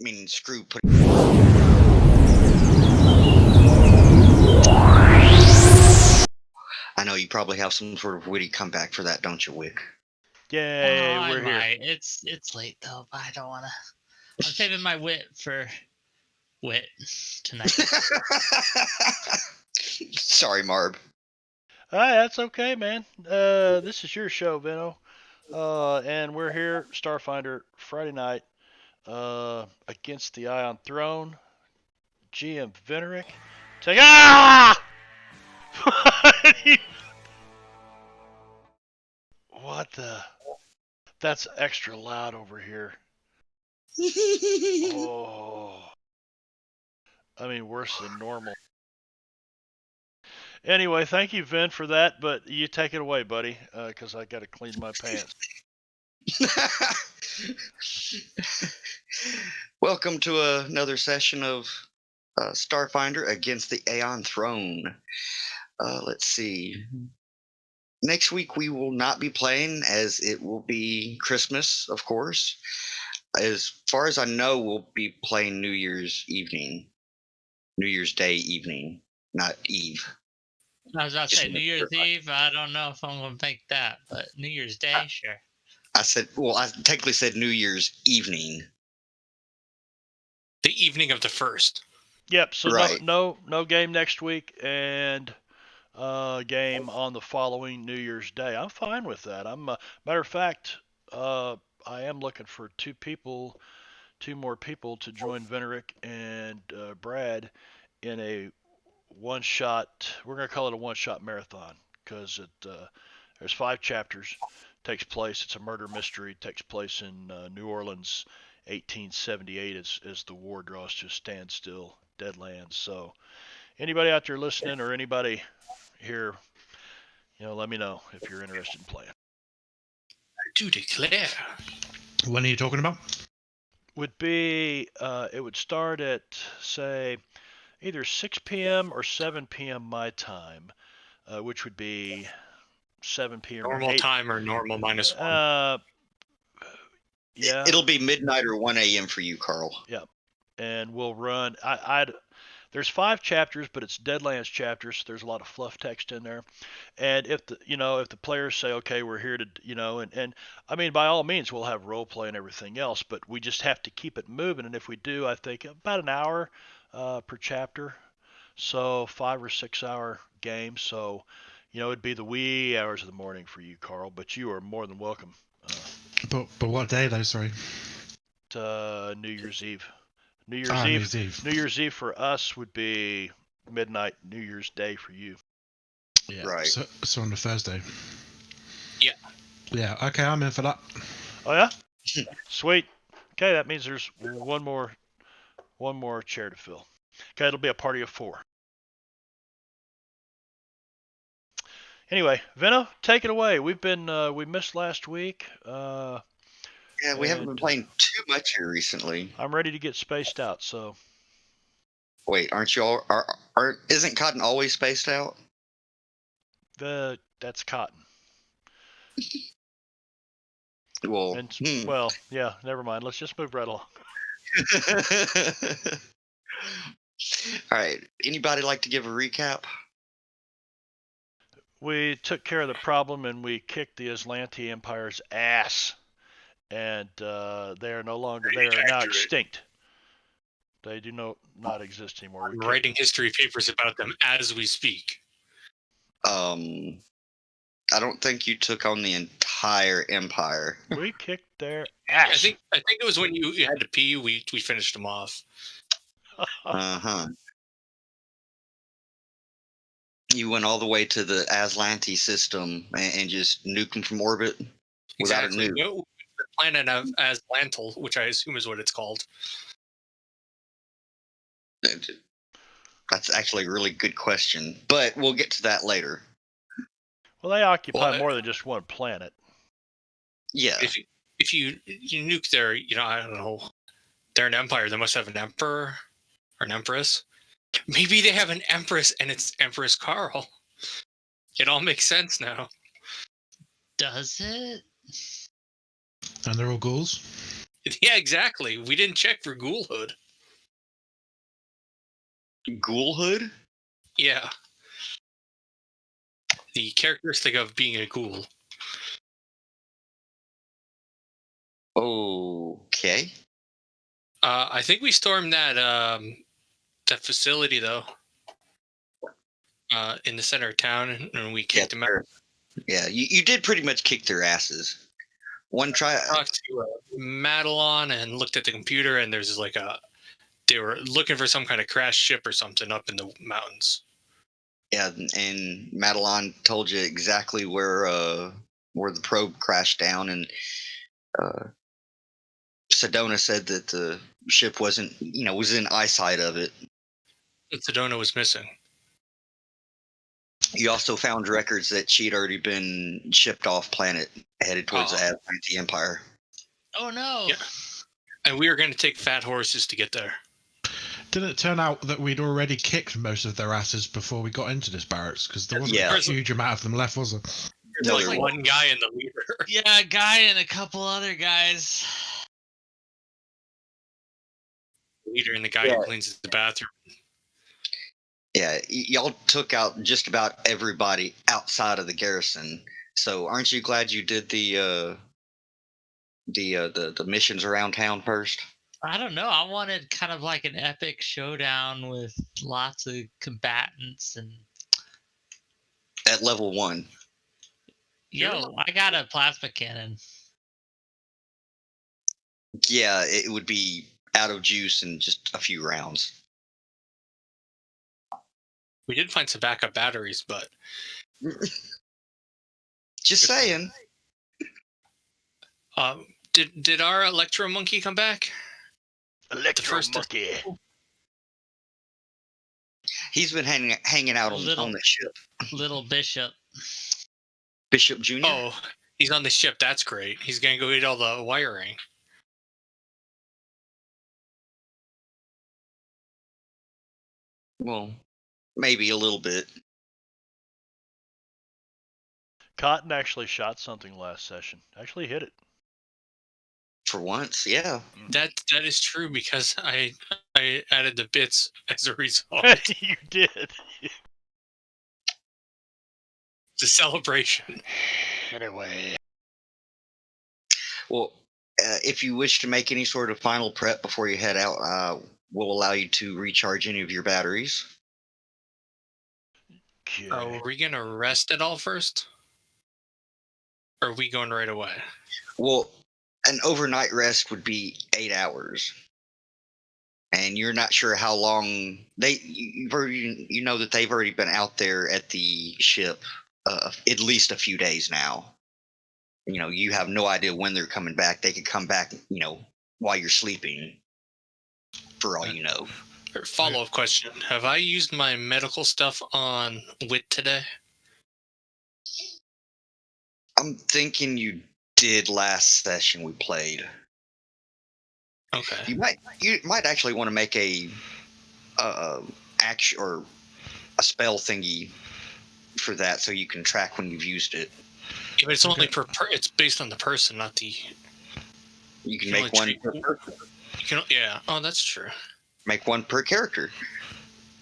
mean, screw put. I know you probably have some sort of witty comeback for that, don't you, Wick? Yay, I we're here. might. It's late though, but I don't want to. I'm saving my wit for wit tonight. Sorry, Marb. Hi, that's okay, man. This is your show, Veno. And we're here, Starfinder, Friday night, against the Aeon Throne. GM Venorek. Take What the? That's extra loud over here. Oh. I mean, worse than normal. Anyway, thank you, Vin, for that, but you take it away, buddy, because I got to clean my pants. Welcome to another session of Starfinder against the Aeon Throne. Let's see. Next week we will not be playing, as it will be Christmas, of course. As far as I know, we'll be playing New Year's Day evening, not Eve. I was about to say New Year's Eve. I don't know if I'm going to make that, but New Year's Day, sure. I technically said New Year's evening. The evening of the 1st. Yep. So right. no game next week, and game on the following New Year's Day. I'm fine with that. Matter of fact, I am looking for two more people to join Venorek and Brad in a one-shot. We're gonna call it a one-shot marathon because there's 5 chapters. Takes place. It's a murder mystery. Takes place in New Orleans, 1878, as the war draws to a standstill, Deadlands. So, anybody out there listening, or anybody here, let me know if you're interested in playing. I do declare. When are you talking about? Would be it would start at, say, either 6 p.m. or 7 p.m. my time, which would be 7 p.m. Normal time or normal minus 1? Yeah. It'll be midnight or 1 a.m. for you, Carl. Yep. And we'll run. There's 5 chapters, but it's Deadlands chapters, so there's a lot of fluff text in there. And if the players say, okay, we're here to, and I mean, by all means, we'll have role play and everything else, but we just have to keep it moving. And if we do, I think about an hour per chapter, so 5 or 6 hour game. So, it'd be the wee hours of the morning for you, Carl, but you are more than welcome. But what day though? Sorry. New Year's Eve. New Year's Eve for us would be midnight. New Year's Day for you. Yeah. Right. So on the Thursday. Yeah. Yeah. Okay, I'm in for that. Oh yeah. Sweet. Okay, that means there's one more chair to fill. Okay, it'll be a party of 4. Anyway, Veno, take it away. We missed last week. Yeah, we haven't been playing too much here recently. I'm ready to get spaced out. So. Wait, aren't you all? Isn't Cotton always spaced out? That's Cotton. Well, well, yeah. Never mind. Let's just move right along. All right. Anybody like to give a recap? We took care of the problem and we kicked the Aslanti Empire's ass. And they are now extinct. They do not exist anymore. I'm writing history papers about them as we speak. I don't think you took on the entire empire. We kicked their ass. I think it was when you had to pee. We finished them off. You went all the way to the Aslanti system and just nuked them from orbit without a nuke. No, the planet of Aslantal, which I assume is what it's called. That's actually a really good question, but we'll get to that later. Well, they occupy more than just one planet. Yeah. If you nuke their, I don't know, they're an empire. They must have an emperor or an empress. Maybe they have an empress and it's Empress Carl. It all makes sense now. Does it? And they're all ghouls? Yeah, exactly. We didn't check for ghoulhood. Ghoulhood? Yeah. The characteristic of being a ghoul. Okay. I think we stormed that facility though. In the center of town, and we kicked them out. Yeah, you did pretty much kick their asses. One try. Talked to Madelon and looked at the computer, and there's like they were looking for some kind of crashed ship or something up in the mountains. Yeah, and Madelon told you exactly where the probe crashed down, and Sedona said that the ship was in eyesight of it. But Sedona was missing. You also found records that she'd already been shipped off planet, headed towards the Empire. Oh no! Yeah. And we were going to take fat horses to get there. Didn't it turn out that we'd already kicked most of their asses before we got into this barracks? Because there wasn't a huge amount of them left, was there? There's like one guy and the leader. Yeah, a guy and a couple other guys. The leader and the guy who cleans the bathroom. Yeah, y'all took out just about everybody outside of the garrison. So aren't you glad you did the missions around town first? I don't know. I wanted kind of like an epic showdown with lots of combatants and. At level 1. Yo, I got a plasma cannon. Yeah, it would be out of juice in just a few rounds. We did find some backup batteries, but just saying. Did our Electro Monkey come back? Electro Monkey. He's been hanging out on the ship. Little Bishop. Bishop Jr.? Oh, he's on the ship. That's great. He's going to go eat all the wiring. Well, maybe a little bit. Cotton actually shot something last session. Actually hit it. For once, yeah. That is true because I added the bits as a result. You did. It's a celebration. Anyway. Well, if you wish to make any sort of final prep before you head out, we'll allow you to recharge any of your batteries. Okay. Are we going to rest at all first? Or are we going right away? Well, an overnight rest would be 8 hours. And you're not sure how long you know that they've already been out there at the ship at least a few days now. You have no idea when they're coming back. They could come back, while you're sleeping, for all you know. Follow-up question. Have I used my medical stuff on Wit today? I'm thinking you did last session we played. Okay. You might actually want to make a action or a spell thingy for that, so you can track when you've used it. Yeah, but it's only it's based on the person, not the. You can make one per person. Yeah. Oh, that's true. Make one per character.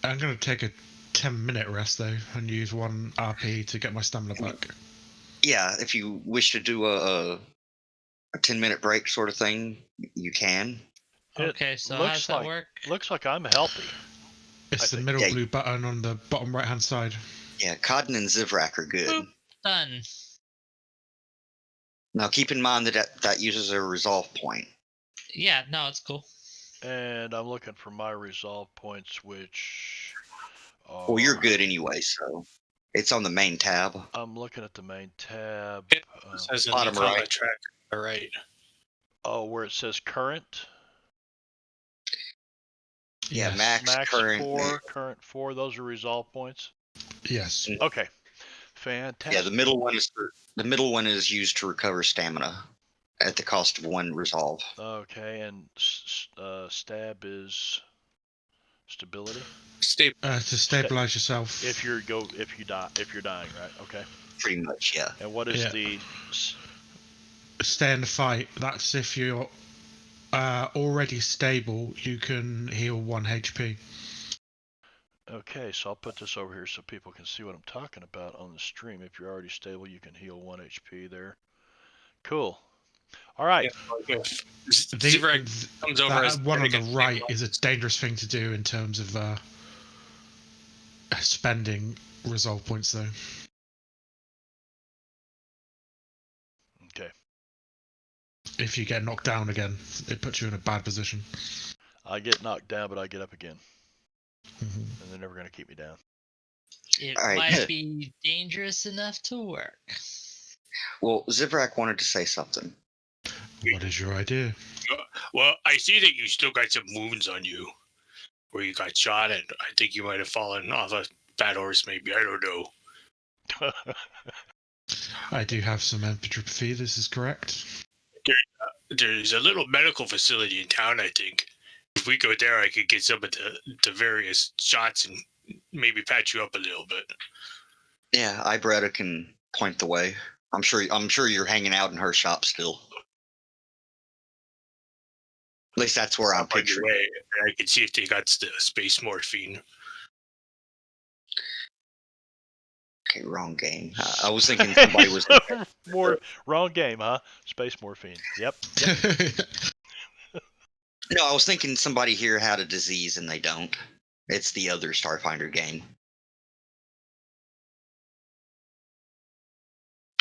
I'm going to take a 10-minute rest though, and use 1 RP to get my stamina back. Yeah, if you wish to do a 10-minute break sort of thing, you can. Okay, so how does that work? Looks like I'm healthy. It's the middle blue button on the bottom right-hand side. Yeah, Codden and Zivrak are good. Boop. Done. Now keep in mind that uses a resolve point. Yeah, no, it's cool. And I'm looking for my resolve points, which. Well, you're good anyway, so it's on the main tab. I'm looking at the main tab. It says in bottom the right. track. All right. Oh, where it says current. Yeah, Yes. Max current 4, current 4. Those are resolve points. Yes. Okay, fantastic. Yeah, the middle one is used to recover stamina at the cost of 1 resolve. Okay, and stab is stability. To stabilize yourself. If you're dying, right? Okay. Pretty much, yeah. And what is Yeah. the? Stay in the fight. That's if you're already stable, you can heal 1 HP. Okay, so I'll put this over here so people can see what I'm talking about on the stream. If you're already stable, you can heal 1 HP there. Cool. All right. Comes over that one on the right is a dangerous thing to do in terms of spending resolve points, though. Okay. If you get knocked down again, it puts you in a bad position. I get knocked down, but I get up again. Mm-hmm. And they're never going to keep me down. It might be dangerous enough to work. Well, Zivrak wanted to say something. What is your idea? Well, I see that you still got some wounds on you where you got shot, and I think you might have fallen off a fat horse, maybe. I don't know. I do have some empathy, this is correct. There's a little medical facility in town, I think. If we go there, I could get some of the various shots and maybe patch you up a little bit. Yeah, Ibretta can point the way. I'm sure you're hanging out in her shop still. At least that's where I'm picturing. I can see if they got the space morphine. Okay, wrong game. I was thinking somebody was wrong game, huh? Space morphine. Yep. No, I was thinking somebody here had a disease and they don't. It's the other Starfinder game.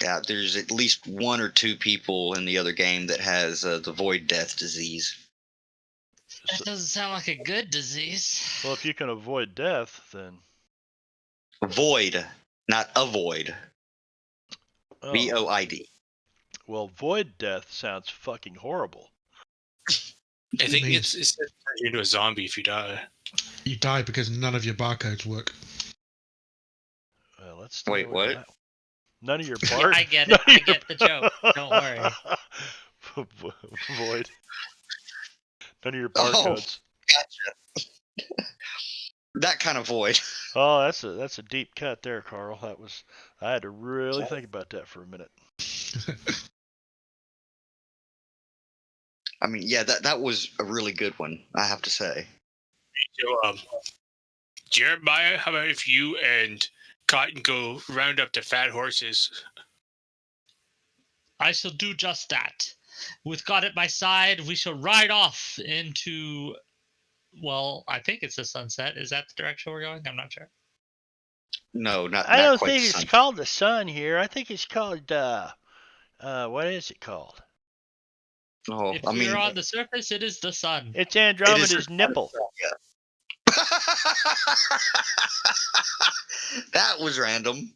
Yeah, there's at least 1 or 2 people in the other game that has the Void Death disease. That doesn't sound like a good disease. Well, if you can avoid death, then... Void, not avoid. Oh. VOID. Well, void death sounds fucking horrible. I think it's turns you into a zombie if you die. You die because none of your barcodes work. Well, let's wait, what? None of your barcodes. I get it. I get the joke. Don't worry. Void. None of your barcodes. Oh, gotcha. That kind of void. Oh, that's a deep cut there, Carl. I had to really think about that for a minute. I mean, yeah, that was a really good one, I have to say. So, Jeremiah, how about if you and Cotton go round up the fat horses? I shall do just that. With God at my side, we shall ride off into... Well, I think it's the sunset. Is that the direction we're going? I'm not sure. No, not I don't quite think it's called the sun here. I think it's called, what is it called? Oh, if we're on the surface, it is the sun. It's Andromeda's nipple. Yeah. That was random.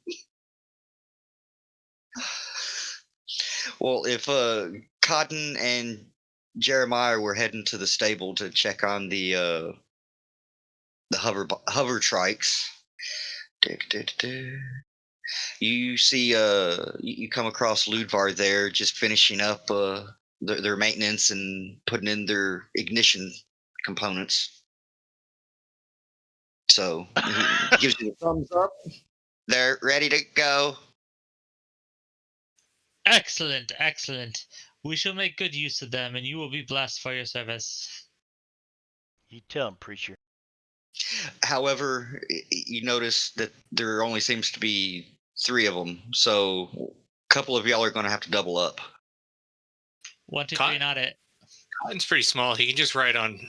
Well, if Cotton and Jeremiah were heading to the stable to check on the hover trikes, you see you come across Ludvar there, just finishing up their maintenance and putting in their ignition components. So he gives you the thumbs up. They're ready to go. Excellent, excellent. We shall make good use of them, and you will be blessed for your service. You tell him, preacher. However, you notice that there only seems to be 3 of them, so a couple of y'all are going to have to double up. 1, 2, 3, not it. Cotton's pretty small. He can just ride on.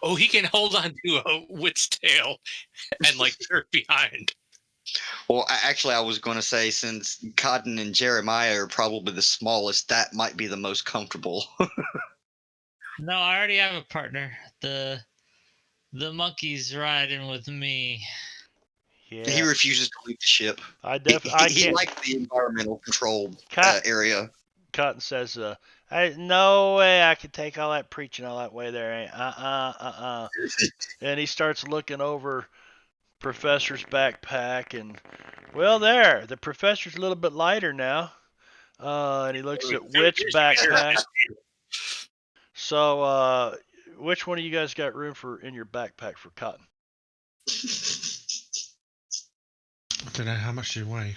Oh, he can hold on to a Wit's tail and like jerk behind. Well, actually, I was going to say, since Cotton and Jeremiah are probably the smallest, that might be the most comfortable. No, I already have a partner. The monkey's riding with me. Yeah. He refuses to leave the ship. He likes the environmental control area. Cotton says, no way I could take all that preaching all that way there. And he starts looking over Professor's backpack, and well, the professor's a little bit lighter now. And he looks at Wit's backpack. So, which one of you guys got room in your backpack for Cotton? I don't know, how much do you weigh?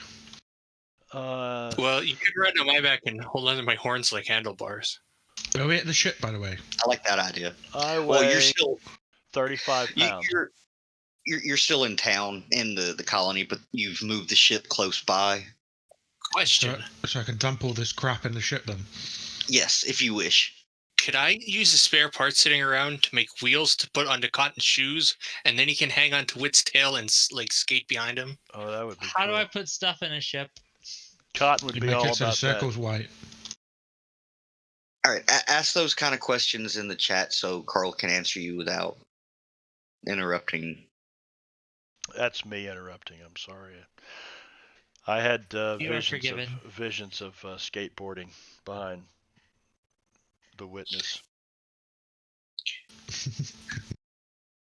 Well, you could ride on my back and hold onto my horns like handlebars. Are we at the ship, by the way? I like that idea. I Well, you're weigh still 35 pounds. you're still in town in the colony, but you've moved the ship close by. Question. So I can dump all this crap in the ship then? Yes, if you wish. Could I use the spare parts sitting around to make wheels to put onto Cotton's shoes, and then he can hang onto Wit's tail and like skate behind him? Oh, that would be How cool. do I put stuff in a ship? Cotton would You be make all it so the about circle's that. white. All right, ask those kind of questions in the chat so Carl can answer you without interrupting. That's me interrupting. I'm sorry. I had You are forgiven. visions of skateboarding behind the witness.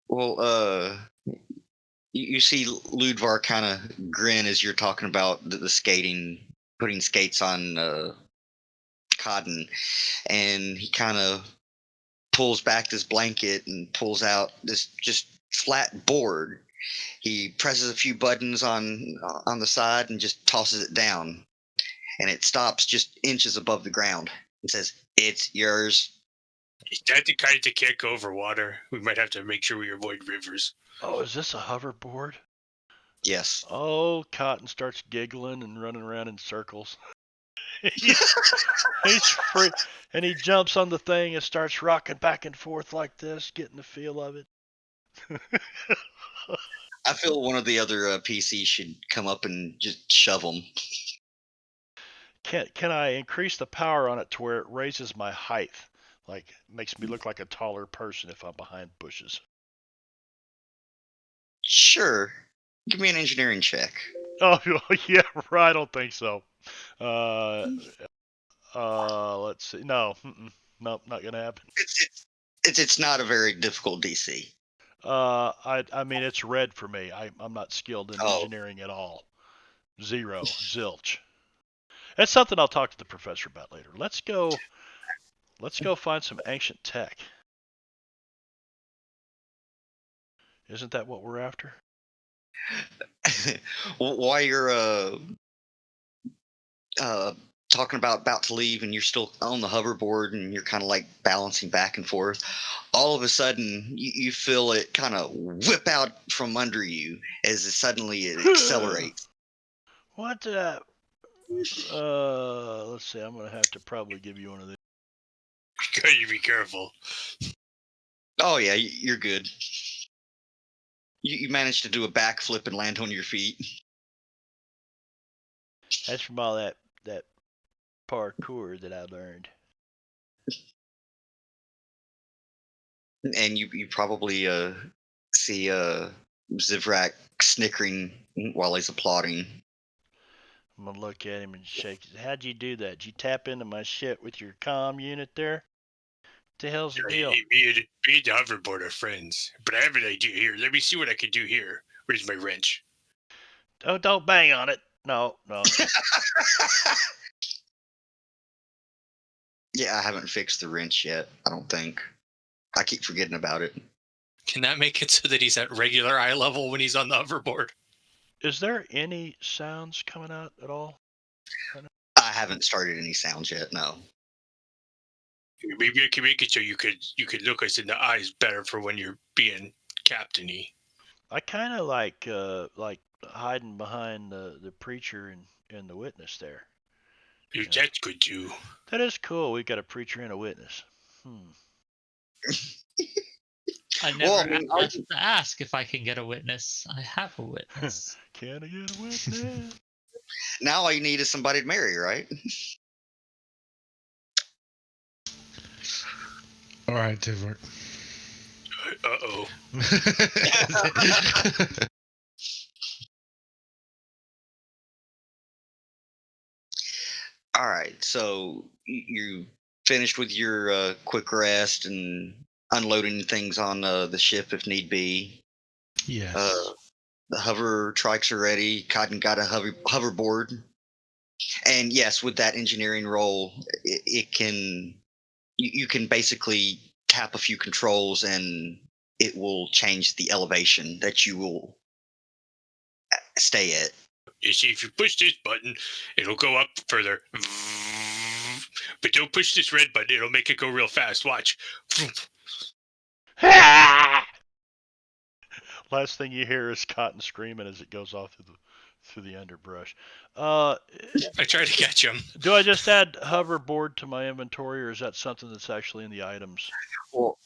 Well, you see Ludvar kind of grin as you're talking about the skating, putting skates on Cotton, and he kind of pulls back this blanket and pulls out this just flat board. He presses a few buttons on the side and just tosses it down, and it stops just inches above the ground. It says, "It's yours." Is that the kind that can't go over water? We might have to make sure we avoid rivers. Oh, is this a hoverboard? Yes. Oh, Cotton starts giggling and running around in circles. He's free, and he jumps on the thing and starts rocking back and forth like this, getting the feel of it. I feel one of the other PCs should come up and just shove him. Can I increase the power on it to where it raises my height? Like, makes me look like a taller person if I'm behind bushes. Sure. Give me an engineering check. Oh, yeah, right. I don't think so. Let's see. No, nope, not gonna happen. It's not a very difficult DC. I mean, it's red for me. I'm not skilled in engineering at all. Zero, zilch. That's something I'll talk to the professor about later. Let's go find some ancient tech. Isn't that what we're after? While you're talking about to leave and you're still on the hoverboard and you're kind of like balancing back and forth, all of a sudden you feel it kind of whip out from under you as suddenly it accelerates. What did I... let's see. I'm gonna have to probably give you one of these. You be careful. Oh yeah, you're good. You managed to do a backflip and land on your feet. That's from all that parkour that I learned. And you probably see Zivrak snickering while he's applauding. I'm gonna look at him and shake his. How'd you do that? Did you tap into my shit with your comm unit there? What the hell's the deal? Me and the hoverboard are friends, but I have an idea here. Let me see what I can do here. Where's my wrench? Oh, don't bang on it. No. Yeah, I haven't fixed the wrench yet, I don't think. I keep forgetting about it. Can that make it so that he's at regular eye level when he's on the hoverboard? Is there any sounds coming out at all? I haven't started any sounds yet, no. Maybe I can make it so you could look us in the eyes better for when you're being captainy. I kind of like hiding behind the preacher and the witness there. That's good too. That is cool. We got a preacher and a witness. I never asked to ask if I can get a witness. I have a witness. Can I get a witness? Now all you need is somebody to marry, right? All right, Tivert. Uh-oh. All right, so you finished with your quick rest and unloading things on the ship if need be. Yes. The hover trikes are ready. Cotton got a hoverboard. And yes, with that engineering roll, it can you can basically tap a few controls and it will change the elevation that you will stay at. You see, if you push this button, it'll go up further. But don't push this red button; it'll make it go real fast. Watch. Last thing you hear is Cotton screaming as it goes off through the underbrush. I tried to catch him. Do I just add hoverboard to my inventory, or is that something that's actually in the items? Well,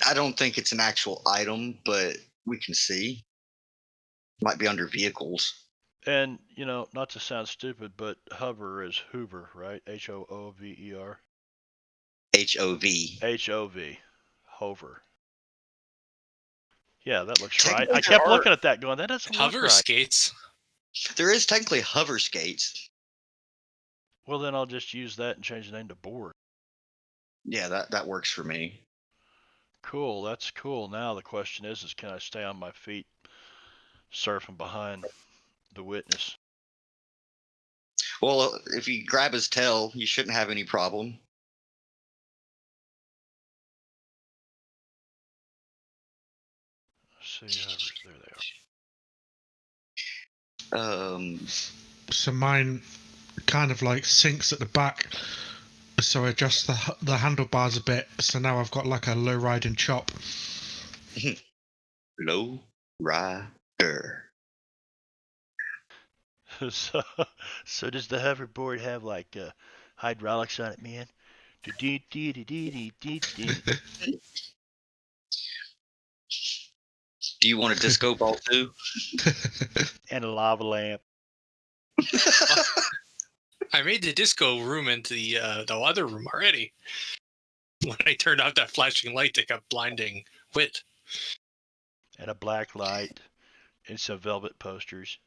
I don't think it's an actual item, but we can see. Might be under vehicles. And, not to sound stupid, but hover is Hoover, right? Hoover. HOV. HOV. Hover. Yeah, that looks right. I kept looking at that going, that doesn't look Hover right. skates. There is technically hover skates. Well, then I'll just use that and change the name to board. Yeah, that works for me. Cool, that's cool. Now the question is can I stay on my feet surfing behind the witness? Well, if you grab his tail, you shouldn't have any problem. Let's see, there they are. So mine kind of like sinks at the back, so I adjust the handlebars a bit. So now I've got like a low riding chop. Low rider. So does the hoverboard have like hydraulics on it, man? Do you want a disco ball too? And a lava lamp. I made the disco room into the other room already. When I turned off that flashing light that got blinding Wit. And a black light. And some velvet posters.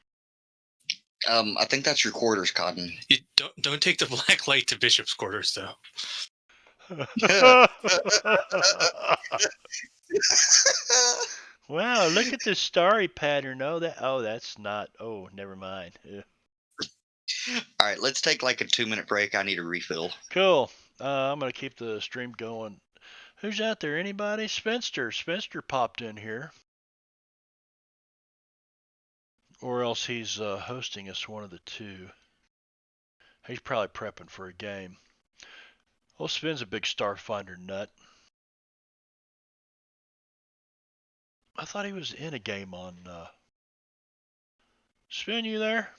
I think that's your quarters, Cotton. You don't take the black light to Bishop's quarters, though. Wow, look at this starry pattern. That's not. Oh, never mind. Yeah. All right, let's take like a 2-minute break. I need a refill. Cool. I'm gonna keep the stream going. Who's out there? Anybody? Spencer popped in here. Or else he's hosting us, one of the two. He's probably prepping for a game. Well, Sven's a big Starfinder nut. I thought he was in a game on... Sven, you there?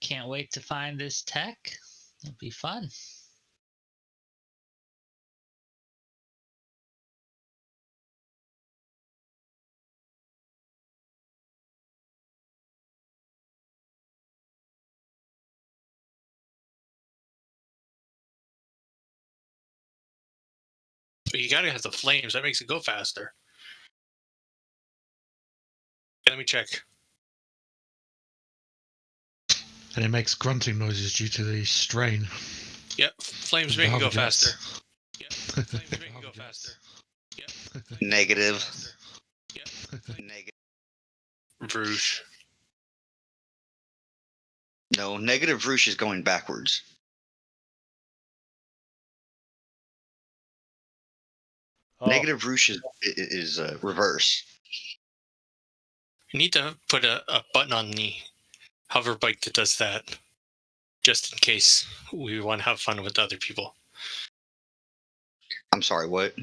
Can't wait to find this tech. It'll be fun. But you gotta have the flames. That makes it go faster. Let me check. And it makes grunting noises due to the strain. Yep, flames make it go faster. Yep, flames make it go faster. Yep. Negative. Yep. Negative. Rouge. No, negative Rouge is going backwards. Oh. Negative Rouge is reverse. You need to put a button on the hover bike that does that, just in case we want to have fun with other people. I'm sorry, what?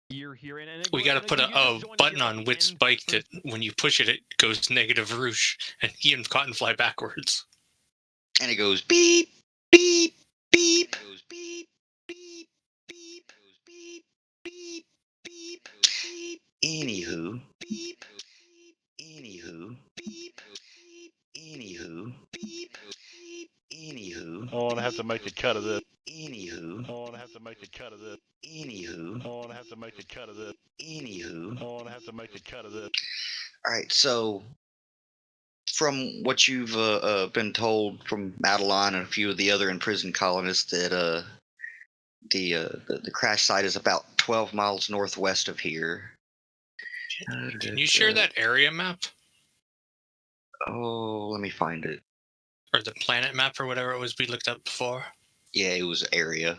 We got to put a button on Wit's bike that when you push it, it goes negative Rouge, and he and Cotton fly backwards. And it goes beep, beep, beep. It goes beep, beep, beep. It goes beep, beep, beep. It goes beep. Anywho, beep. Anywho, beep. Anywho, beep. Anywho. I want to have to make a cut of this. Anywho. I want to have to make a cut of this. Anywho. I want to have to make a cut of this. Anywho. I want to have to make a cut of this. All right, so from what you've been told from Madeline and a few of the other imprisoned colonists, that the crash site is about 12 miles northwest of here. Can you share that area map? Oh, let me find it. or the planet map or whatever it was we looked up before. Yeah, it was area.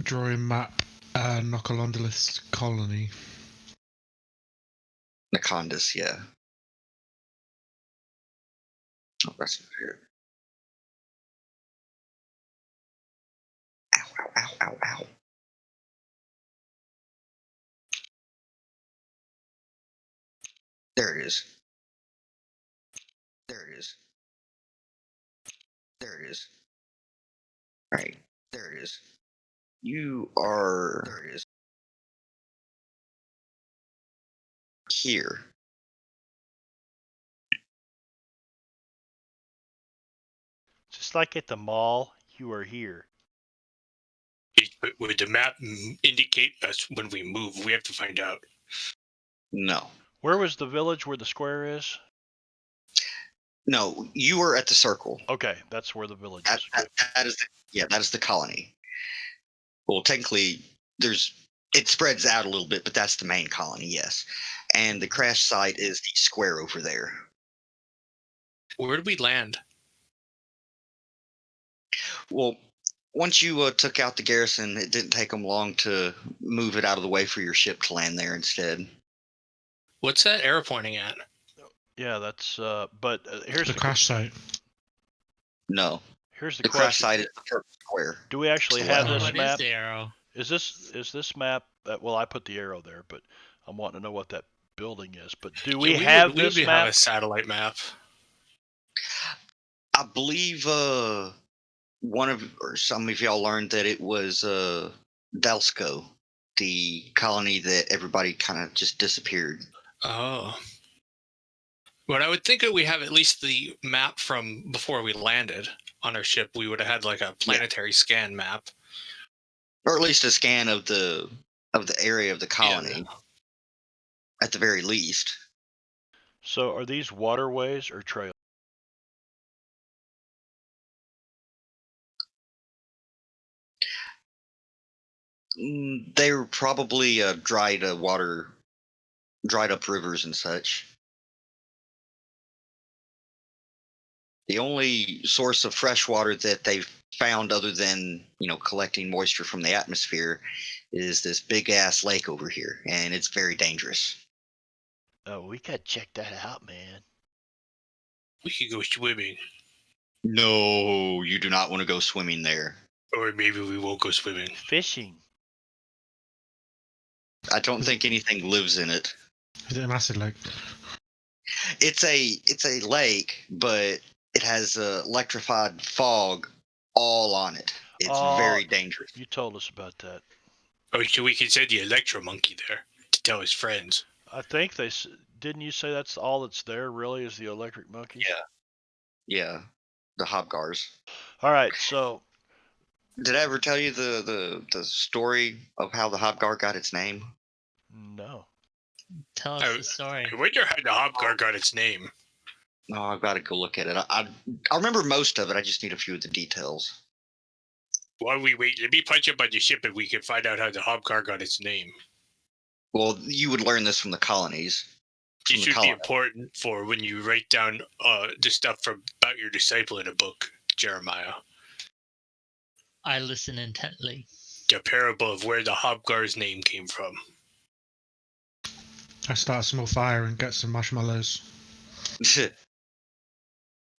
Drawing map, Nocolondolus colony. Nacondas, yeah. Oh, that's over here. Ow, ow, ow, ow, ow. There it is. There it is. There it is. Right. There it is. You are. There it is. Here. Just like at the mall, you are here. Would the map indicate us when we move? We have to find out. No. Where was the village where the square is? No, you were at the circle. Okay, that's where the village That, is. that is that is the colony. Well, technically, it spreads out a little bit, but that's the main colony, yes. And the crash site is the square over there. Where did we land? Well, once you took out the garrison, it didn't take them long to move it out of the way for your ship to land there instead. What's that arrow pointing at? Yeah, that's. But here's The crash site. No, Here's the the crash question: site is the purple square. do we actually So have what this What map? is the arrow? Is this map? Well, I put the arrow there, but I'm wanting to know what that building is. But do we have we this have map? a satellite map. I believe one of or some of y'all learned that it was Dalsko, the colony that everybody kind of just disappeared. Oh. But I would think that we have at least the map from before we landed on our ship. We would have had like a planetary scan map. Or at least a scan of the area of the colony, at the very least. So are these waterways or trails? They were probably dried up rivers and such. The only source of fresh water that they've found, other than collecting moisture from the atmosphere, is this big ass lake over here, and it's very dangerous. Oh, we gotta check that out, man. We could go swimming. No, you do not want to go swimming there. Or maybe we won't go swimming. Fishing. I don't think anything lives in it. Is it a massive lake? It's a lake, but it has electrified fog all on it. It's very dangerous. You told us about that. Oh, so we can send the Electro Monkey there to tell his friends. I think didn't you say that's all that's there really is the electric monkey? Yeah, the Hobgars. All right, so Did I ever tell you the story of how the Hobgar got its name? no. Tell us the story. I wonder how the Hobgar got its name. No, I've got to go look at it. I remember most of it. I just need a few of the details. While we wait, let me punch up on the ship and we can find out how the Hobgar got its name. Well, you would learn this from the colonies. This should be important for when you write down the stuff about your disciple in a book, Jeremiah. I listen intently. The parable of where the Hobgar's name came from. I start a small fire and get some marshmallows.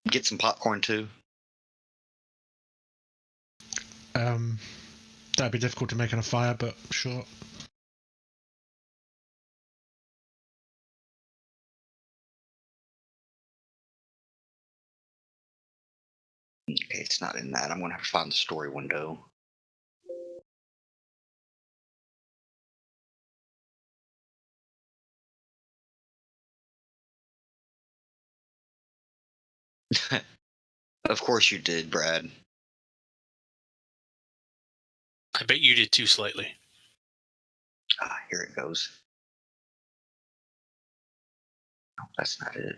Get some popcorn too. That'd be difficult to make on a fire, but sure. Okay, it's not in that. I'm gonna have to find the story window. Of course you did, Brad. I bet you did too, slightly. Here it goes. No, that's not it.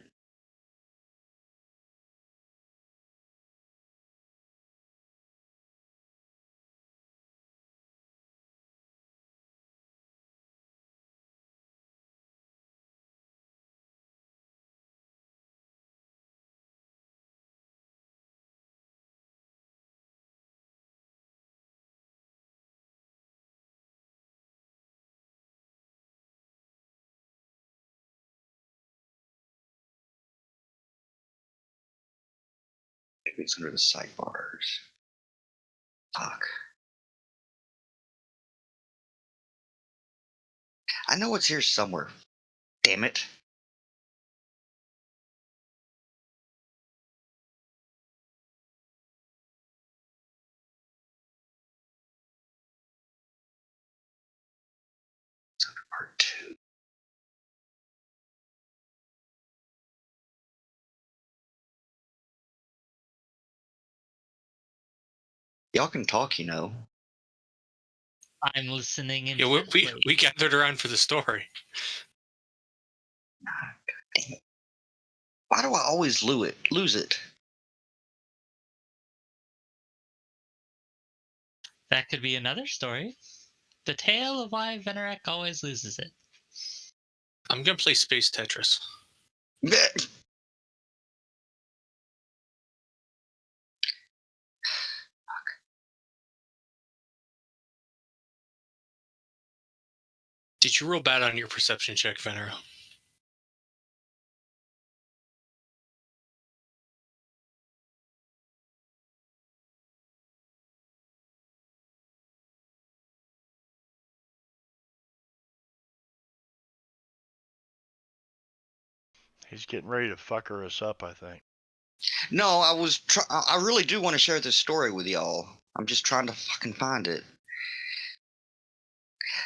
Maybe it's under the sidebars. Fuck. I know it's here somewhere. Damn it. It's under part 2. Y'all can talk, you know. I'm listening Yeah, intently. we gathered around for the story. Damn it. Why do I always lose it? That could be another story. The tale of why Venorek always loses it. I'm gonna play Space Tetris. Blech. Did you roll bad on your perception check, Venera? He's getting ready to fucker us up, I think. No, I really do want to share this story with y'all. I'm just trying to fucking find it.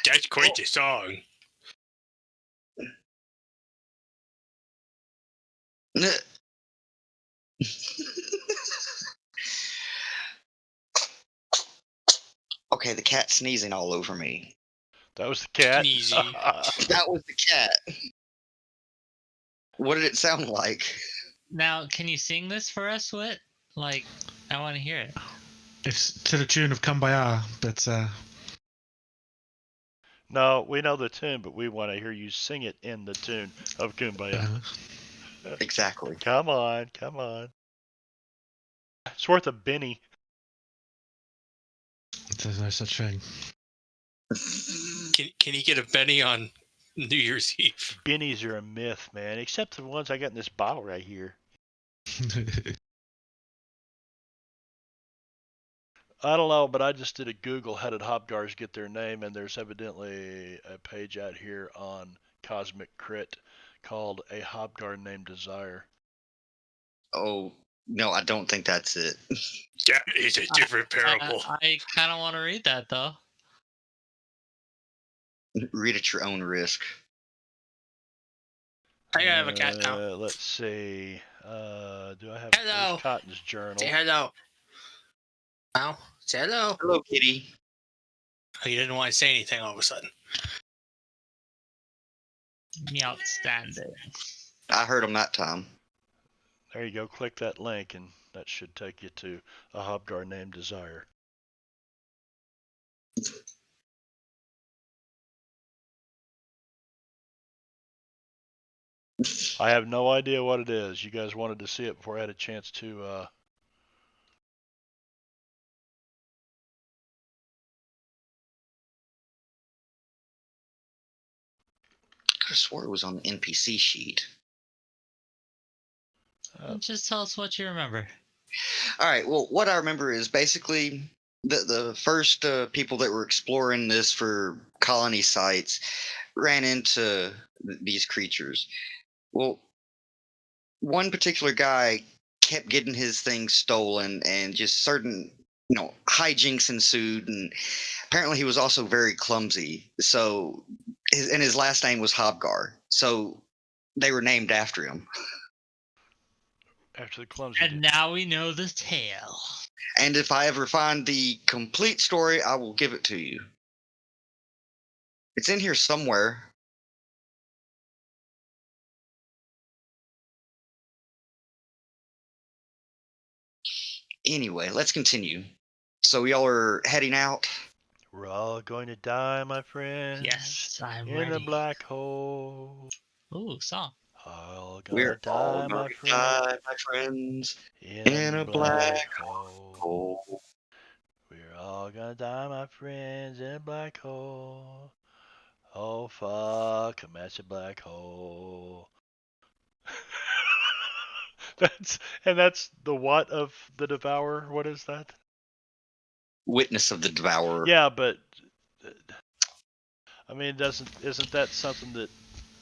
That's quite a song. Okay, the cat's sneezing all over me. That was the cat. Sneezy. That was the cat. What did it sound like? Now, can you sing this for us, Wit? Like, I want to hear it. It's to the tune of Kumbaya, but No, we know the tune, but we want to hear you sing it in the tune of Kumbaya. Exactly. Come on, come on. It's worth a Benny. there's no such thing. Can you get a Benny on New Year's Eve? Bennies are a myth, man. Except the ones I got in this bottle right here. I don't know, but I just did a Google how did Hobgars get their name, and there's evidently a page out here on Cosmic Crit called A Hobgar Named Desire. Oh, no, I don't think that's it. That is a different parable. I kind of want to read that, though. Read at your own risk. I have a cat now. Let's see. Do I have Hello. there's Cotton's journal? Say hello. Ow. Say hello. Hello, kitty. Oh, you didn't want to say anything all of a sudden. Outstanding. I heard him that time. There you go. Click that link, and that should take you to a Hobgar named Desire. I have no idea what it is. You guys wanted to see it before I had a chance to. Could have swore it was on the NPC sheet. Just tell us what you remember. All right. Well, what I remember is basically the first people that were exploring this for colony sites ran into these creatures. Well, one particular guy kept getting his things stolen, and just certain hijinks ensued, and apparently he was also very clumsy. So, his last name was Hobgar. So they were named after him. After the clumsy. And now we know the tale. And if I ever find the complete story, I will give it to you. It's in here somewhere. Anyway, let's continue. So y'all are heading out. We're all going to die, my friend. Yes, I'm in ready. a black hole. Ooh, song. All We're gonna all die, my gonna friend. die, my friends, In in a a black black hole. hole. We're all gonna die, my friends, in a black hole. Oh fuck, a massive black hole. That's the what of the Devourer? What is that? Witness of the Devourer. Yeah, but I mean, isn't that something that?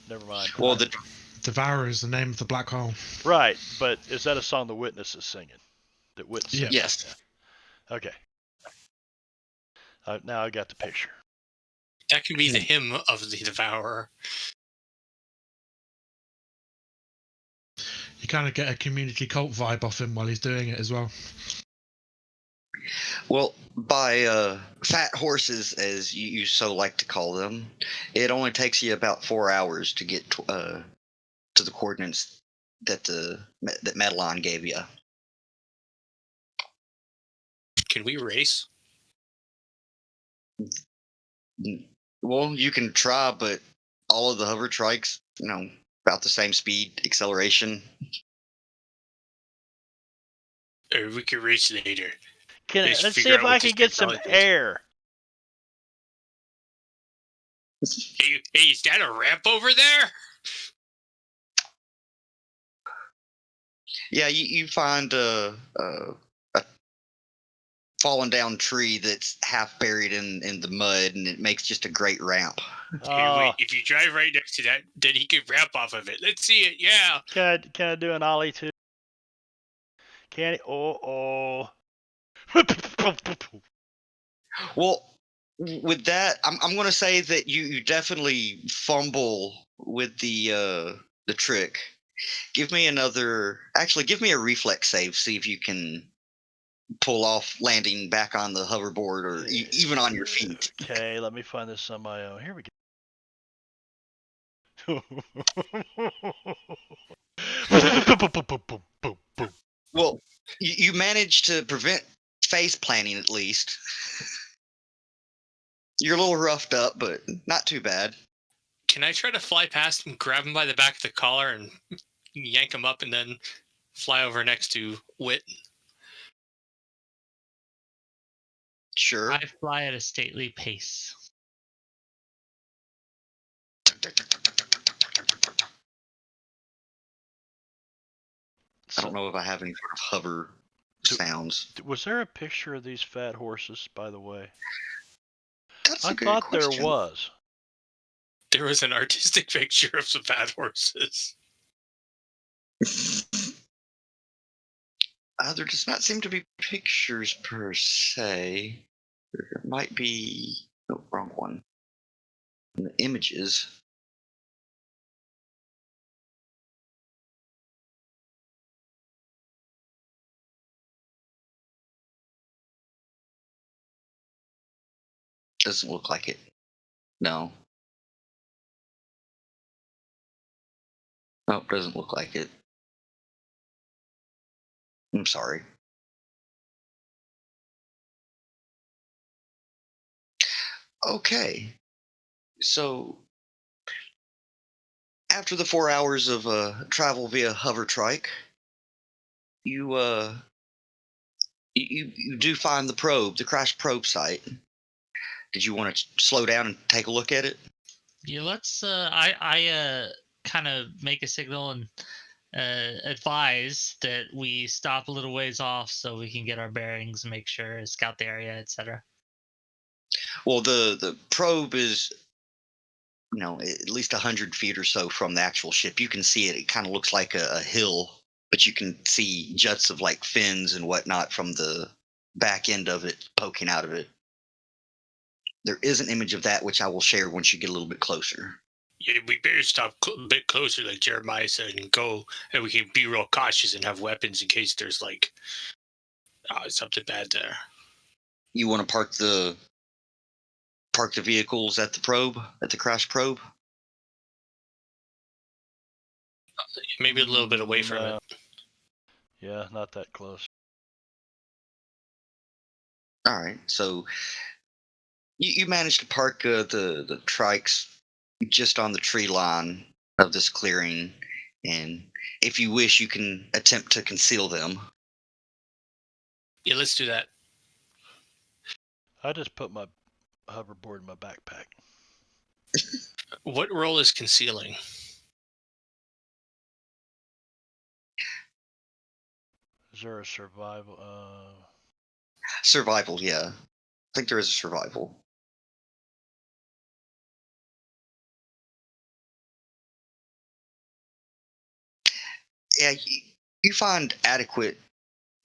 Never mind. Well, the Devourer is the name of the black hole. Right, but is that a song the Witness is singing? That Witness Yeah. sings? yes. Yeah. Okay. Now I got the picture. That can be the hymn of the Devourer. You kind of get a community cult vibe off him while he's doing it as well. Well, by fat horses, as you so like to call them, it only takes you about 4 hours to get to the coordinates that Madeline gave you. Can we race? Well, you can try, but all of the hover trikes, about the same speed, acceleration. Or we could race later. Let's see figure if out I what can this get some technology is. air. Hey, is that a ramp over there? Yeah, you find a fallen down tree that's half buried in the mud, and it makes just a great ramp. Hey, wait, if you drive right next to that, then he can ramp off of it. Let's see it, yeah. Can I do an ollie too? Can it? Oh. Well, with that, I'm going to say that you definitely fumble with the trick. Give me a reflex save. See if you can pull off landing back on the hoverboard or even on your feet. Okay, let me find this on my own. Here we go. Well, you managed to prevent face planting at least. You're a little roughed up, but not too bad. Can I try to fly past him, grab him by the back of the collar, and yank him up, and then fly over next to Wit? Sure. I fly at a stately pace. I don't know if I have any sort of hover sounds. Was there a picture of these fat horses, by the way? That's a I good thought question. there was. There was an artistic picture of some fat horses. There does not seem to be pictures per se. There might be. No, wrong one. The images. Doesn't look like it. No. Nope, doesn't look like it. I'm sorry. Okay. So, after the 4 hours of travel via hover trike, you you do find the crash probe site. Did you want to slow down and take a look at it? Yeah, let's. I kind of make a signal and advise that we stop a little ways off so we can get our bearings, make sure, scout the area, etc. Well, the probe is, at least 100 feet or so from the actual ship. You can see it. It kind of looks like a hill, but you can see juts of like fins and whatnot from the back end of it poking out of it. There is an image of that which I will share once you get a little bit closer. Yeah, we better stop a bit closer, like Jeremiah said, and go, and we can be real cautious and have weapons in case there's like something bad there. You want to park the vehicles at the crash probe? Maybe a little bit away from it. Yeah, not that close. All right, so you managed to park the trikes just on the tree line of this clearing, and if you wish, you can attempt to conceal them. Yeah, let's do that. I just put my hoverboard in my backpack. What role is concealing? there a survival? Survival, yeah. I think there is a survival. Yeah, you find adequate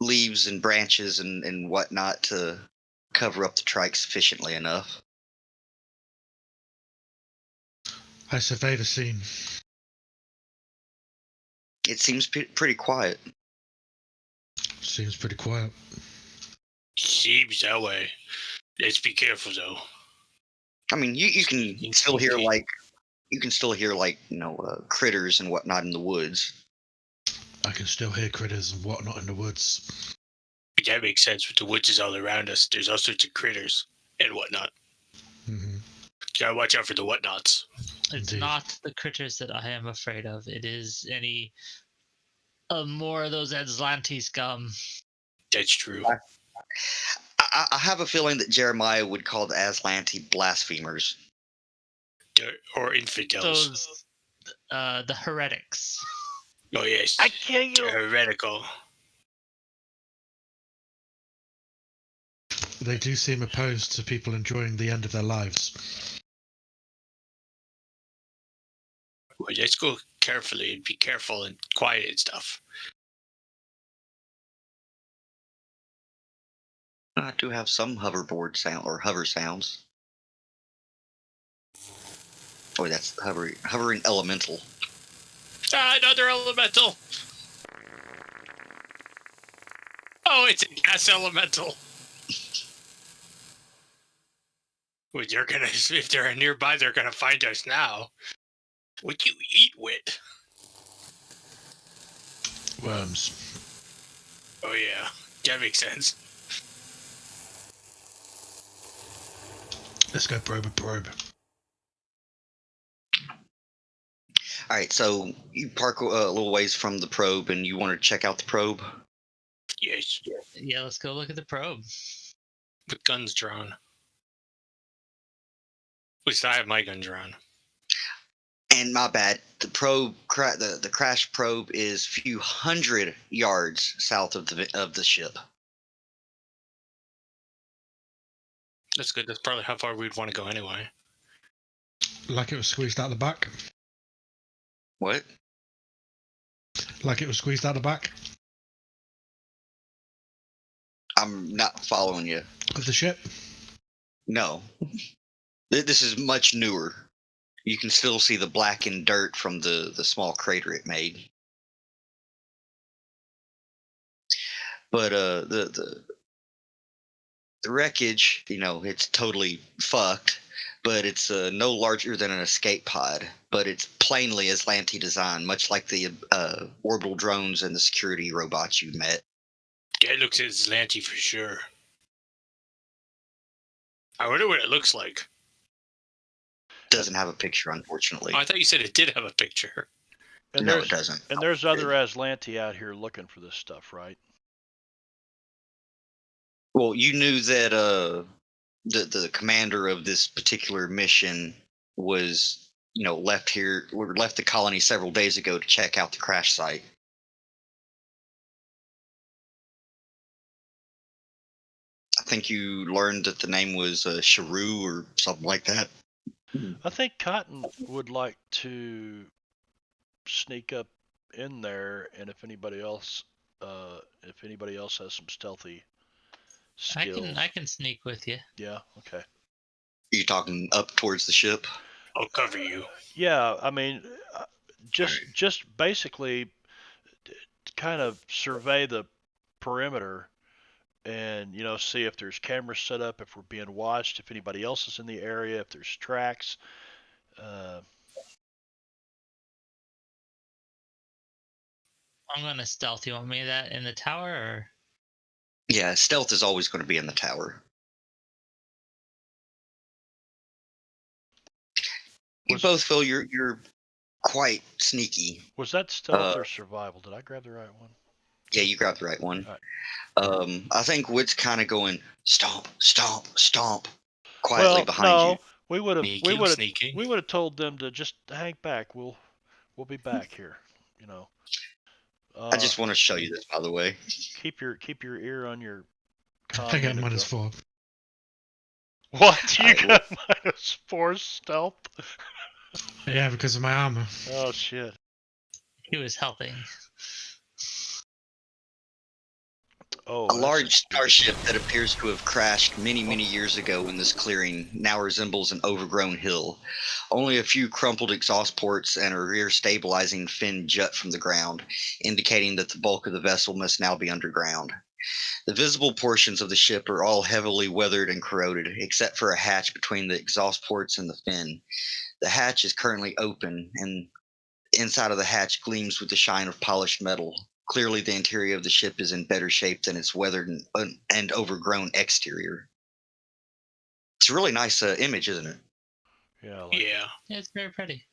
leaves and branches and whatnot to cover up the trike sufficiently enough. I survey the scene. It seems pretty quiet. Seems pretty quiet. Seems that way. Let's be careful though. I mean, you can still hear critters and whatnot in the woods. I can still hear critters and whatnot in the woods. That makes sense. With the woods is all around us, there's all sorts of critters and whatnot. Mm-hmm. Gotta watch out for the whatnots. It's Indeed. not the critters that I am afraid of. It is any more of those Atlantis scum. That's true. I have a feeling that Jeremiah would call the Aslanti blasphemers. Or infidels. Those, the heretics. Oh yes. I kill you. They're heretical. They do seem opposed to people enjoying the end of their lives. Well, let's go carefully and be careful and quiet and stuff. I do have some hoverboard sound or hover sounds. Oh, that's hovering elemental. Ah, another elemental. Oh, it's a gas elemental. Well, if they're nearby, they're gonna find us now. What you eat with? Worms. Oh yeah, that makes sense. Let's go probe. All right, so you park a little ways from the probe, and you want to check out the probe. Yes, Yeah, let's go look at the probe. with guns drawn. At least I have my gun drawn. And my bad, the probe, the crash probe is a few hundred yards south of the ship. That's good. That's probably how far we'd want to go anyway. Like it was squeezed out the back. What? Like it was squeezed out the back I'm not following you. of the ship. No, this is much newer. You can still see the blackened dirt from the small crater it made. But the wreckage, it's totally fucked. But it's no larger than an escape pod. But it's plainly Aslanti design, much like the orbital drones and the security robots you met. That looks Aslanti for sure. I wonder what it looks like. Doesn't have a picture, unfortunately. Oh, I thought you said it did have a picture. And No, there's it doesn't. and there's other Aslanti out here looking for this stuff, right? Well, you knew that the commander of this particular mission was left the colony several days ago to check out the crash site. I think you learned that the name was Sharu or something like that. I think Cotton would like to sneak up in there, and if anybody else has some stealthy skills. I can sneak with you. Yeah. Okay. Are you talking up towards the ship? I'll cover you. Yeah. I mean, just basically kind of survey the perimeter and see if there's cameras set up, if we're being watched, if anybody else is in the area, if there's tracks. I'm gonna stealth. You want me that in the tower or? Yeah, stealth is always going to be in the tower. You both feel you're quite sneaky. Was that stealth or survival? Did I grab the right one? Yeah, you grabbed the right one. All right. I think Wood's kind of going stomp, stomp, stomp, quietly behind you. We would have told them to just hang back. We'll be back here. I just want to show you this, by the way. Keep your ear on your. I get -4. What? You Alright, got -4 stealth? Yeah, because of my armor. Oh shit. He was helping. Oh, A large starship that appears to have crashed many, many years ago in this clearing now resembles an overgrown hill. Only a few crumpled exhaust ports and a rear stabilizing fin jut from the ground, indicating that the bulk of the vessel must now be underground. The visible portions of the ship are all heavily weathered and corroded, except for a hatch between the exhaust ports and the fin. The hatch is currently open, and inside of the hatch gleams with the shine of polished metal. Clearly, the interior of the ship is in better shape than its weathered and overgrown exterior. It's a really nice image, isn't it? Yeah. Yeah. It's very pretty.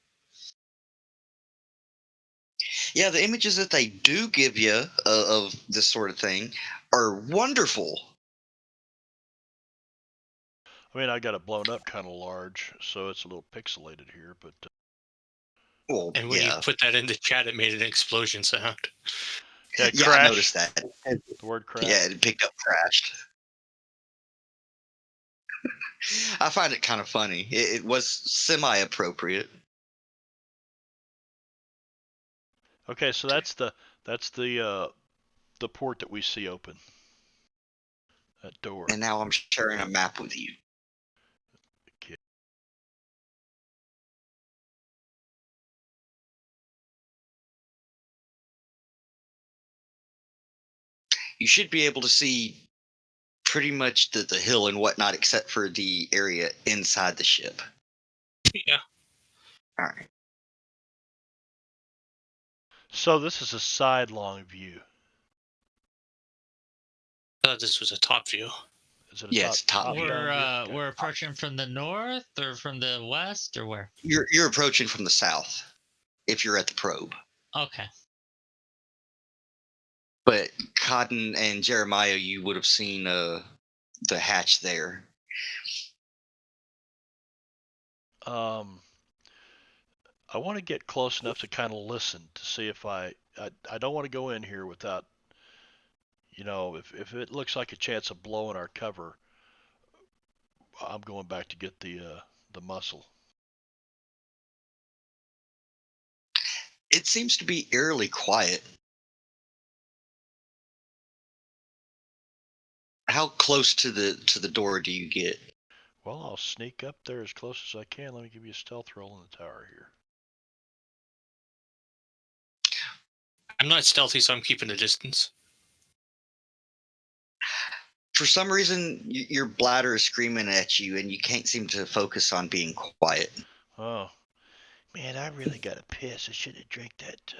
Yeah, the images that they do give you of this sort of thing are wonderful. I mean, I got it blown up kind of large, so it's a little pixelated here, but. Well, And when you yeah. put that in the chat, it made an explosion sound. Yeah, Yeah, crash. I noticed that. The word crash. Yeah, it picked up crashed. I find it kind of funny. It was semi-appropriate. Okay, so that's the port that we see open. That door. And now I'm sharing a map with you. Okay. You should be able to see pretty much the hill and whatnot, except for the area inside the ship. Yeah. All right. So this is a sidelong view. I thought this was a top view. Is it a Yeah, it's top view. top-down view? We're approaching from the north or from the west or where? You're approaching from the south if you're at the probe. Okay. But Cotton and Jeremiah, you would have seen the hatch there. I want to get close enough to kind of listen to see if I don't want to go in here without, if it looks like a chance of blowing our cover, I'm going back to get the muscle. It seems to be eerily quiet. How close to the door do you get? Well, I'll sneak up there as close as I can. Let me give you a stealth roll in the tower here. I'm not stealthy, so I'm keeping the distance. For some reason, your bladder is screaming at you, and you can't seem to focus on being quiet. Oh, man, I really got to piss. I should have drank that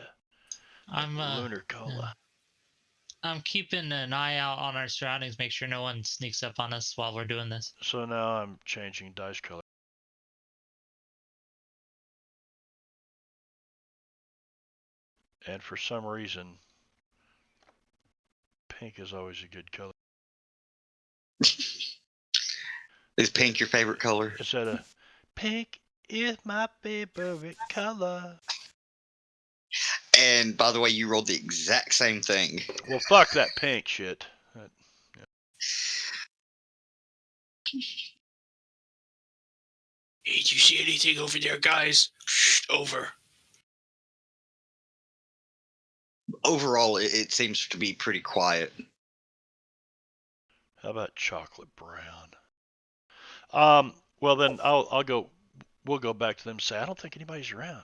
lunar cola. I'm keeping an eye out on our surroundings, make sure no one sneaks up on us while we're doing this. So now I'm changing dice color. And for some reason, pink is always a good color. Is pink your favorite color? Is that a pink is my favorite color? And by the way, you rolled the exact same thing. Well, fuck that pink shit. Hey, do you see anything over there, guys? Shh, over. Overall, it seems to be pretty quiet. How about chocolate brown? Well then I'll go. We'll go back to them and say I don't think anybody's around.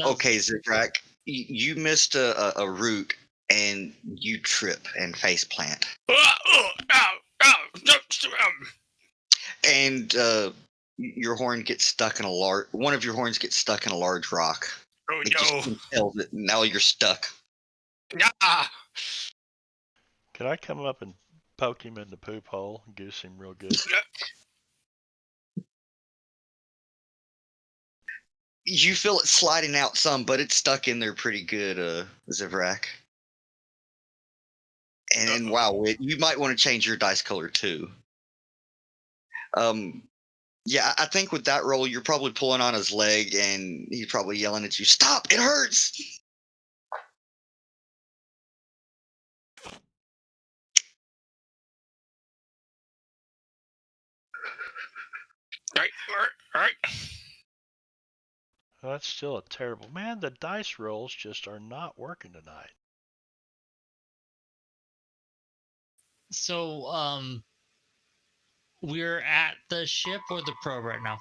Okay, Ziprak, you missed a route and you trip and face plant. And your horn gets stuck in one of your horns gets stuck in a large rock. Oh It just no. compels it. Now you're stuck. Ah. Can I come up and poke him in the poop hole and goose him real good? You feel it sliding out some, but it's stuck in there pretty good, Zivrak. And wow, you might want to change your dice color too. Yeah, I think with that roll, you're probably pulling on his leg, and he's probably yelling at you, "Stop! It hurts!" All right, all right. Well, that's still a terrible. Man, the dice rolls just are not working tonight. So, we're at the ship or the probe right now?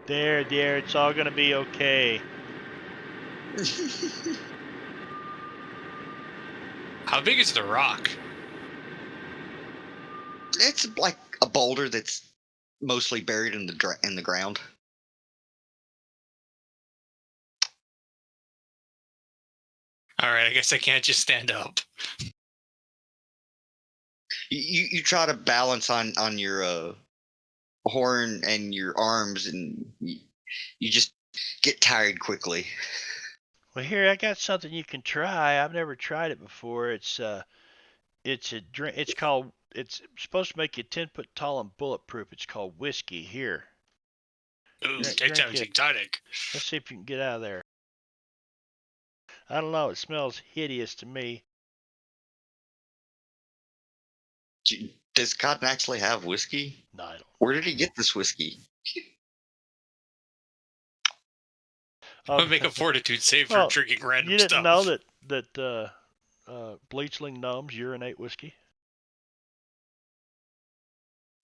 There, it's all gonna be okay. How big is the rock? It's like a boulder that's mostly buried in the ground. All right, I guess I can't just stand up. You try to balance on your horn and your arms, and you just get tired quickly. Well, here I got something you can try. I've never tried it before. It's a drink. It's called. It's supposed to make you 10 foot tall and bulletproof. It's called whiskey. Here, Ooh, that drink sounds it. exotic. Let's see if you can get out of there. I don't know. It smells hideous to me. Does Cotton actually have whiskey? No, I don't. Where did he get this whiskey? I'll make a fortitude save for Well, drinking random you didn't stuff. know that bleachling gnomes urinate whiskey?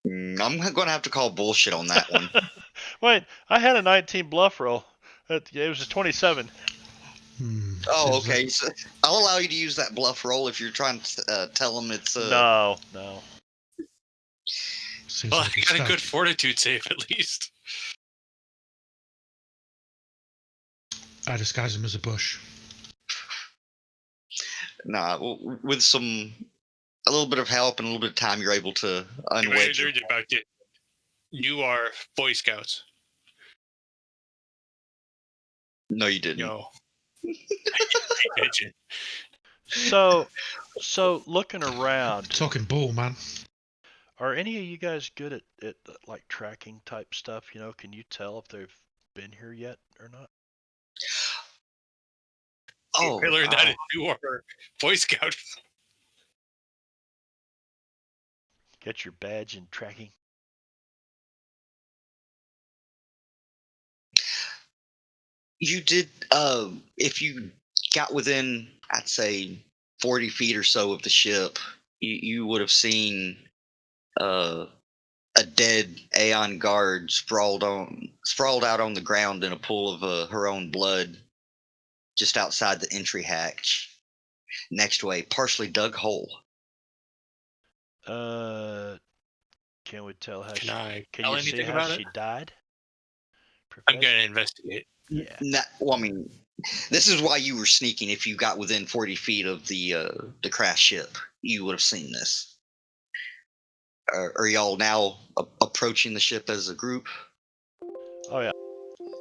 I'm going to have to call bullshit on that one. Wait, I had a 19 bluff roll. It was a 27. Oh, Seems okay. like- So I'll allow you to use that bluff roll if you're trying to tell him it's. No. seems Well, like I got a stag. good fortitude save at least. I disguise him as a bush. Nah, with a little bit of help and a little bit of time, you're able to I unwedge. learned about it. You are Boy Scouts. No, you didn't. No. I mentioned. So looking around, Talking bull, man. are any of you guys good at like tracking type stuff? You know, can you tell if they've been here yet or not? Oh, I learned that you are Boy Scout. Get your badge and tracking. you did. If you got within, I'd say, 40 feet or so of the ship, you would have seen uh, a dead Aeon guard sprawled out on the ground in a pool of her own blood, just outside the entry hatch, next to a partially dug hole. Can we tell how Can she? I Can tell you see anything how about she it? died? I'm Professor? going to investigate. Yeah. Well, I mean, this is why you were sneaking. If you got within 40 feet of the crash ship, you would have seen this. Are y'all now approaching the ship as a group? Oh yeah.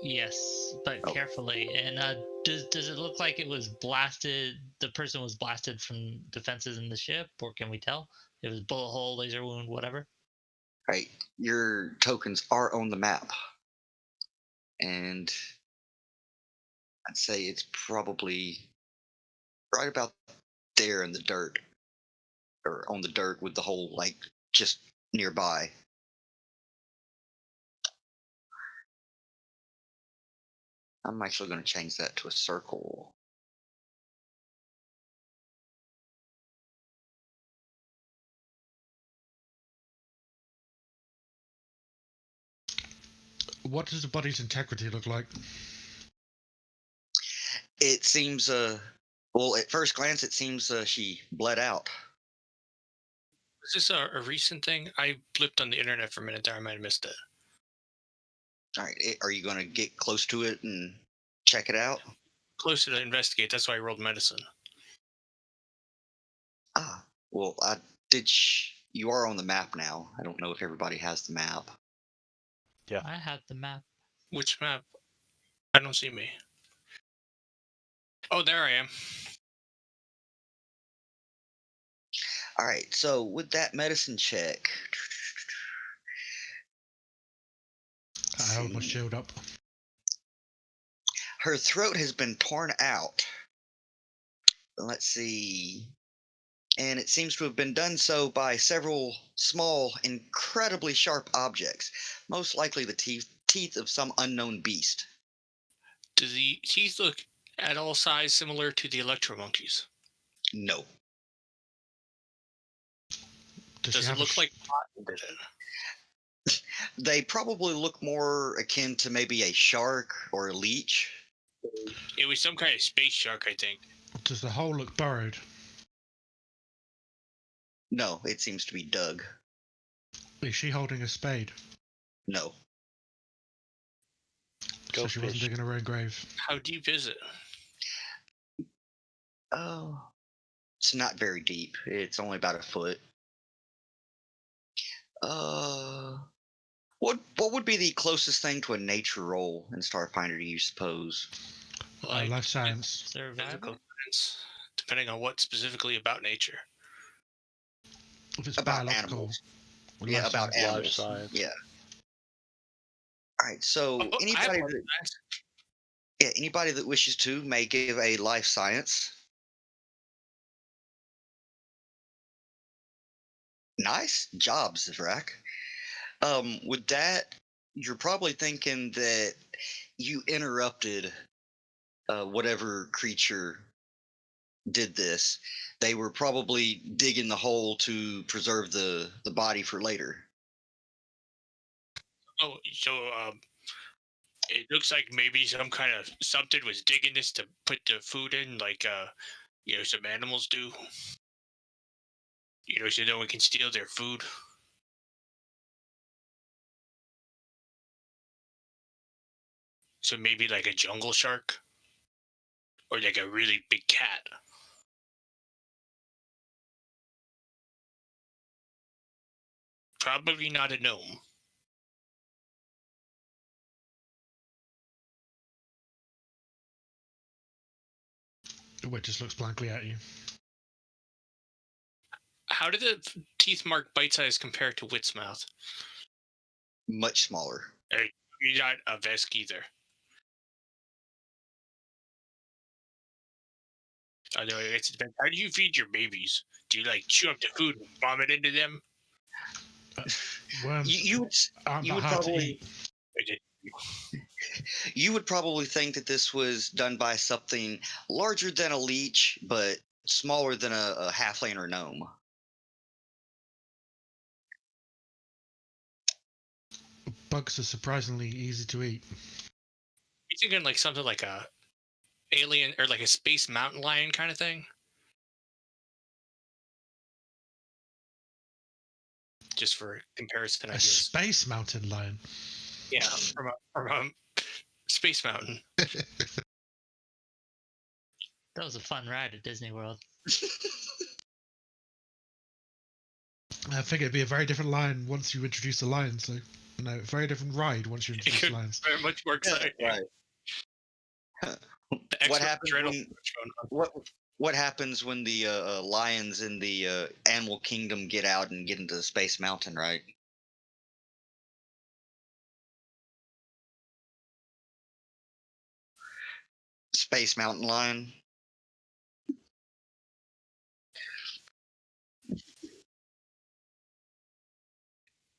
Yes, but Oh. carefully. And does it look like it was blasted? The person was blasted from defenses in the ship, or can we tell? It was bullet hole, laser wound, whatever. Right. Your tokens are on the map, and I'd say it's probably right about there in the dirt, or on the dirt with the hole like just nearby. I'm actually going to change that to a circle. What does the body's integrity look like? It seems, well, at first glance, it seems she bled out. Is this a recent thing? I blipped on the internet for a minute there. I might have missed it. All right, are you going to get close to it and check it out? Closer to investigate. That's why I rolled medicine. Ah, well, you are on the map now. I don't know if everybody has the map. Yeah. I have the map. Which map? I don't see me. Oh, there I am. All right, so with that medicine check, I hold my shield up. Her throat has been torn out. Let's see. And it seems to have been done so by several small, incredibly sharp objects, most likely the teeth of some unknown beast. Do the teeth look at all size similar to the electro monkeys? No. Does it look like cotton did it? They probably look more akin to maybe a shark or a leech. It was some kind of space shark, I think. Does the hole look burrowed? No, it seems to be dug. Is she holding a spade? No. Go So she wasn't fish. digging her own grave. How deep is it? Oh. It's not very deep. It's only about a foot. What would be the closest thing to a nature roll in Starfinder, do you suppose? Like Life science. physical Survival. science, depending on what specifically about nature. If it's About biological. animals. life Yeah, about science. Life animals. science. Yeah. All right. So Oh, I have anybody one. that anybody that wishes to may give a life science. Nice job, Zivrak. With that, you're probably thinking that you interrupted whatever creature did this. They were probably digging the hole to preserve the body for later. Oh, so it looks like maybe some kind of something was digging this to put the food in, like some animals do. So no one can steal their food. So maybe like a jungle shark, or like a really big cat. Probably not a gnome. Which just looks blankly at you. How did the teeth mark bite size compare to Wit's mouth? Much smaller. You're not a Vesk either. I know it's depends. How do you feed your babies? Do you like chew up the food and vomit into them? Worms You aren't you that would hard to probably eat. you would probably think that this was done by something larger than a leech, but smaller than a halfling or gnome. Bugs are surprisingly easy to eat. You thinking like something like a alien or like a space mountain lion kind of thing? Just for comparison A ideas. space mountain lion. Yeah, from a space mountain. That was a fun ride at Disney World. I think it'd be a very different lion once you introduce the lion. So, very different ride once you It introduce could lions. very much more exciting. Right. The What extra happens adrenaline when what happens when the lions in the animal kingdom get out and get into the space mountain, right? Space mountain lion.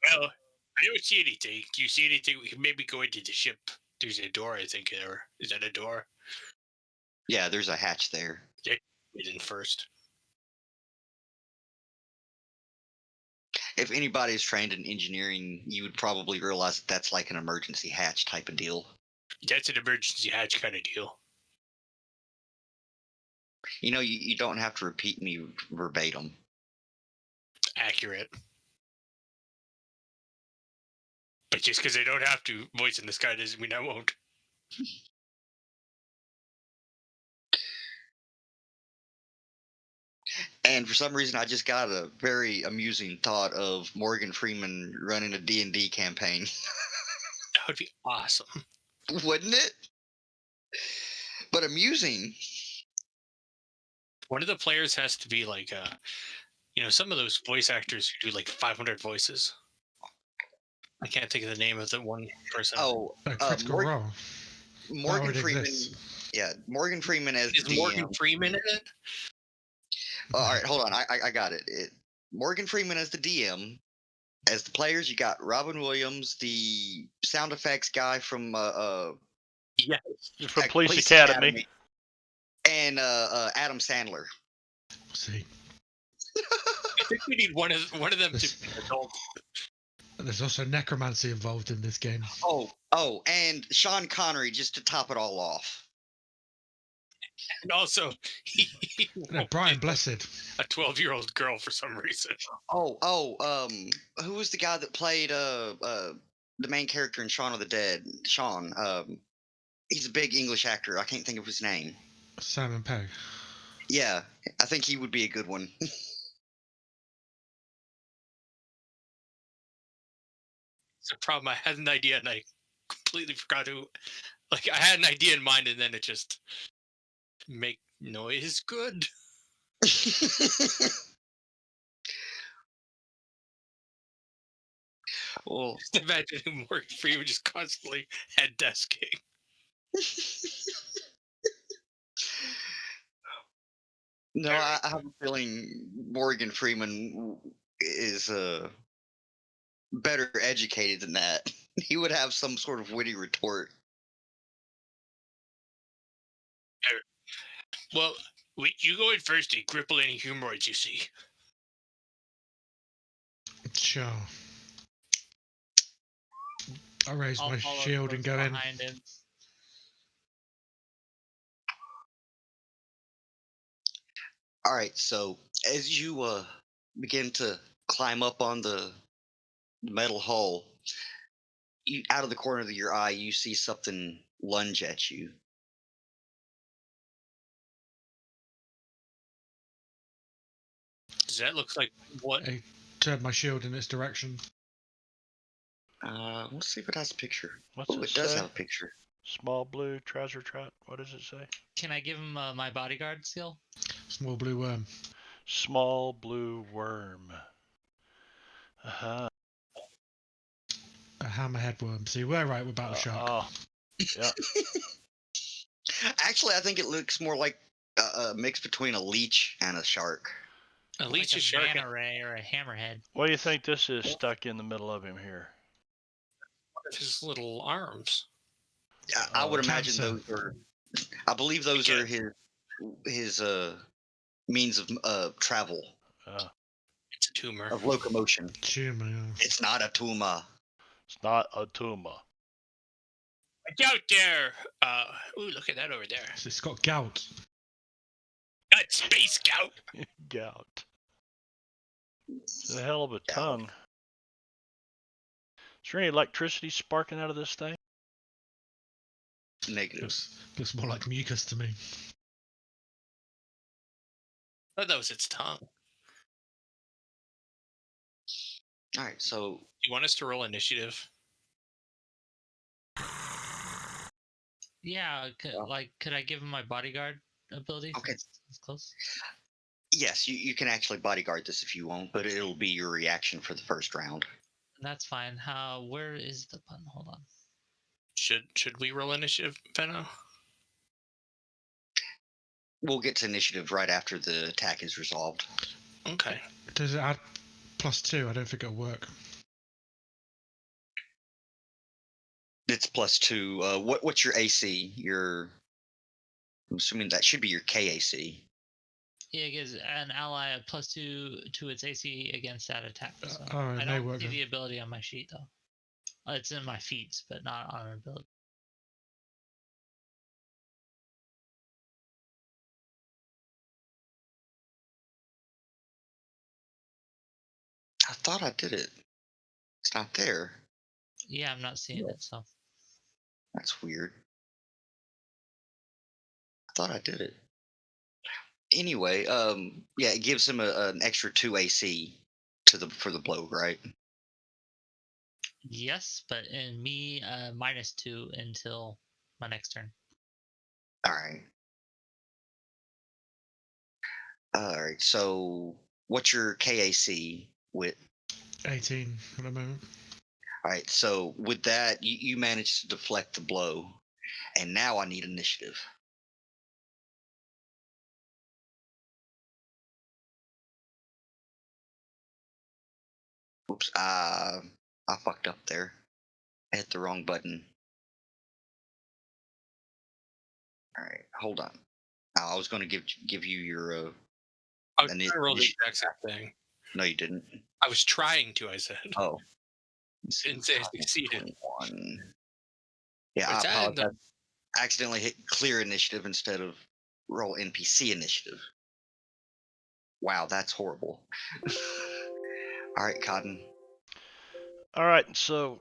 Well, I don't see anything. Do you see anything? We can maybe go into the ship. There's a door, I think. Or is that a door? Yeah, there's a hatch there. Yeah, get in first. If anybody's trained in engineering, you would probably realize that that's like an emergency hatch type of deal. That's an emergency hatch kind of deal. You don't have to repeat me verbatim. Accurate. But just because I don't have to voice in the sky doesn't mean I won't. And for some reason, I just got a very amusing thought of Morgan Freeman running a D&D campaign. That would be awesome. Wouldn't it? But amusing. One of the players has to be like, some of those voice actors who do like 500 voices. I can't think of the name of the one person. Oh, A critical role. Morgan already Freeman. exists. Yeah, Morgan Freeman as Is the Morgan DM. Freeman in it? All right, hold on. I got it. Morgan Freeman as the DM. As the players, you got Robin Williams, the sound effects guy from Yes. From Police Academy. and Adam Sandler. See, I think we need one of them to be adult. there's also necromancy involved in this game. Oh, and Sean Connery just to top it all off. And also, he No, Brian Blessed. a 12-year-old girl for some reason. Who was the guy that played the main character in Shaun of the Dead? Sean. He's a big English actor. I can't think of his name. Simon Pegg. Yeah, I think he would be a good one. It's a problem. I had an idea and I completely forgot who. Like, I had an idea in mind and then it just make noise good. Well, Just imagine Morgan Freeman just constantly head desking. no, I have a feeling Morgan Freeman is better educated than that. He would have some sort of witty retort. Well, wait, you go in first and cripple any hemorrhoids you see. Sure. I raise I'll my follow shield and close go in. behind him. All right, so as you begin to climb up on the metal hull, you out of the corner of your eye, you see something lunge at you. Does that look like what? I turn my shield in its direction. Let's see if it has a picture. What's Oh, it it does say? have a picture. Small blue trouser trot. What does it say? Can I give him my bodyguard skill? Small blue worm. Small blue worm. Uh-huh. A hammerhead worm. See, we're right with Battle Shark. Oh, yeah. Actually, I think it looks more like a mix between a leech and a shark. A leech like is a shark. manta ray or a hammerhead. What do you think this is stuck in the middle of him here? His little arms. I would imagine Cancer. those are. I believe those are his means of travel, It's a tumor. of locomotion. Tumor, yeah. It's not a tumor. It's not a tumor. Get out there! Ooh, look at that over there. It's got gout. Got space gout. Gout. It's a hell of a tongue. Is there any electricity sparking out of this thing? Negative. Looks more like mucus to me. I thought that was its tongue. All right, so You want us to roll initiative? Yeah, could I give him my bodyguard ability? Okay. That's close. yes, you can actually bodyguard this if you want, but it'll be your reaction for the first round. That's fine. Where is the button? Hold on. Should we roll initiative, Benno? We'll get to initiative right after the attack is resolved. Okay. Does it add +2? I don't think it'll work. It's +2. What's your AC? I'm assuming that should be your KAC. Yeah, it gives an ally a +2 to its AC against that attack. So Oh, it I may don't work see then. the ability on my sheet though. It's in my feats, but not on an ability. I thought I did it. It's not there. Yeah, I'm not seeing it. So That's weird. I thought I did it. Anyway, yeah, it gives him an extra 2 AC for the blow, right? yes, but in me -2 until my next turn. All right. All right. So, what's your KAC with? 18 at the moment. All right, so with that, you managed to deflect the blow, and now I need initiative. Oops, I fucked up there. I hit the wrong button. All right, hold on. I was going to give you your I was trying to roll the exact same thing. No, you didn't. I was trying to. I said. Oh, Didn't say I succeeded. 21. Yeah, But I it's added apologize. I accidentally hit clear initiative instead of roll NPC initiative. Wow, that's horrible. All right, Cotton. All right, so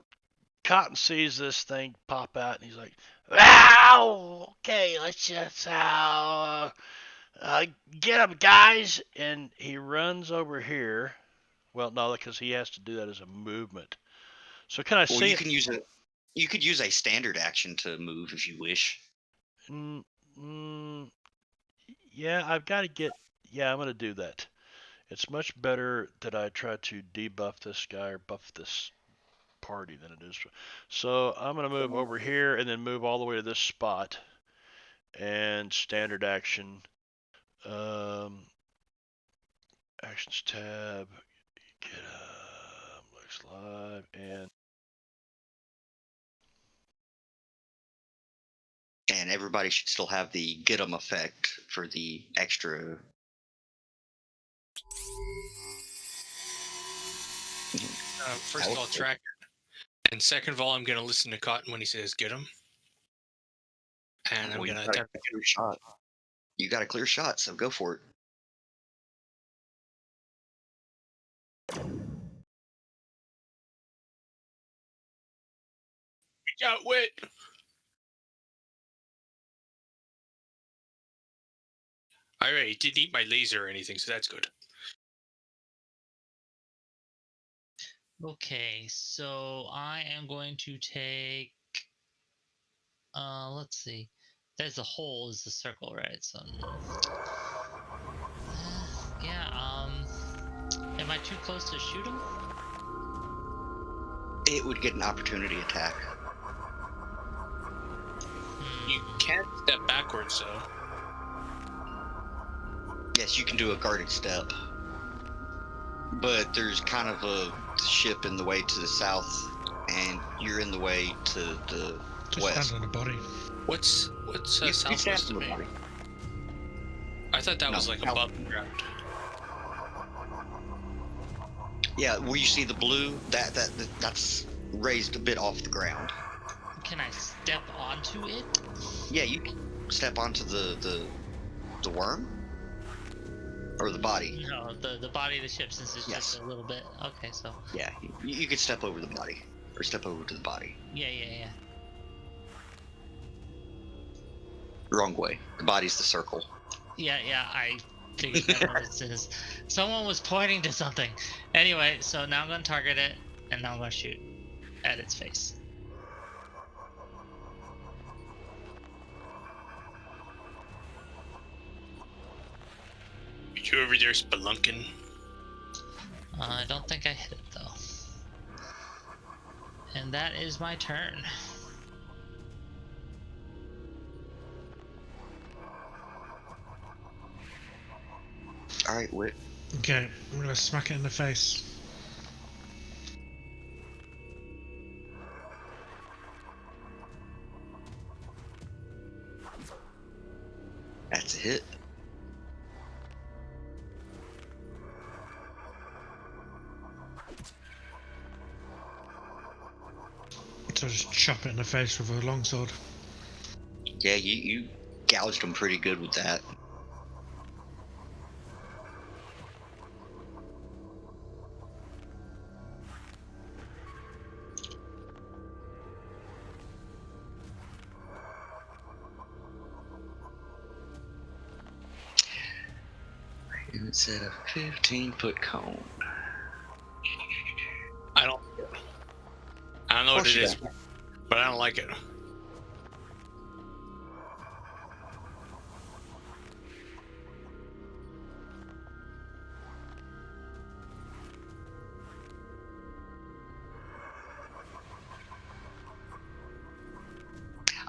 Cotton sees this thing pop out, and he's like, "Ow! Okay, let's just get him, guys!" And he runs over here. Well, no, because he has to do that as a movement. So can I Well, see you it? can use a you could use a standard action to move if you wish. Mm, mm, yeah, I've got to get. Yeah, I'm gonna do that. It's much better that I try to debuff this guy or buff this party than it is. So I'm gonna move over here and then move all the way to this spot and standard action. Um, Actions tab. Get Lex Live and And everybody should still have the get 'em effect for the extra. First of all, track it. And second of all, I'm going to listen to Cotton when he says get him. And I'm Well, going you to got a attempt to get clear shot. You got a clear shot, so go for it. got wit. All right, he didn't eat my laser or anything, so that's good. Okay, so I am going to take. Let's see. There's a hole is the circle, right? So. Yeah. Am I too close to shoot him? It would get an opportunity attack. You can't step backwards, though. Yes, you can do a guarded step. But there's kind of a ship in the way to the south, and you're in the way to the Just west. stand on the body. What's You southwest stand of on the me? body. I thought that No, was like south. above the ground. Yeah, where you see the blue, that's raised a bit off the ground. Can I step onto it? Yeah, you can step onto the worm or the body. No, the body of the ship, since it's Yes. just a little bit. Okay, so. Yeah, you could step over the body or step over to the body. Yeah. Wrong way. The body's the circle. Yeah, I figured that what it says. Someone was pointing to something. Anyway, so now I'm going to target it, and now I'm going to shoot at its face. You over there spelunking? I don't think I hit it, though. And that is my turn. All right, Wit. Okay, I'm gonna smack it in the face. That's a hit. So just chop it in the face with a longsword. Yeah, you gouged him pretty good with that. It's at a 15-foot cone. I don't know what it is, but I don't like it.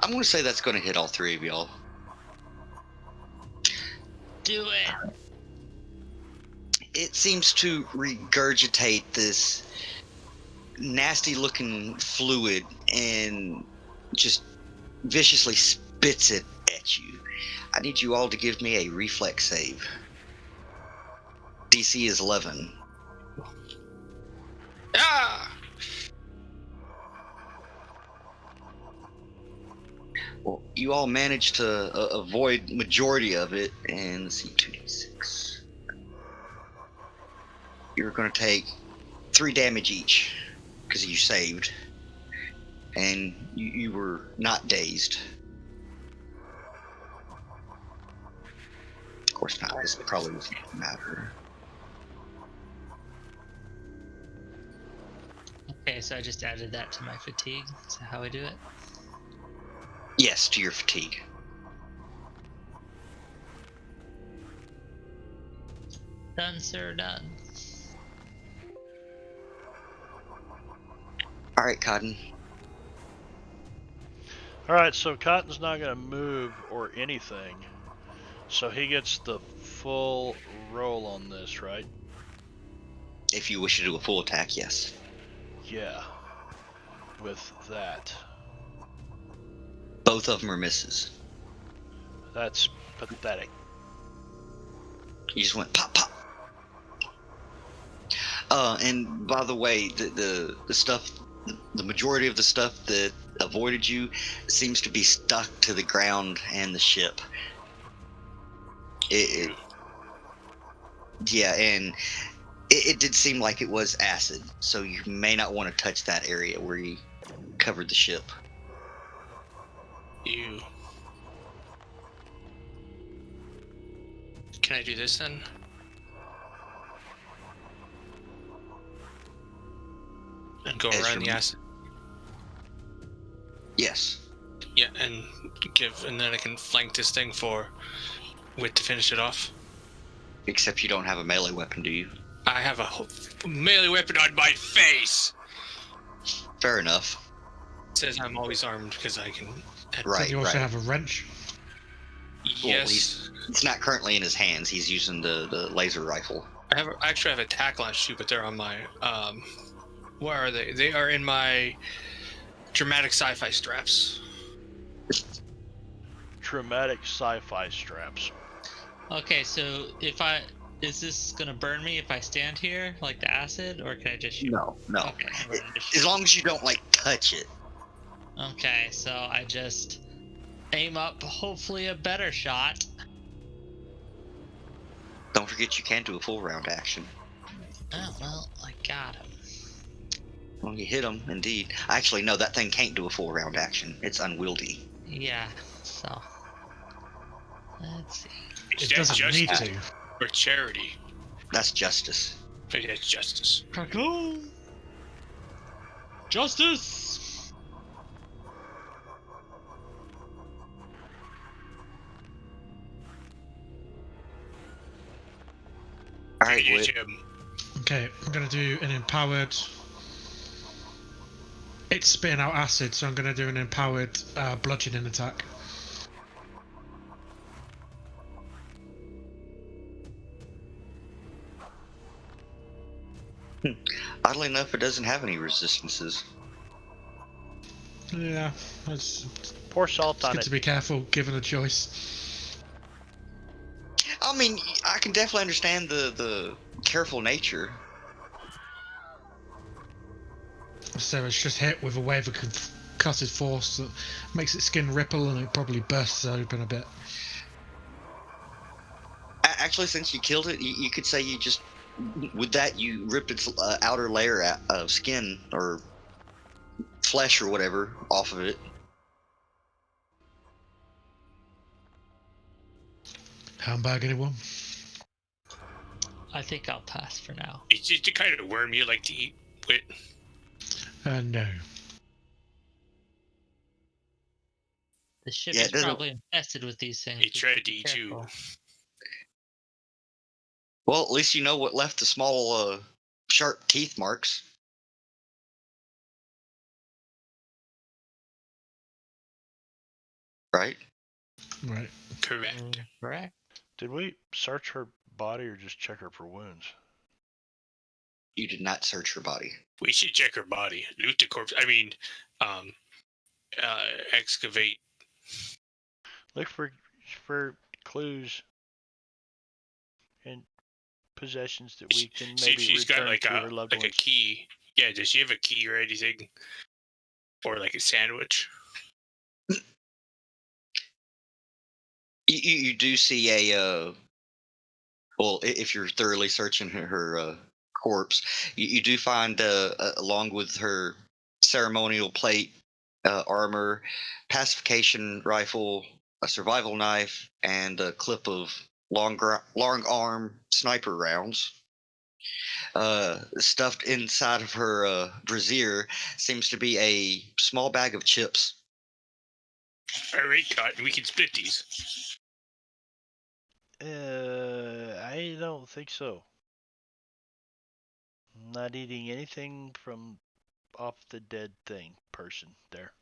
I'm going to say that's going to hit all three of y'all. Do it. It seems to regurgitate this nasty looking fluid and just viciously spits it at you. I need you all to give me a reflex save. DC is 11. Ah! Well, you all managed to avoid majority of it, and let's see, 2d6. You're going to take 3 damage each because you saved, and you were not dazed. Of course not. This probably doesn't matter. Okay, so I just added that to my fatigue. Is that how I do it? Yes, to your fatigue. Done, sir, done. All right, Cotton. All right, so Cotton's not going to move or anything, so he gets the full roll on this, right? If you wish to do a full attack, yes. Yeah. With that, Both of them are misses. that's pathetic. You just went pop, pop. And by the way, the stuff, the majority of the stuff that avoided you seems to be stuck to the ground and the ship. Yeah, and it did seem like it was acid, so you may not want to touch that area where you covered the ship. You. Can I do this then? And go As around your- the acid. Yes. Yeah, and then I can flank this thing for wit to finish it off. Except you don't have a melee weapon, do you? I have a melee weapon on my face. Fair enough. It says I'm always armed because I can. Right, You also right. have a wrench. Yes. It's not currently in his hands. He's using the laser rifle. I actually have a tack launch too, but they're on my where are they? They are in my dramatic sci-fi straps. Traumatic sci-fi straps. Okay, so is this gonna burn me if I stand here, like the acid, or can I just shoot? No. Okay, I'm gonna just As shoot. long as you don't like touch it. Okay, so I just aim up, hopefully a better shot. Don't forget you can do a full round action. Oh well, I got him. Well, you hit him, indeed. Actually, no, that thing can't do a full round action. It's unwieldy. Yeah. So let's see. Is It that doesn't need justice to. or charity? That's justice. Maybe that's justice. Cargo. Justice. All right, Finish Whit. him. Okay, I'm gonna do an empowered. It's spitting out acid, so I'm gonna do an empowered bludgeoning attack. Oddly enough, it doesn't have any resistances. Yeah, it's Pour salt on good it. to be careful given a choice. I mean, I can definitely understand the careful nature. So it's just hit with a wave of concussive force that makes its skin ripple and it probably bursts open a bit. Actually, since you killed it, you could say you just, with that, you ripped its outer layer of skin or flesh or whatever off of it. Hamburg, anyone? I think I'll pass for now. It's just a kind of worm you like to eat. Wit. No. The ship Yeah, it is doesn't- probably infested with these things. He We tried should to be eat you. careful. Well, at least you know what left the small, sharp teeth marks. right? Right. Correct. Correct. Did we search her body or just check her for wounds? You did not search her body. We should check her body, loot the corpse. I mean, um, excavate. Look for clues and possessions that we can See if maybe she's got return like to a her loved like a ones. key. Yeah, does she have a key or anything, or like a sandwich? You do see a well, if you're thoroughly searching her corpse, you do find along with her ceremonial plate, armor, pacification rifle, a survival knife, and a clip of long arm sniper rounds. Stuffed inside of her brassiere seems to be a small bag of chips. All right, Cotton, we can split these. I don't think so. I'm not eating anything from off the dead person there.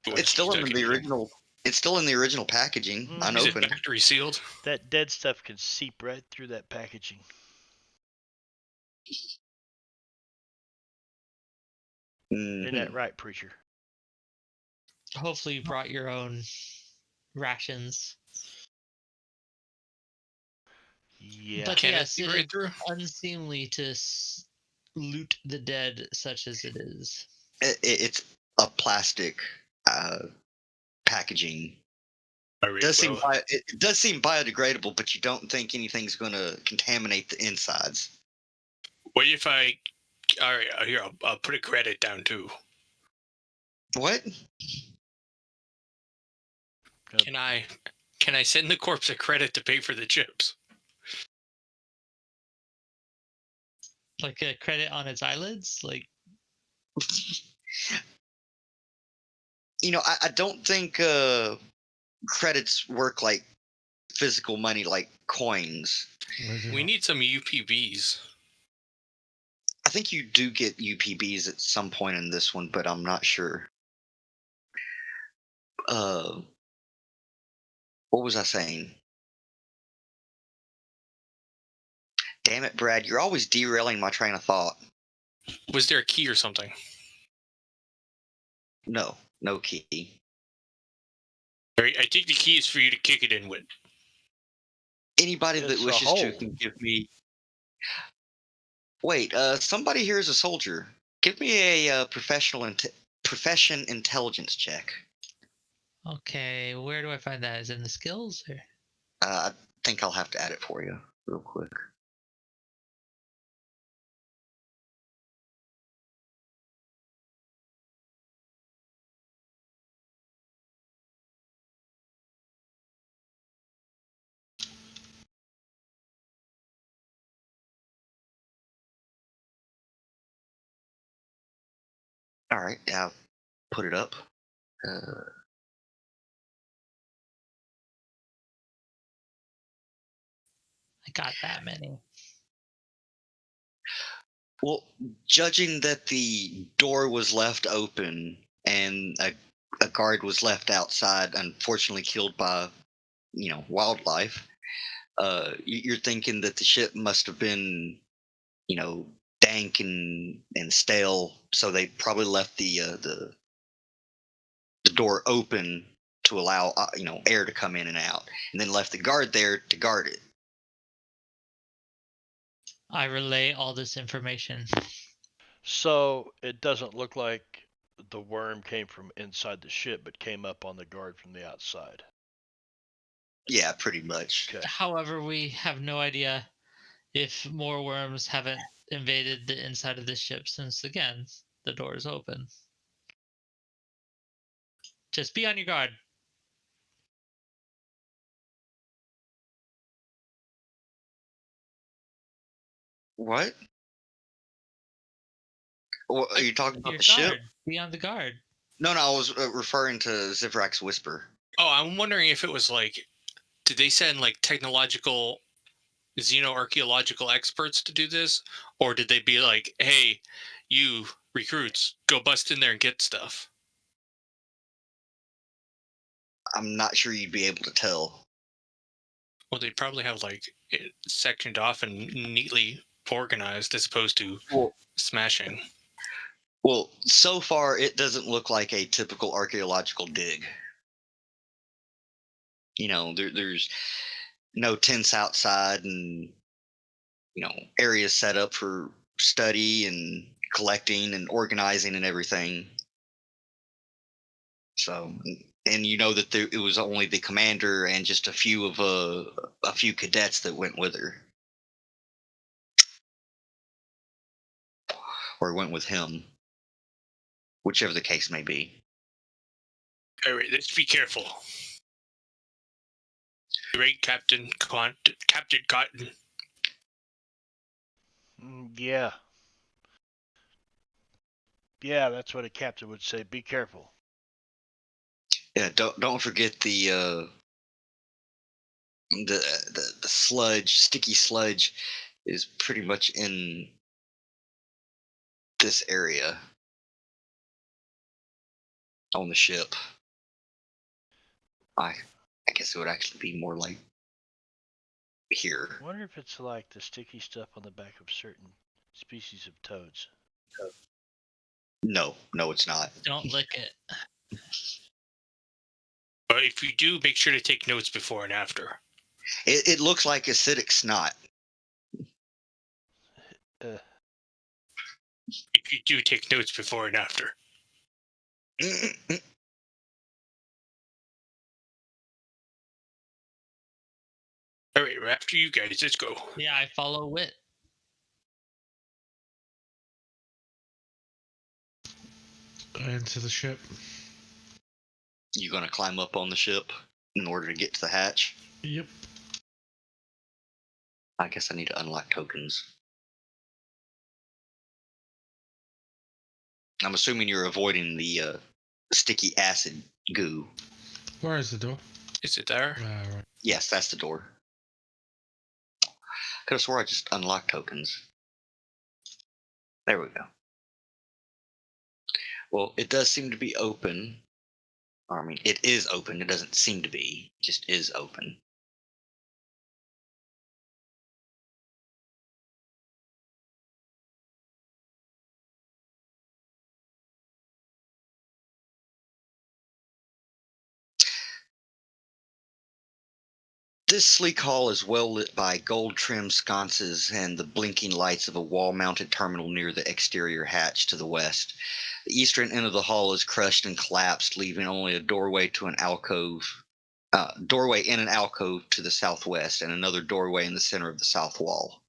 What It's she still stuck in it the original. It's still in the original packaging, Mhm. Is it unopened. factory sealed? That dead stuff can seep right through that packaging. Isn't that Mhm. right, preacher? Hopefully, you brought your own rations. Yeah. But Can it yes, see it right is through? unseemly to loot the dead, such as it is. It's a plastic packaging. All right, well, It does seem biodegradable, but you don't think anything's going to contaminate the insides. what if I? All right, here I'll put a credit down too. What? Can I send the corpse a credit to pay for the chips? Like a credit on its eyelids? Like, I don't think credits work like physical money, like coins. We need some UPBs. I think you do get UPBs at some point in this one, but I'm not sure. Uh, what was I saying? Damn it, Brad! You're always derailing my train of thought. Was there a key or something? No, no key. All right, I take the key is for you to kick it in with. Anybody that It's a wishes to hole. can give me. Wait, somebody here is a soldier. Give me a profession intelligence check. okay, where do I find that? Is it in the skills? Or? I think I'll have to add it for you real quick. All right, I'll put it up. I got that many. Well, judging that the door was left open and a guard was left outside, unfortunately killed by, wildlife, you're thinking that the ship must have been, dank and stale, so they probably left the door open to allow, air to come in and out, and then left the guard there to guard it. I relay all this information. So it doesn't look like the worm came from inside the ship, but came up on the guard from the outside. Yeah, pretty much. Okay. However, we have no idea if more worms haven't invaded the inside of this ship since, again, the door is open. Just be on your guard. What? Are you talking about Your the ship? guard. Be on the guard. No, I was referring to Zivrak's whisper. Oh, I'm wondering if it was like, did they send like technological, xenoarchaeological experts to do this, or did they be like, hey, you recruits, go bust in there and get stuff? I'm not sure you'd be able to tell. Well, they'd probably have like it sectioned off and neatly organized as opposed to Well, smashing. well, so far it doesn't look like a typical archaeological dig. There's no tents outside, and areas set up for study and collecting and organizing and everything. So, and that it was only the commander and just a few cadets that went with her, or went with him, whichever the case may be. All right, let's be careful. Right, Captain Cotton. Yeah. Yeah, that's what a captain would say. Be careful. Yeah, don't forget the sludge, sticky sludge, is pretty much in this area on the ship. I guess it would actually be more like here. I wonder if it's like the sticky stuff on the back of certain species of toads. No, it's not. Don't lick it. But if you do, make sure to take notes before and after. It looks like acidic snot. Uh, If you do, take notes before and after. All right, we're after you guys. Let's go. Yeah, I follow Wit. Into the ship. You gonna climb up on the ship in order to get to the hatch? Yep. I guess I need to unlock tokens. I'm assuming you're avoiding the sticky acid goo. Where is the door? Is it there? Right. Yes, that's the door. Could have swore I just unlocked tokens. There we go. Well, it does seem to be open. Or, I mean, it is open. It doesn't seem to be. It just is open. This sleek hall is well lit by gold-trimmed sconces and the blinking lights of a wall-mounted terminal near the exterior hatch to the west. The eastern end of the hall is crushed and collapsed, leaving only a doorway to an alcove. Doorway in an alcove to the southwest, and another doorway in the center of the south wall.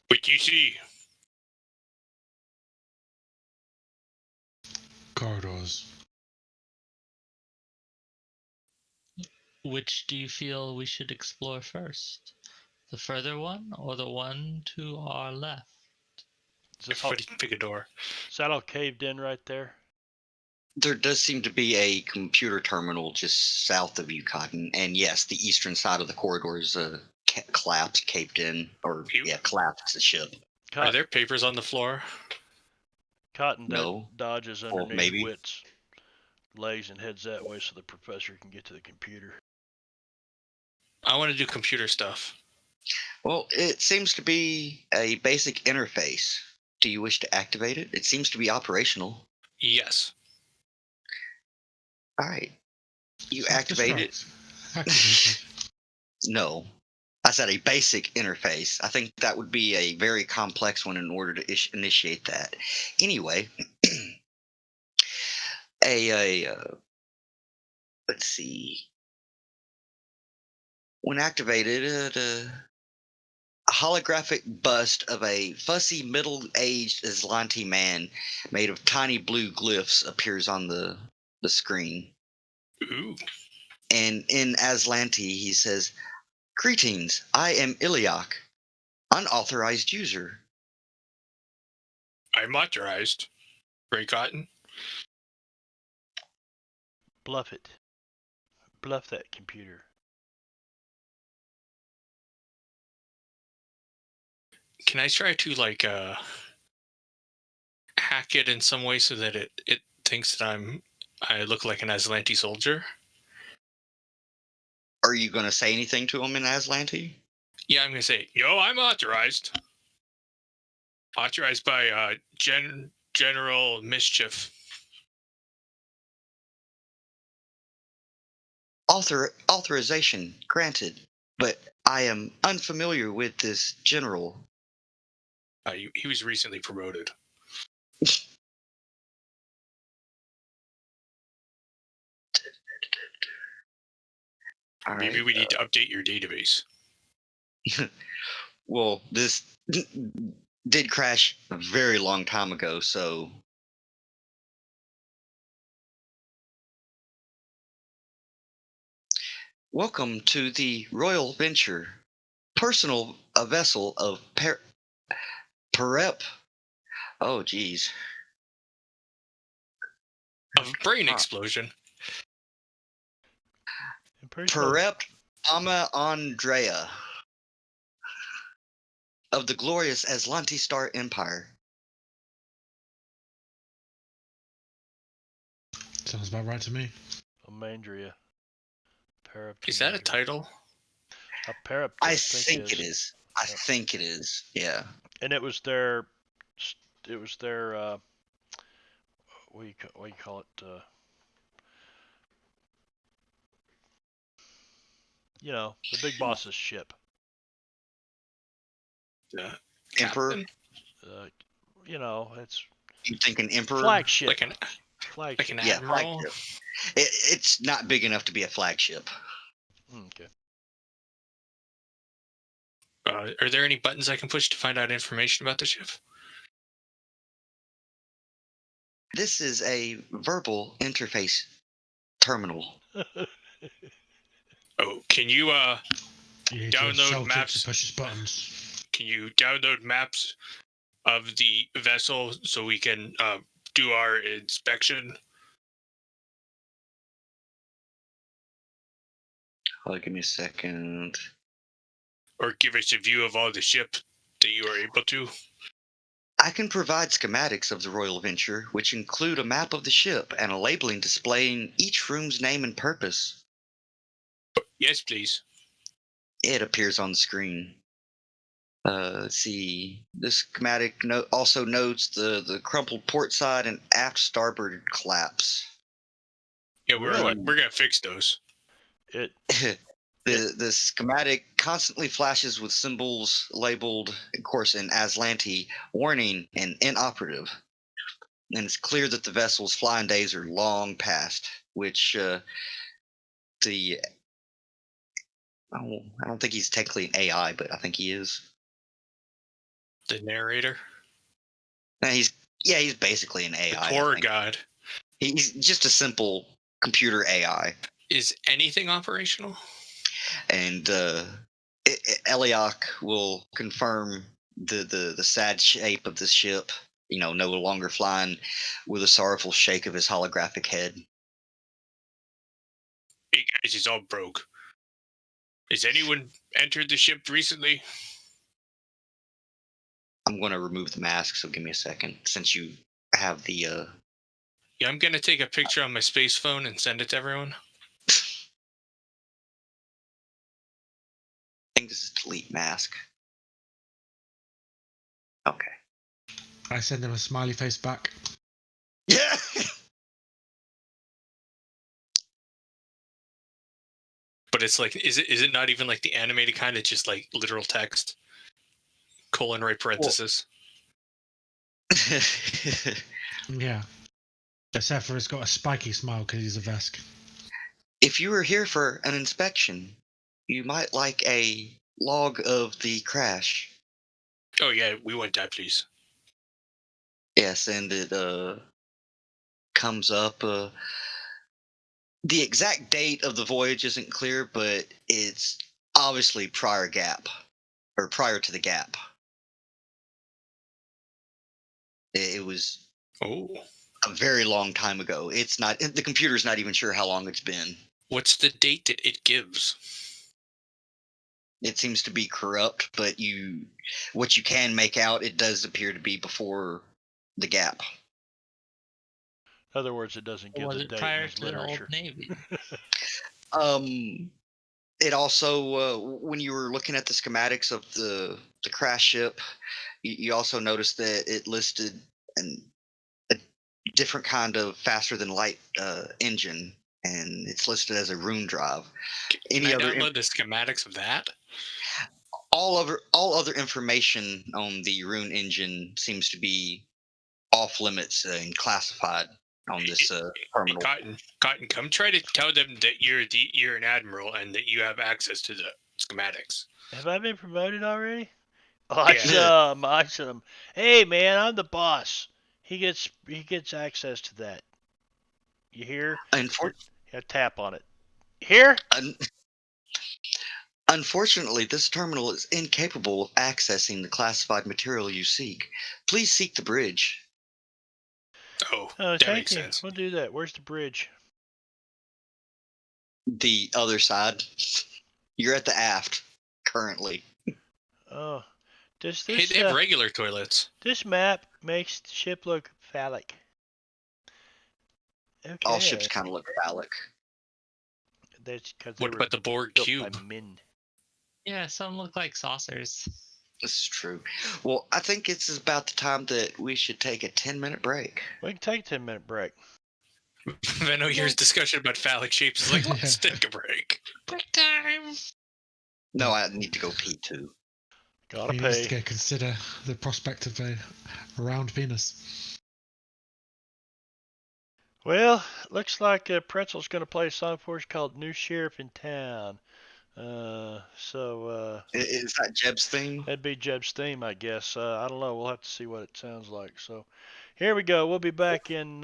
What do you see? Corridors. Which do you feel we should explore first? The further one or the one to our left? is this all, Everybody pick a door. is that all caved in right there? There does seem to be a computer terminal just south of you, Cotton, and yes, the eastern side of the corridor is collapsed, caved in, or collapsed the ship. Are there papers on the floor? Cotton No. dodges Well, underneath maybe. Wit's legs and heads that way so the professor can get to the computer. I want to do computer stuff. Well, it seems to be a basic interface. Do you wish to activate it? It seems to be operational. Yes. All right. You activate it. Activated. No. I said a basic interface. I think that would be a very complex one in order to initiate that. Anyway, let's see. When activated, a holographic bust of a fussy middle-aged Aslanti man made of tiny blue glyphs appears on the screen. Ooh. And in Aslanti, he says, "Greetings, I am Iliak, unauthorized user." I'm authorized. Ray Cotton. Bluff it. Bluff that computer. can I try to like hack it in some way so that it thinks that I look like an Aslanti soldier? Are you going to say anything to him in Aslanti? Yeah, I'm gonna say, yo, I'm authorized. Authorized by General Mischief. Authorization granted, but I am unfamiliar with this general. He was recently promoted. All Maybe right. we need to update your database. Well, this did crash a very long time ago, so welcome to the Royal Venture, personal a vessel of Perep. Oh, geez. Of brain explosion. I'm pretty sure. Perep Ama Andrea of the glorious Aslanti Star Empire. Sounds about right to me. Amandria. Is that a title? A paraptych, I think it is. I Yep. think it is. Yeah. And it was their what do you call it? The big boss's ship. The Emperor. captain? It's You thinking Emperor? flagship. Like an Yeah, admiral? flagship. It's not big enough to be a flagship. Okay. Are there any buttons I can push to find out information about the ship? This is a verbal interface terminal. Oh, can you You need Download to insult it maps. to push his buttons. can you download maps of the vessel so we can do our inspection? Give me a second. Or give us a view of all the ship that you are able to? I can provide schematics of the Royal Venture, which include a map of the ship and a labeling displaying each room's name and purpose. Yes, please. It appears on the screen. Let's see. This schematic also notes the crumpled port side and aft starboard collapse. Yeah, Really? we're gonna fix those. It The schematic constantly flashes with symbols labeled, of course, in Aslanti, warning and inoperative. And it's clear that the vessel's flying days are long past, which the I don't think he's technically an AI, but I think he is. The narrator, No, he's basically an AI. the tour guide. He's just a simple computer AI. Is anything operational? And Eliok will confirm the sad shape of the ship. No longer flying, with a sorrowful shake of his holographic head. Hey guys, it's all broke. Has anyone entered the ship recently? I'm going to remove the mask, so give me a second, since you have the. Yeah, I'm gonna take a picture on my space phone and send it to everyone. I think this is delete mask. Okay. I send him a smiley face back. Yeah. But it's like, is it not even like the animated kind? It's just like literal text, colon right parenthesis. Yeah. Except for it's got a spiky smile because he's a Vesk. If you are here for an inspection, you might like a log of the crash. Oh yeah, we want that, please. Yes, and it comes up. The exact date of the voyage isn't clear, but it's obviously prior to the gap. It was Oh, a very long time ago. It's not. The computer's not even sure how long it's been. what's the date that it gives? It seems to be corrupt, but what you can make out, it does appear to be before the gap. In other words, it doesn't give Was the it date in prior his to the Old literature. Navy? It also, when you were looking at the schematics of the crash ship, you also noticed that it listed a different kind of faster than light engine, and it's listed as a rune drive. Can Any I other download the schematics of that? all other information on the rune engine seems to be off limits and classified on this Hey, terminal. Cotton, come try to tell them that you're an admiral and that you have access to the schematics. Have I been promoted already? Yeah. Awesome. Hey man, I'm the boss. He gets access to that. You hear? Unfor- Yeah, tap on it. Here? un- Unfortunately, this terminal is incapable of accessing the classified material you seek. Please seek the bridge. Oh, Oh, that thank makes you. sense. We'll do that. Where's the bridge? The other side. You're at the aft currently. Oh, does Hey, this they have regular toilets. this map makes the ship look phallic? All ships Okay, kind of look phallic. that's because they What were about the Borg built cube? by men. Yeah, some look like saucers. This is true. Well, I think it's about the time that we should take a 10-minute break. We can take a 10-minute break. Veno here's discussion about phallic shapes. Is like, let's Yeah. take a break. Break time. No, I need to go pee too. Gotta He needs to pay. consider the prospect of a round Venus. Well, looks like Pretzel's gonna play a song for us called "New Sheriff in Town." Is that Jeb's thing? That'd be Jeb's theme, I guess. I don't know. We'll have to see what it sounds like. So, here we go. We'll be back in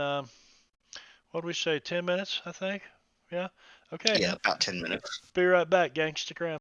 what do we say? 10 minutes, I think. Yeah. Okay. Yeah, about 10 minutes. Be right back, gang. Stick around.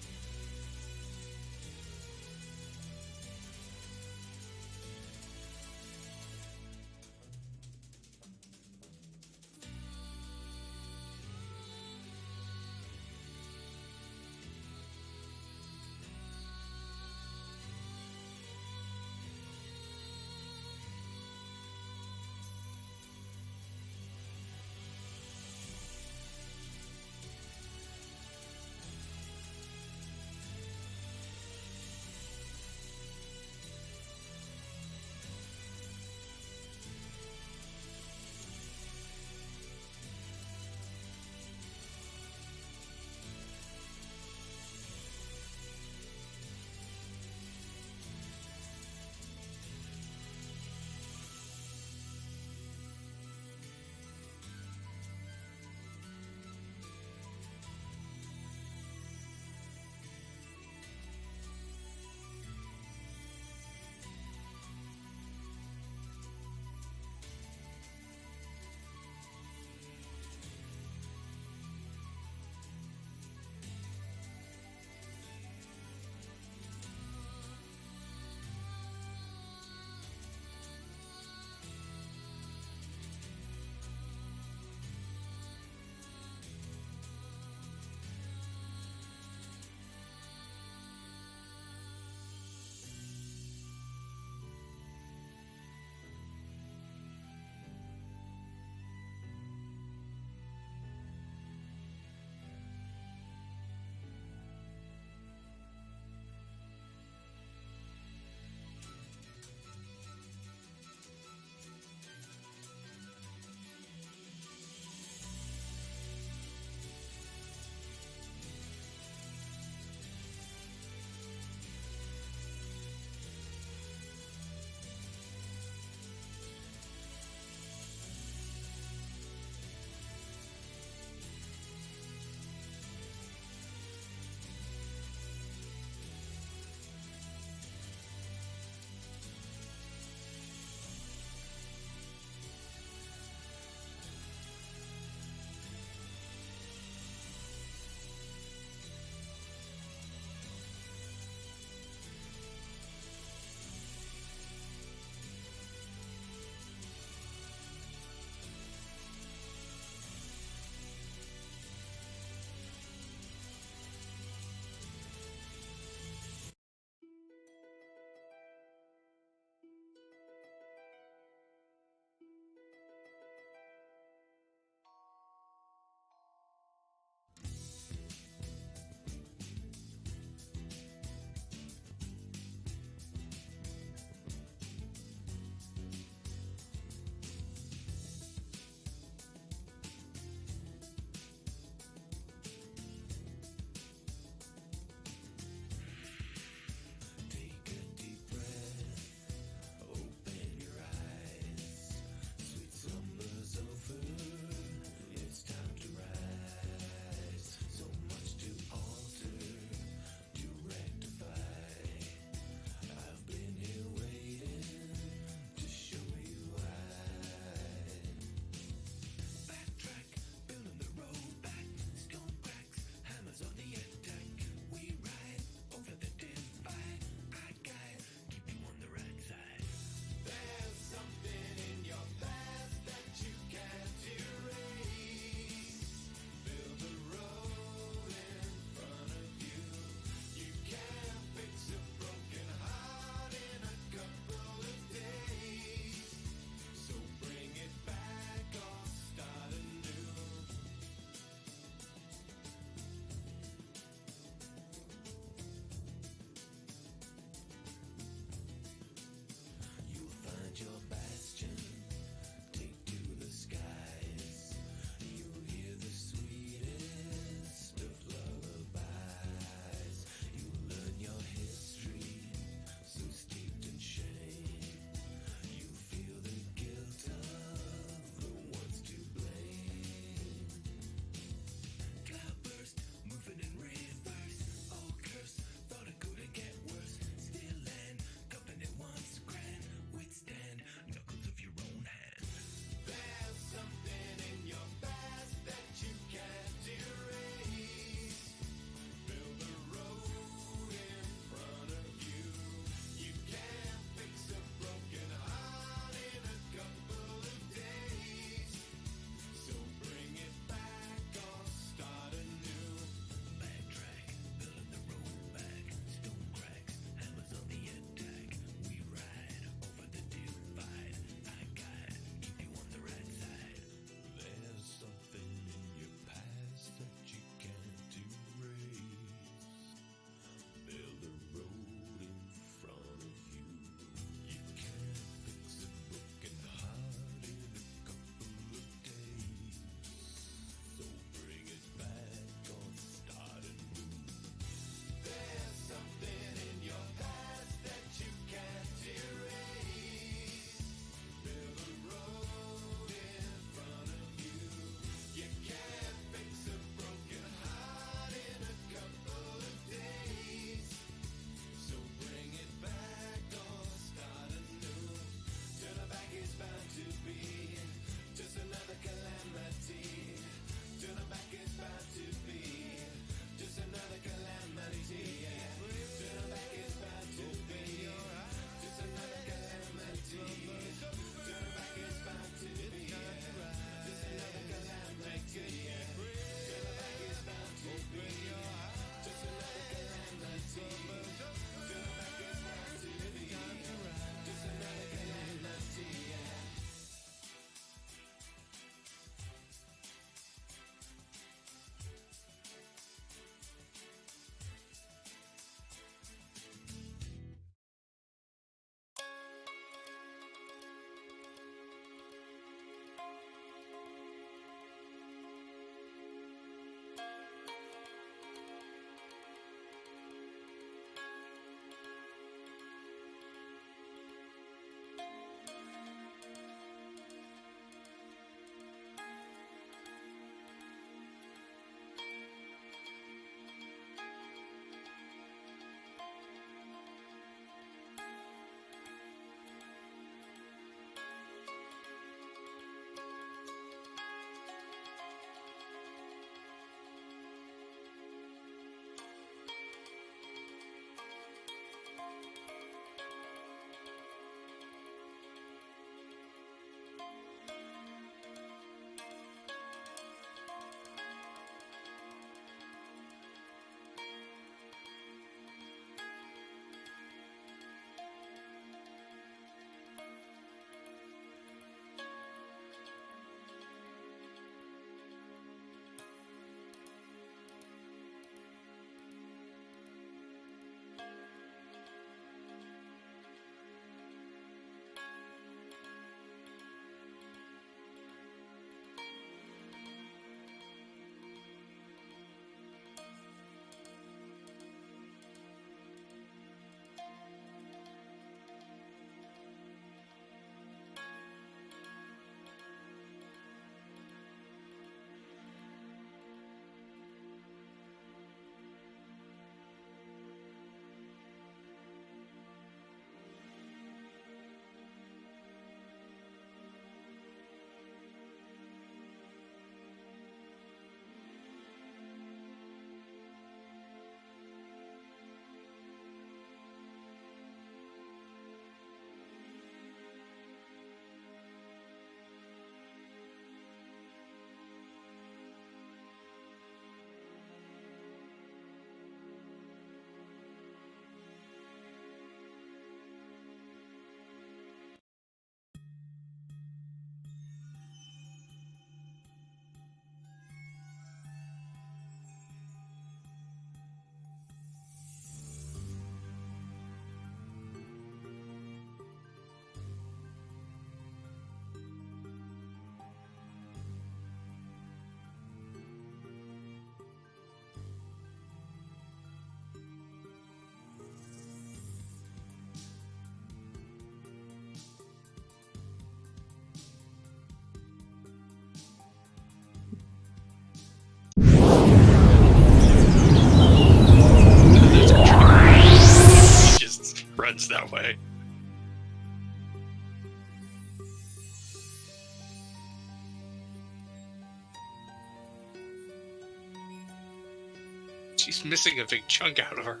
She's missing a big chunk out of her.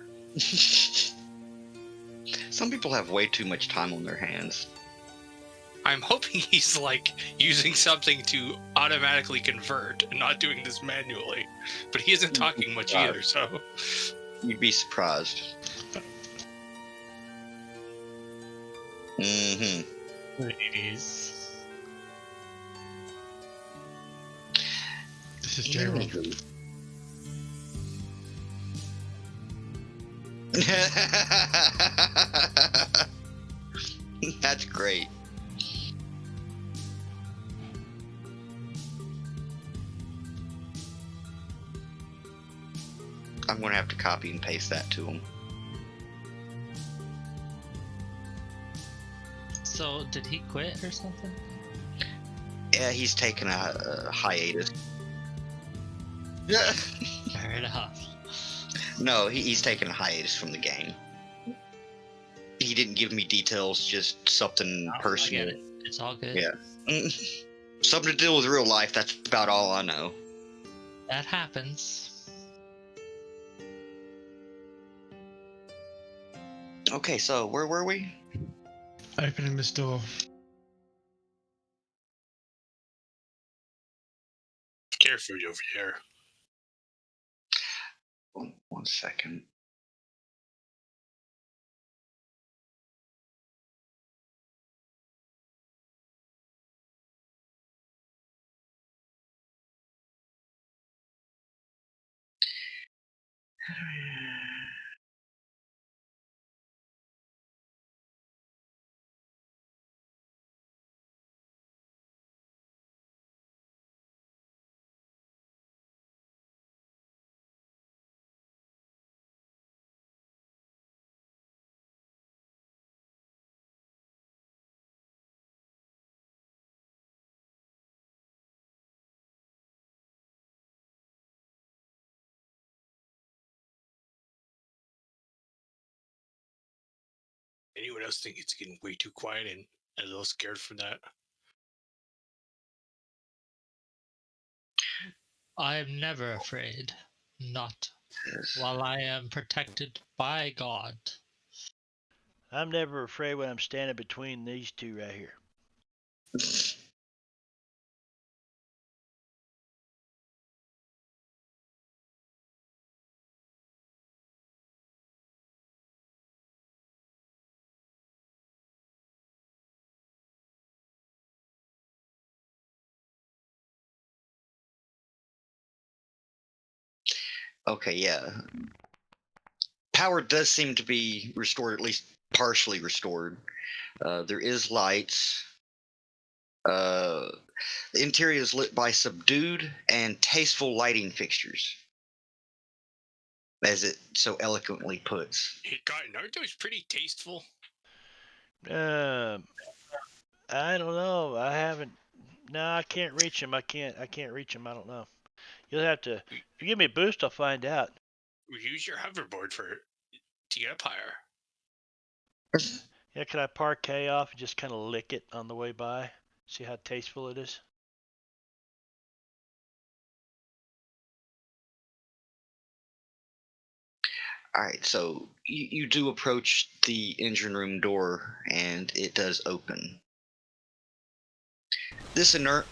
Some people have way too much time on their hands. I'm hoping he's like using something to automatically convert and not doing this manually. But he isn't talking much either, so. You'd be surprised. Mm-hmm. Ladies. This is J-Rob. That's great. I'm going to have to copy and paste that to him. So, did he quit or something? Yeah, he's taking a hiatus. Fair enough. No, he's taking a hiatus from the game. He didn't give me details, just something I personal. get it. It's all good. Yeah. Something to deal with real life, that's about all I know. That happens. Okay, so where were we? Opening this door. Careful over here. One second. Anyone else think it's getting way too quiet and a little scared from that? I am never afraid. Not while I am protected by God. I'm never afraid when I'm standing between these two right here. Okay, yeah. Power does seem to be restored, at least partially restored. There is lights. The interior is lit by subdued and tasteful lighting fixtures, as it so eloquently puts. Hey, God, Naruto's pretty tasteful. I don't know. I haven't. No, I can't reach him. I can't reach him. I don't know. You'll have to. If you give me a boost, I'll find out. Use your hoverboard to get up higher. Yeah, can I parquet off and just kind of lick it on the way by? See how tasteful it is? All right, so you do approach the engine room door, and it does open. This inert.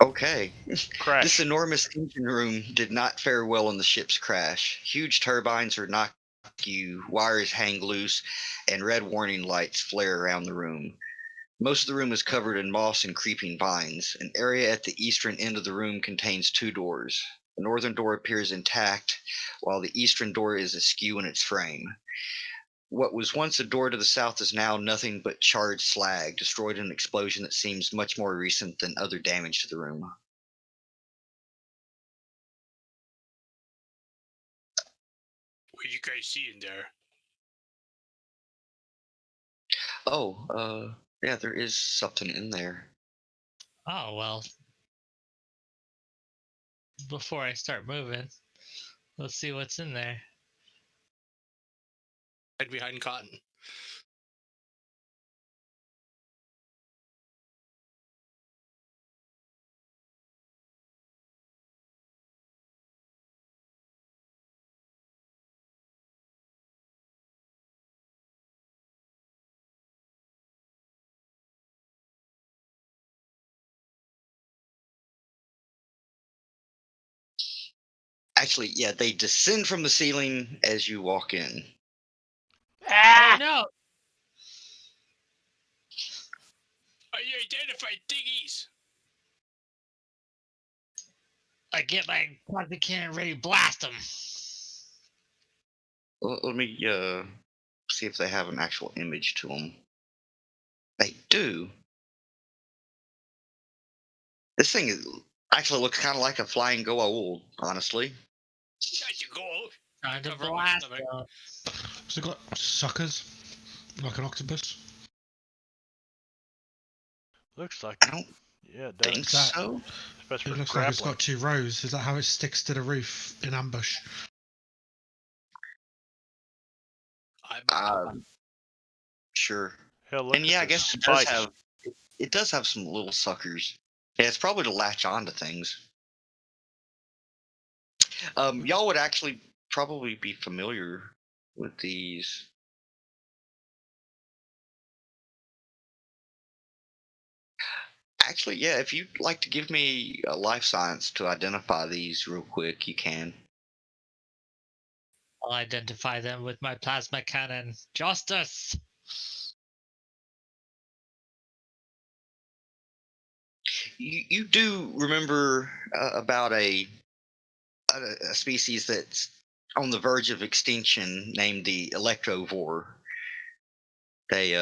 Okay. Crash. This enormous engine room did not fare well in the ship's crash. Huge turbines are knocked askew, wires hang loose, and red warning lights flare around the room. Most of the room is covered in moss and creeping vines. An area at the eastern end of the room contains two doors. The northern door appears intact, while the eastern door is askew in its frame. What was once a door to the south is now nothing but charred slag, destroyed in an explosion that seems much more recent than other damage to the room. What do you guys see in there? Oh, yeah, there is something in there. Oh, well. Before I start moving, let's see what's in there. Hide behind cotton. Actually, yeah, they descend from the ceiling as you walk in. Oh no! You identified thingies. I get my plasma cannon ready to blast them. Let me see if they have an actual image to them. They do. This thing actually looks kind of like a flying goa'uld, honestly. You go. Time to Cover up my blast stomach. them. So got suckers, like an octopus. Looks like I it. don't Yeah, it think does. that- so. That's for It looks like it's grappling. got 2 rows. Is that how it sticks to the roof in ambush? Sure. Hell, look And at yeah, I the guess spikes. it does have some little suckers. Yeah, it's probably to latch onto things. Y'all would actually probably be familiar with these. Actually, yeah, if you'd like to give me a life science to identify these real quick, you can. I'll identify them with my plasma cannon. Justice! You do remember about a species that's on the verge of extinction named the electrovore. They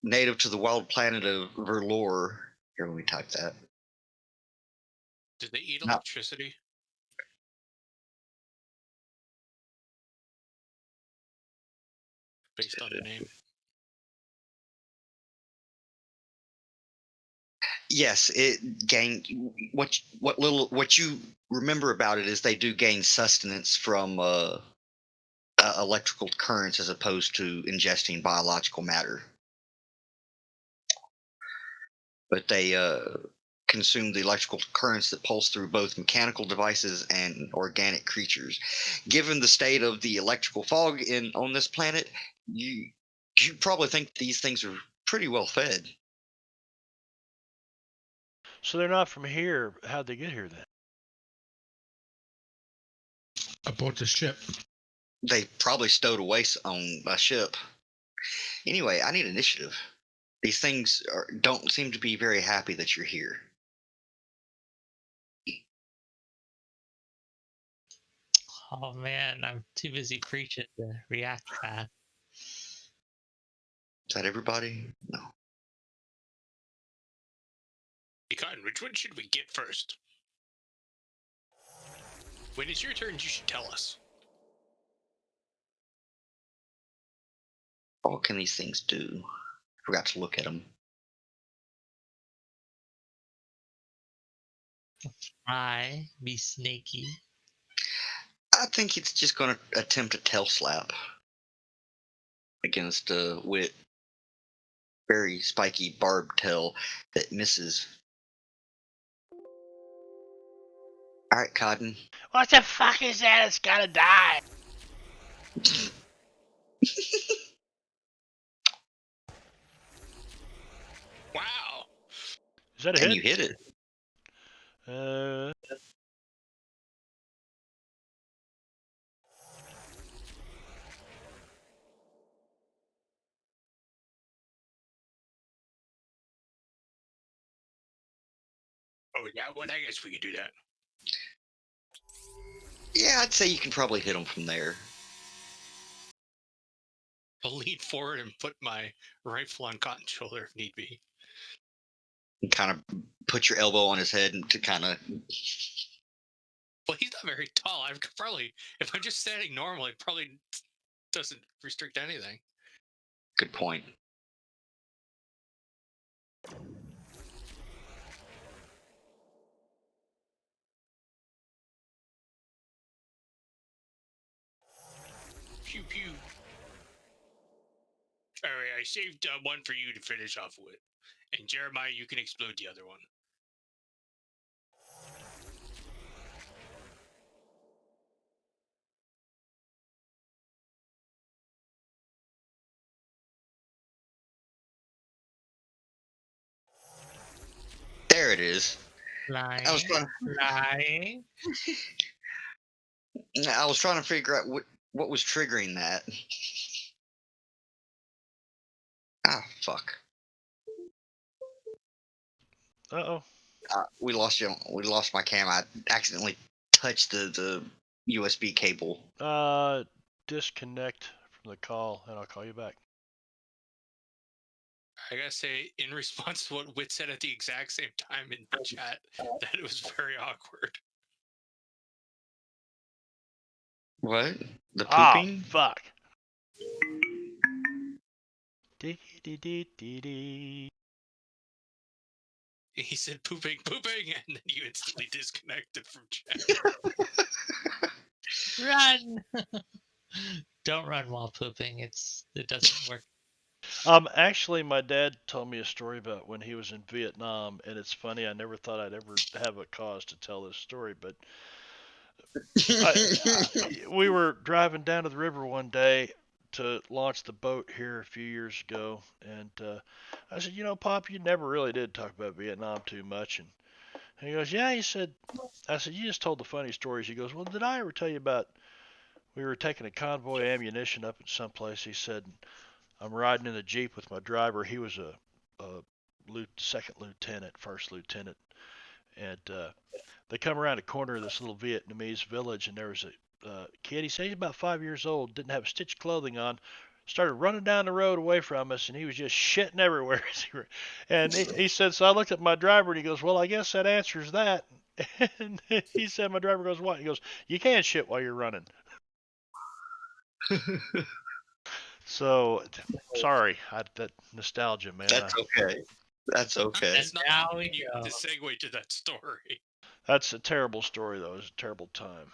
native to the wild planet of Verlor. Here, let me type that. Do they eat No. electricity? Based on the name. Yes, it gain what you remember about it is they do gain sustenance from electrical currents as opposed to ingesting biological matter. But they consume the electrical currents that pulse through both mechanical devices and organic creatures. Given the state of the electrical fog in on this planet, you probably think these things are pretty well fed. So they're not from here. How'd they get here then? Aboard the ship. They probably stowed away on a ship. Anyway, I need initiative. These things don't seem to be very happy that you're here. Oh man, I'm too busy preaching to react fast. Is that everybody? No. Cotton, which one should we get first? When it's your turn, you should tell us. What can these things do? Forgot to look at them. Try be snaky. I think it's just going to attempt a tail slap against a wit very spiky barbed tail that misses. All right, Cotton. What the fuck is that? It's gotta die. Wow. Is that a And hit? you hit it. Oh, yeah, well, I guess we could do that. Yeah, I'd say you can probably hit them from there. I'll lean forward and put my rifle on Cotton's shoulder if need be. And kind of put your elbow on his head and to kind of. Well, he's not very tall. I could probably, if I'm just standing normal, it probably doesn't restrict anything. Good point. Pew pew. All right, I saved one for you to finish off with. And Jeremiah, you can explode the other one. There it is. Lying. I was trying. Lying. I was trying to figure out what was triggering that. Ah, fuck. Uh-oh. We lost you. We lost my cam. I accidentally touched the USB cable. Disconnect from the call, and I'll call you back. I gotta say, in response to what Wit said at the exact same time in chat, that it was very awkward. What? The Ah, pooping? fuck. Dee-dee-dee-dee-dee. He said pooping, pooping, and then you instantly disconnected from chat. Run! Don't run while pooping. It doesn't work. Actually, my dad told me a story about when he was in Vietnam, and it's funny. I never thought I'd ever have a cause to tell this story, but we were driving down to the river one day to launch the boat here a few years ago, and I said, Pop, you never really did talk about Vietnam too much, and he goes, yeah. I said, you just told the funny stories. He goes, well, did I ever tell you about we were taking a convoy ammunition up in someplace? He said, I'm riding in the Jeep with my driver. He was a second lieutenant, first lieutenant, and they come around a corner of this little Vietnamese village, and there was a kid. He said he's about 5 years old, didn't have a stitch of clothing on, started running down the road away from us, and he was just shitting everywhere. And he said, so I looked at my driver, and he goes, well, I guess that answers that. And he said, my driver goes, what? He goes, you can't shit while you're running. So, sorry, that nostalgia, man. That's okay. That's okay. That's not Now how we you go. to segue to that story. That's a terrible story, though. It was a terrible time.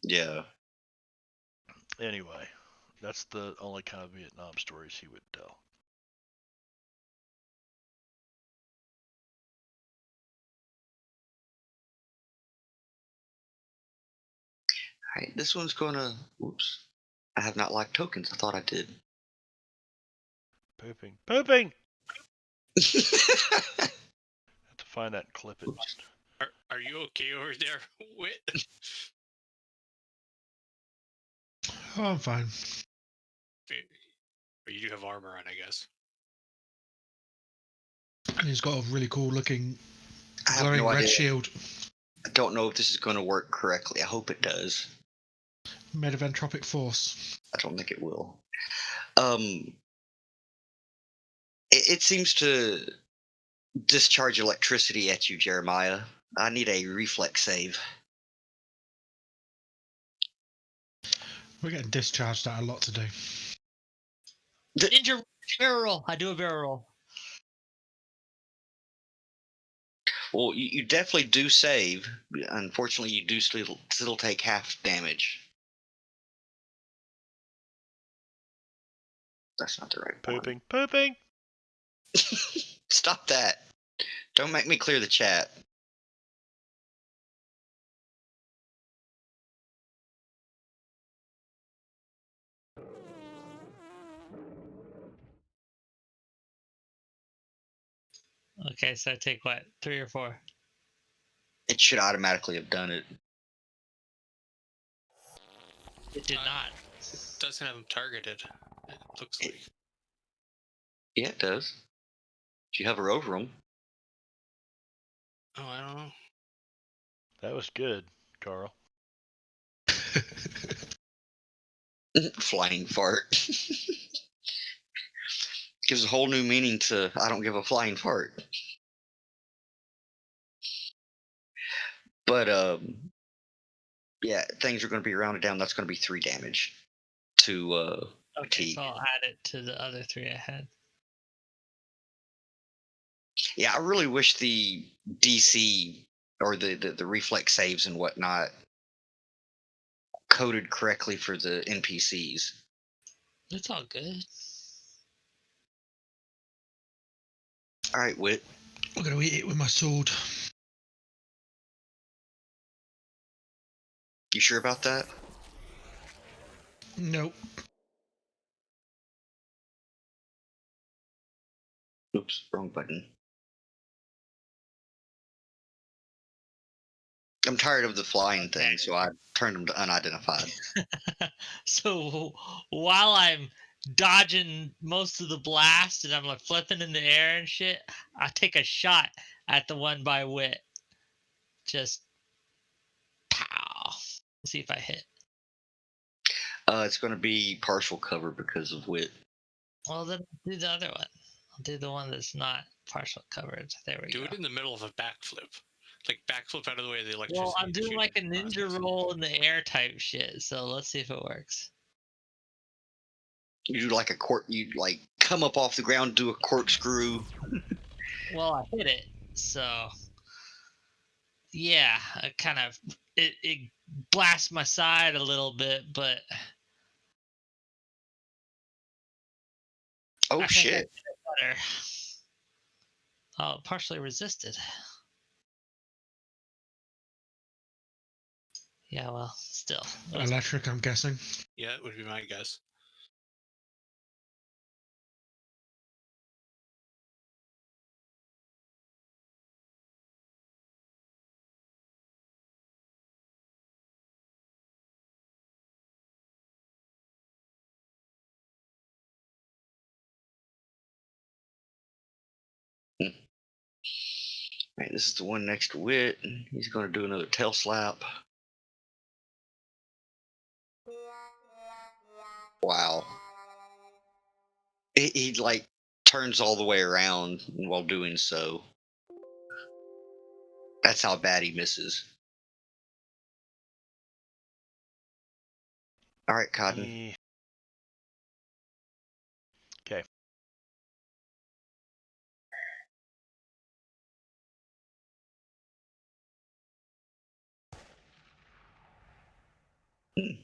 Yeah. Anyway, that's the only kind of Vietnam stories he would tell. All right, this one's gonna. Oops. I have not locked tokens. I thought I did. Pooping. Pooping! I have to find that and clip it. Are you okay over there, Wit? Oh, I'm fine. Or you do have armor on, I guess. He's got a really cool looking I have glowing no red idea. shield I don't know if this is gonna work correctly. I hope it does. made of entropic force. I don't think it will. It seems to discharge electricity at you, Jeremiah. I need a reflex save. We're getting discharged at a lot today. Ninja barrel roll. I do a barrel roll. Well, you definitely do save. Unfortunately, you do still take half damage. That's not the right one. Pooping. Pooping! Stop that. Don't make me clear the chat. Okay, so I take what? 3 or 4? It should automatically have done it. It did not. Doesn't have them targeted. It looks like. Yeah, it does. If you hover over them. Oh, I don't know. That was good, Carl. Flying fart. Gives a whole new meaning to I don't give a flying fart. But yeah, things are going to be rounded down. That's going to be 3 damage to Okay, fatigue. so I'll add it to the other 3 I had. Yeah, I really wish the DC or the reflex saves and whatnot coded correctly for the NPCs. It's all good. All right, Wit. I'm going to eat it with my sword. You sure about that? Nope. Oops, wrong button. I'm tired of the flying thing, so I turned them to unidentified. So while I'm dodging most of the blast and I'm like flipping in the air and shit, I take a shot at the one by Wit. Just pow. See if I hit. It's going to be partial cover because of wit. Well, then I'll do the other one. I'll do the one that's not partial coverage. There we Do go. it in the middle of a backflip. Like backflip out of the way of the electricity. Well, I'm doing shoot like a it ninja process. roll in the air type shit. So let's see if it works. You do like a you like come up off the ground, do a corkscrew. Well, I hit it. So yeah, I kind of it blasts my side a little bit, but Oh I think I shit! did it better. Oh, partially resisted. Yeah, well, still. Electric, I'm guessing. Yeah, it would be my guess. Man, this is the one next to wit. He's going to do another tail slap. Wow. He like turns all the way around while doing so. That's how bad he misses. All right, Cotton. Okay.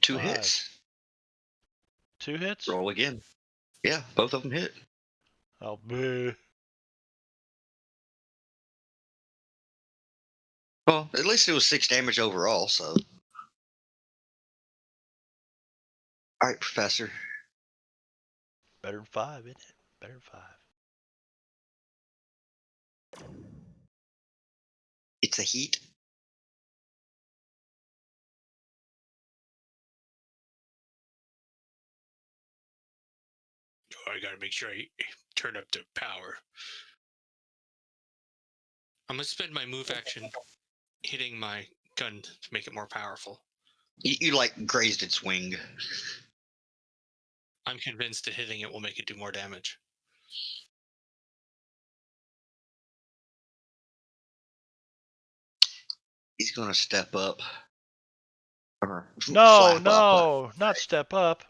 Two 5. hits. 2 hits? Roll again. Yeah, both of them hit. Oh, boo. Well, at least it was 6 damage overall, so. All right, Professor. Better than 5, isn't it? Better than 5. It's a heat. Oh, I gotta make sure I turn up the power. I'm gonna spend my move action hitting my gun to make it more powerful. You like grazed its wing. I'm convinced that hitting it will make it do more damage. He's going to step up. Or No, flap up. not step up.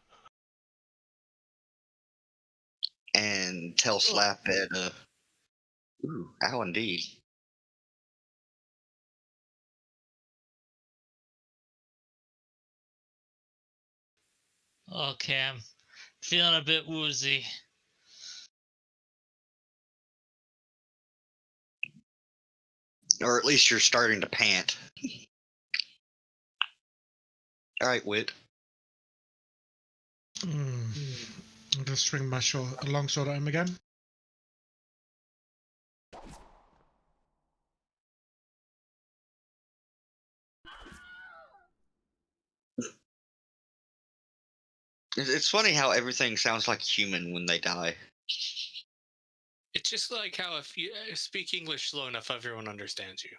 And tail slap at ooh, ow indeed. Okay, I'm feeling a bit woozy. Or at least you're starting to pant. All right, Wit. I'll just swing my longsword at him again. It's funny how everything sounds like human when they die. It's just like how if you speak English slow enough, everyone understands you.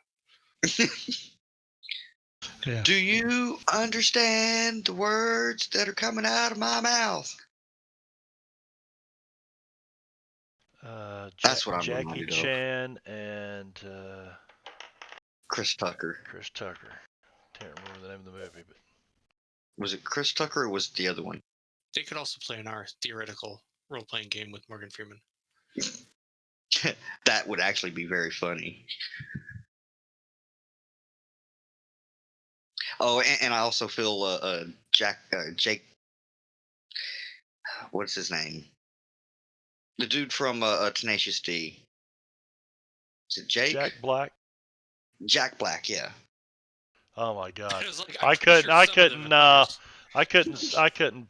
Yeah. Do you understand the words that are coming out of my mouth? That's what I'm Jackie reminded of. Chan and Chris Tucker. Chris Tucker. Can't remember the name of the movie, but Was it Chris Tucker or was it the other one? They could also play in our theoretical role-playing game with Morgan Freeman. That would actually be very funny. Oh, and I also feel Jake. What's his name? The dude from Tenacious D. Is it Jake? Jack Black. Jack Black, yeah. Oh my God. It was like, I I'm pretty couldn't. sure I some of them couldn't. have I couldn't. I couldn't.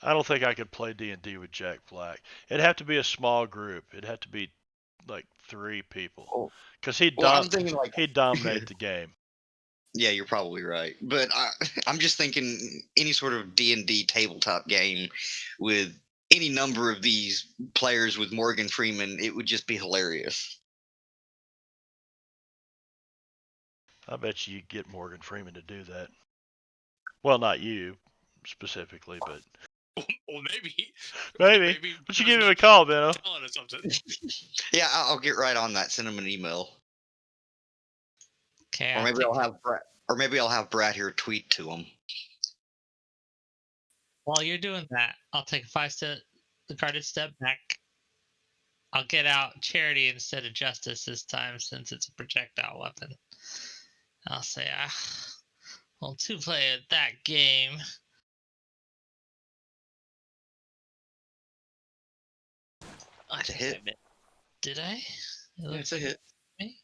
I don't think I could play D&D with Jack Black. It'd have to be a small group. It'd have to be like 3 people, Oh, because well, I'm thinking like he'd dominate the game. Yeah, you're probably right. But I'm just thinking any sort of D&D tabletop game with any number of these players with Morgan Freeman, it would just be hilarious. I bet you get Morgan Freeman to do that. Well, not you specifically, but Well, maybe. maybe. But you give him a call, Benno. Telling us something. Yeah, I'll get right on that. Send him an email, Okay. or maybe I'll have Brad here tweet to him. While you're doing that, I'll take the guarded step back. I'll get out charity instead of justice this time since it's a projectile weapon. I'll say, well, to play at that game. It's a hit. Did I? Yeah, it's a hit. Me?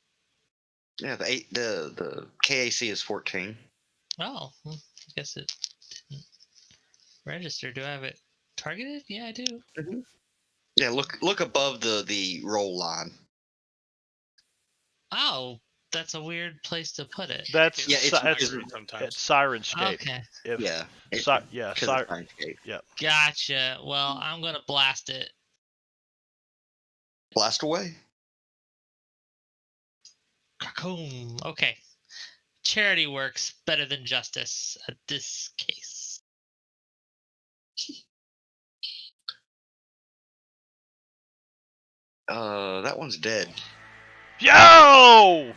Yeah, the KAC is 14. Oh, I guess it didn't register. Do I have it targeted? Yeah, I do. Mm-hmm. Yeah, look above the roll line. Oh, that's a weird place to put it. That's Yeah, it's sometimes. it's Sirenscape. Okay. If, yeah, Sirenscape. yeah. Gotcha. Well, I'm gonna blast it. Blast away. Krakoom. Okay. Charity works better than justice at this case. That one's dead. Yo!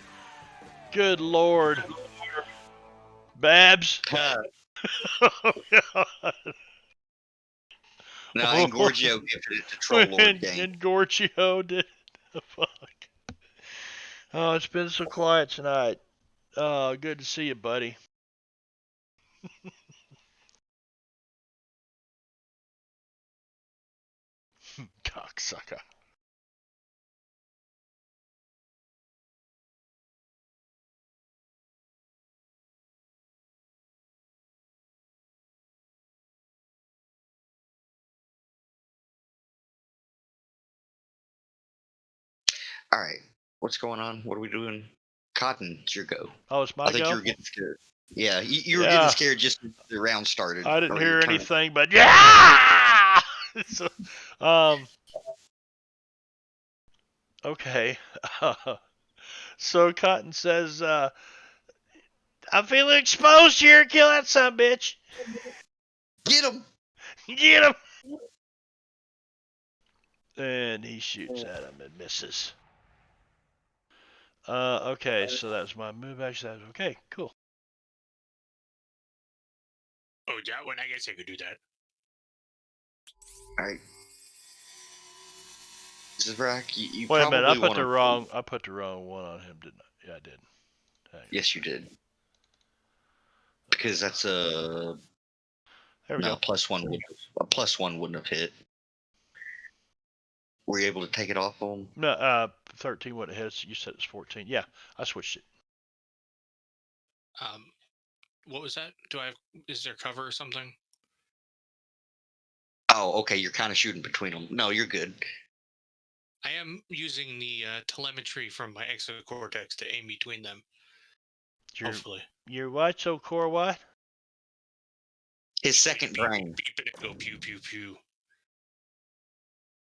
Good lord. Babs. Oh, God. No, Engorgio gifted it to Troll Lord Game. Engorgio did. Fuck. Oh, it's been so quiet tonight. Good to see you, buddy. Cocksucker. All right, what's going on? What are we doing? Cotton, it's your go. Oh, it's my I think go? you were getting scared. Yeah, you were getting scared just as the round started. I didn't or hear your turn. anything, but yeah! So, okay. So Cotton says, I'm feeling exposed here. Kill that son bitch. Get him! Get him! And he shoots at him and misses. Okay, so that was my move action. Okay, cool. Oh, that one, I guess I could do that. All right. Zvrak, you Wait a probably minute, I put the wanna- wrong one on him, didn't I? Yeah, I did. Hang on. Yes, you did. Because that's a There we no go. plus one wouldn't have hit. Were you able to take it off on? No, 13 wouldn't hit. You said it's 14. Yeah, I switched it. What was that? Is there cover or something? Oh, okay. You're kind of shooting between them. No, you're good. I am using the telemetry from my exocortex to aim between them. Hopefully. Your what? So core what? His second Beep, brain, beep, and it go pew pew pew.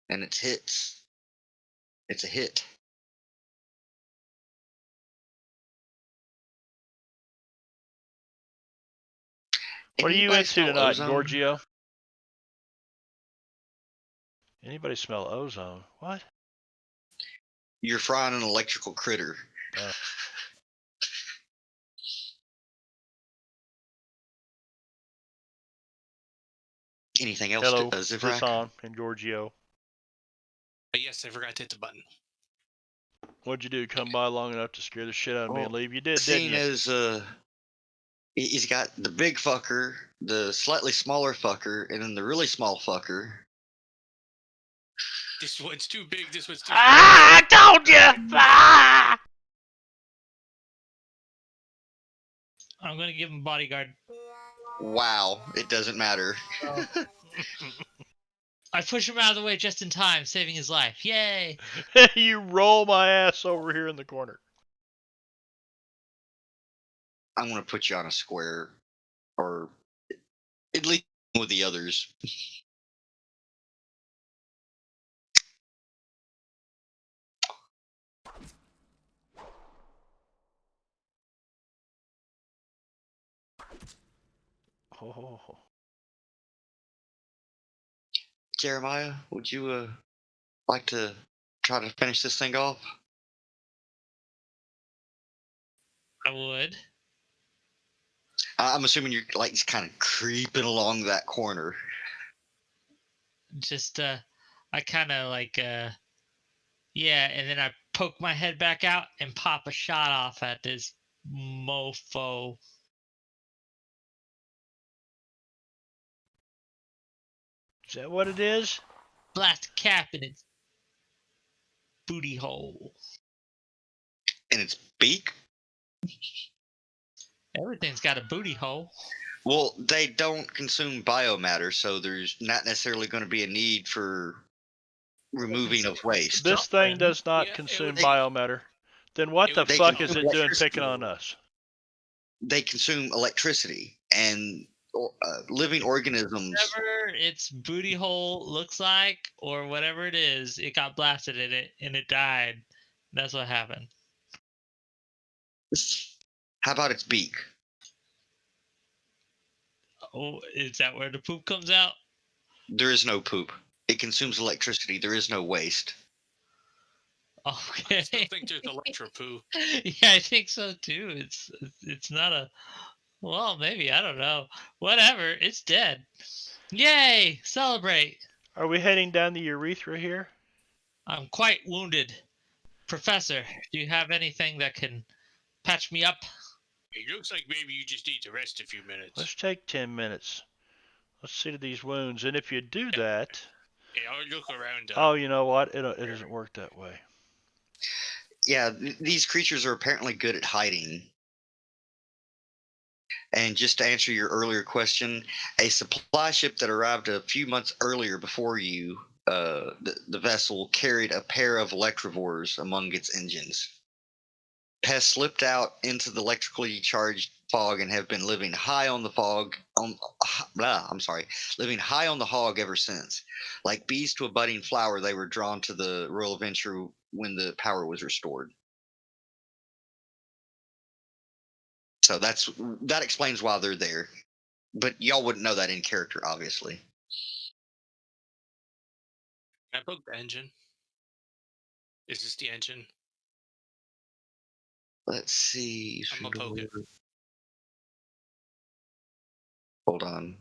and it's hits. It's a hit. What are you Anybody into smell tonight, ozone? Gorgio? Anybody smell ozone? What? You're frying an electrical critter. Anything else, Hello, Zivrak? Zisson and Gorgio. Yes, I forgot to hit the button. What'd you do? Come by long enough to scare the shit out of me and leave? You did, didn't Seeing you? as he's got the big fucker, the slightly smaller fucker, and then the really small fucker. This one's too big. This one's too I told you! Ah! I'm gonna give him bodyguard. Wow, it doesn't matter. I push him out of the way just in time, saving his life. Yay! You roll my ass over here in the corner. I'm gonna put you on a square, or at least with the others. Oh, Jeremiah, would you like to try to finish this thing off? I would. I'm assuming you're like just kind of creeping along that corner. Just I kind of like yeah, and then I poke my head back out and pop a shot off at this mofo. is that what it is? Blast a cap in its booty hole. And its beak? Everything's got a booty hole. Well, they don't consume biomatter, so there's not necessarily going to be a need for removing of waste. This thing does not Yeah, it consume would- biomatter. Then what it the would fuck consume is it doing electricity. picking on us? They consume electricity, and living organisms. Whatever its booty hole looks like, or whatever it is, it got blasted in it and it died. That's what happened. How about its beak? Oh, is that where the poop comes out? There is no poop. It consumes electricity. There is no waste. Okay. I still think there's electro poo. Yeah, I think so too. It's not a. Well, maybe I don't know. Whatever. It's dead. Yay! Celebrate. Are we heading down the urethra here? I'm quite wounded. Professor, do you have anything that can patch me up? It looks like maybe you just need to rest a few minutes. Let's take 10 minutes. Let's see to these wounds. And if you do that... Yeah, I'll look around. Oh, you know what? It doesn't work that way. Yeah, these creatures are apparently good at hiding. And just to answer your earlier question, a supply ship that arrived a few months earlier before you, the vessel carried a pair of electrovores among its engines. Has slipped out into the electrically charged fog and have been living high on the fog. Living high on the hog ever since. Like bees to a budding flower, they were drawn to the Royal Adventure when the power was restored. So that explains why they're there. But y'all wouldn't know that in character, obviously. Can I poke the engine? Is this the engine? Let's see. I'm gonna poke it. Hold on.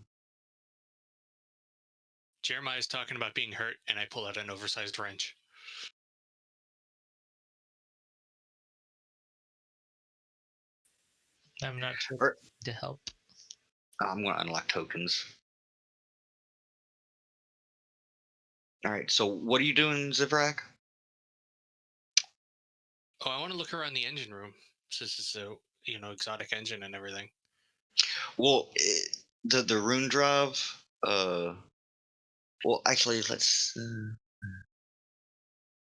Jeremiah's talking about being hurt, and I pull out an oversized wrench. I'm not sure Or- to help. I'm going to unlock tokens. All right. So what are you doing, Zivrak? Oh, I want to look around the engine room. Since it's a exotic engine and everything. Well, the rune drive. Well, actually, let's.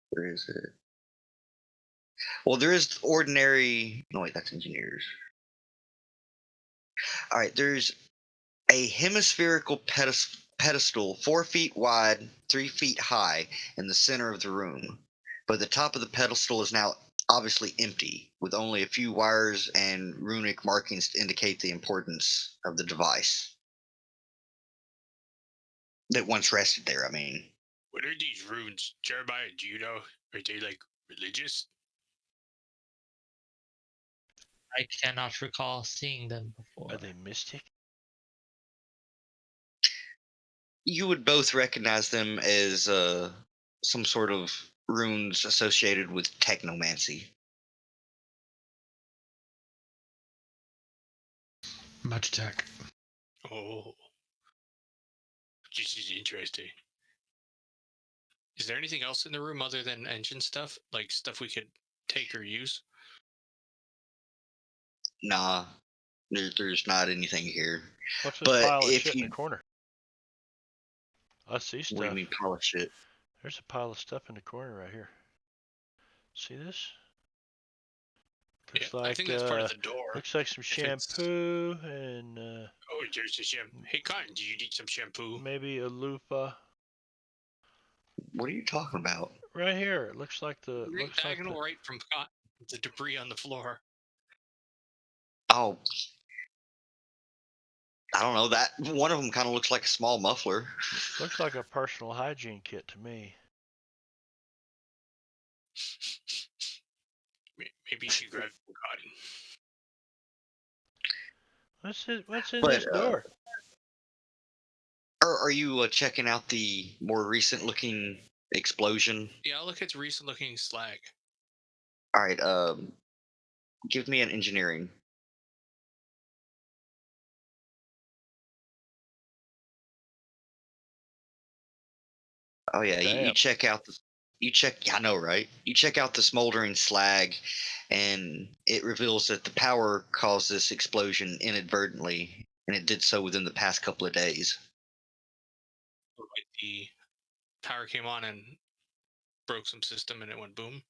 Where is it? Well, there is ordinary. No, wait, that's engineers. All right, there's a hemispherical pedestal 4 feet wide, 3 feet high in the center of the room. But the top of the pedestal is now obviously empty, with only a few wires and runic markings to indicate the importance of the device that once rested there, I mean. What are these runes, Jeremiah? Do you know? Are they like religious? I cannot recall seeing them before. Are they mystic? You would both recognize them as some sort of runes associated with technomancy. Magitech. Oh, this is interesting. Is there anything else in the room other than engine stuff? Like stuff we could take or use? Nah, there's not anything here. What's this But pile of if shit in you- the corner? I see What do you stuff. mean polish it? There's a pile of stuff in the corner right here. See this? Looks Yeah, like I think that's part of the door. looks like some If it's- shampoo and Oh, there's a shampoo. Hey, Cotton, do you need some shampoo? maybe a loofah. What are you talking about? Right here. It looks like the Right diagonal right from Cotton. The debris on the floor. Oh, I don't know. That one of them kind of looks like a small muffler. looks like a personal hygiene kit to me. Maybe she grabbed some Cotton. What's in But this door? are you checking out the more recent looking explosion? Yeah, look at the recent looking slag. All right. Give me an engineering. Oh yeah, you Damn. check out the. You check. I know, right? You check out the smoldering slag, and it reveals that the power caused this explosion inadvertently, and it did so within the past couple of days. Like the power came on and broke some system and it went boom.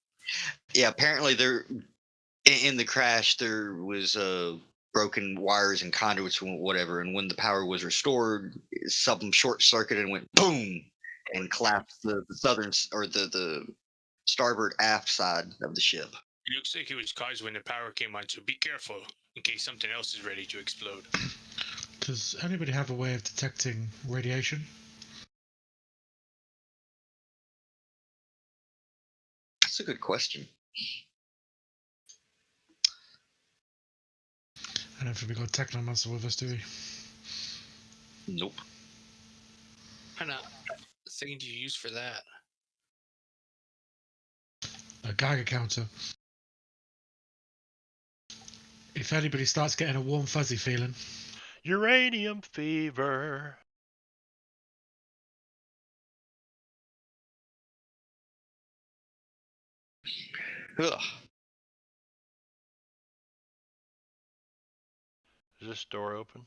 Yeah, apparently there in the crash there was broken wires and conduits and whatever, and when the power was restored, something short circuited and went boom and collapsed the southern or the starboard aft side of the ship. It looks like it was caused when the power came on, so be careful in case something else is ready to explode. Does anybody have a way of detecting radiation? That's a good question. I don't think we got Technomancer with us, do we? Nope. What kind of thing do you use for that? A Geiger counter. If anybody starts getting a warm fuzzy feeling, Uranium fever. Ugh. Is this door open?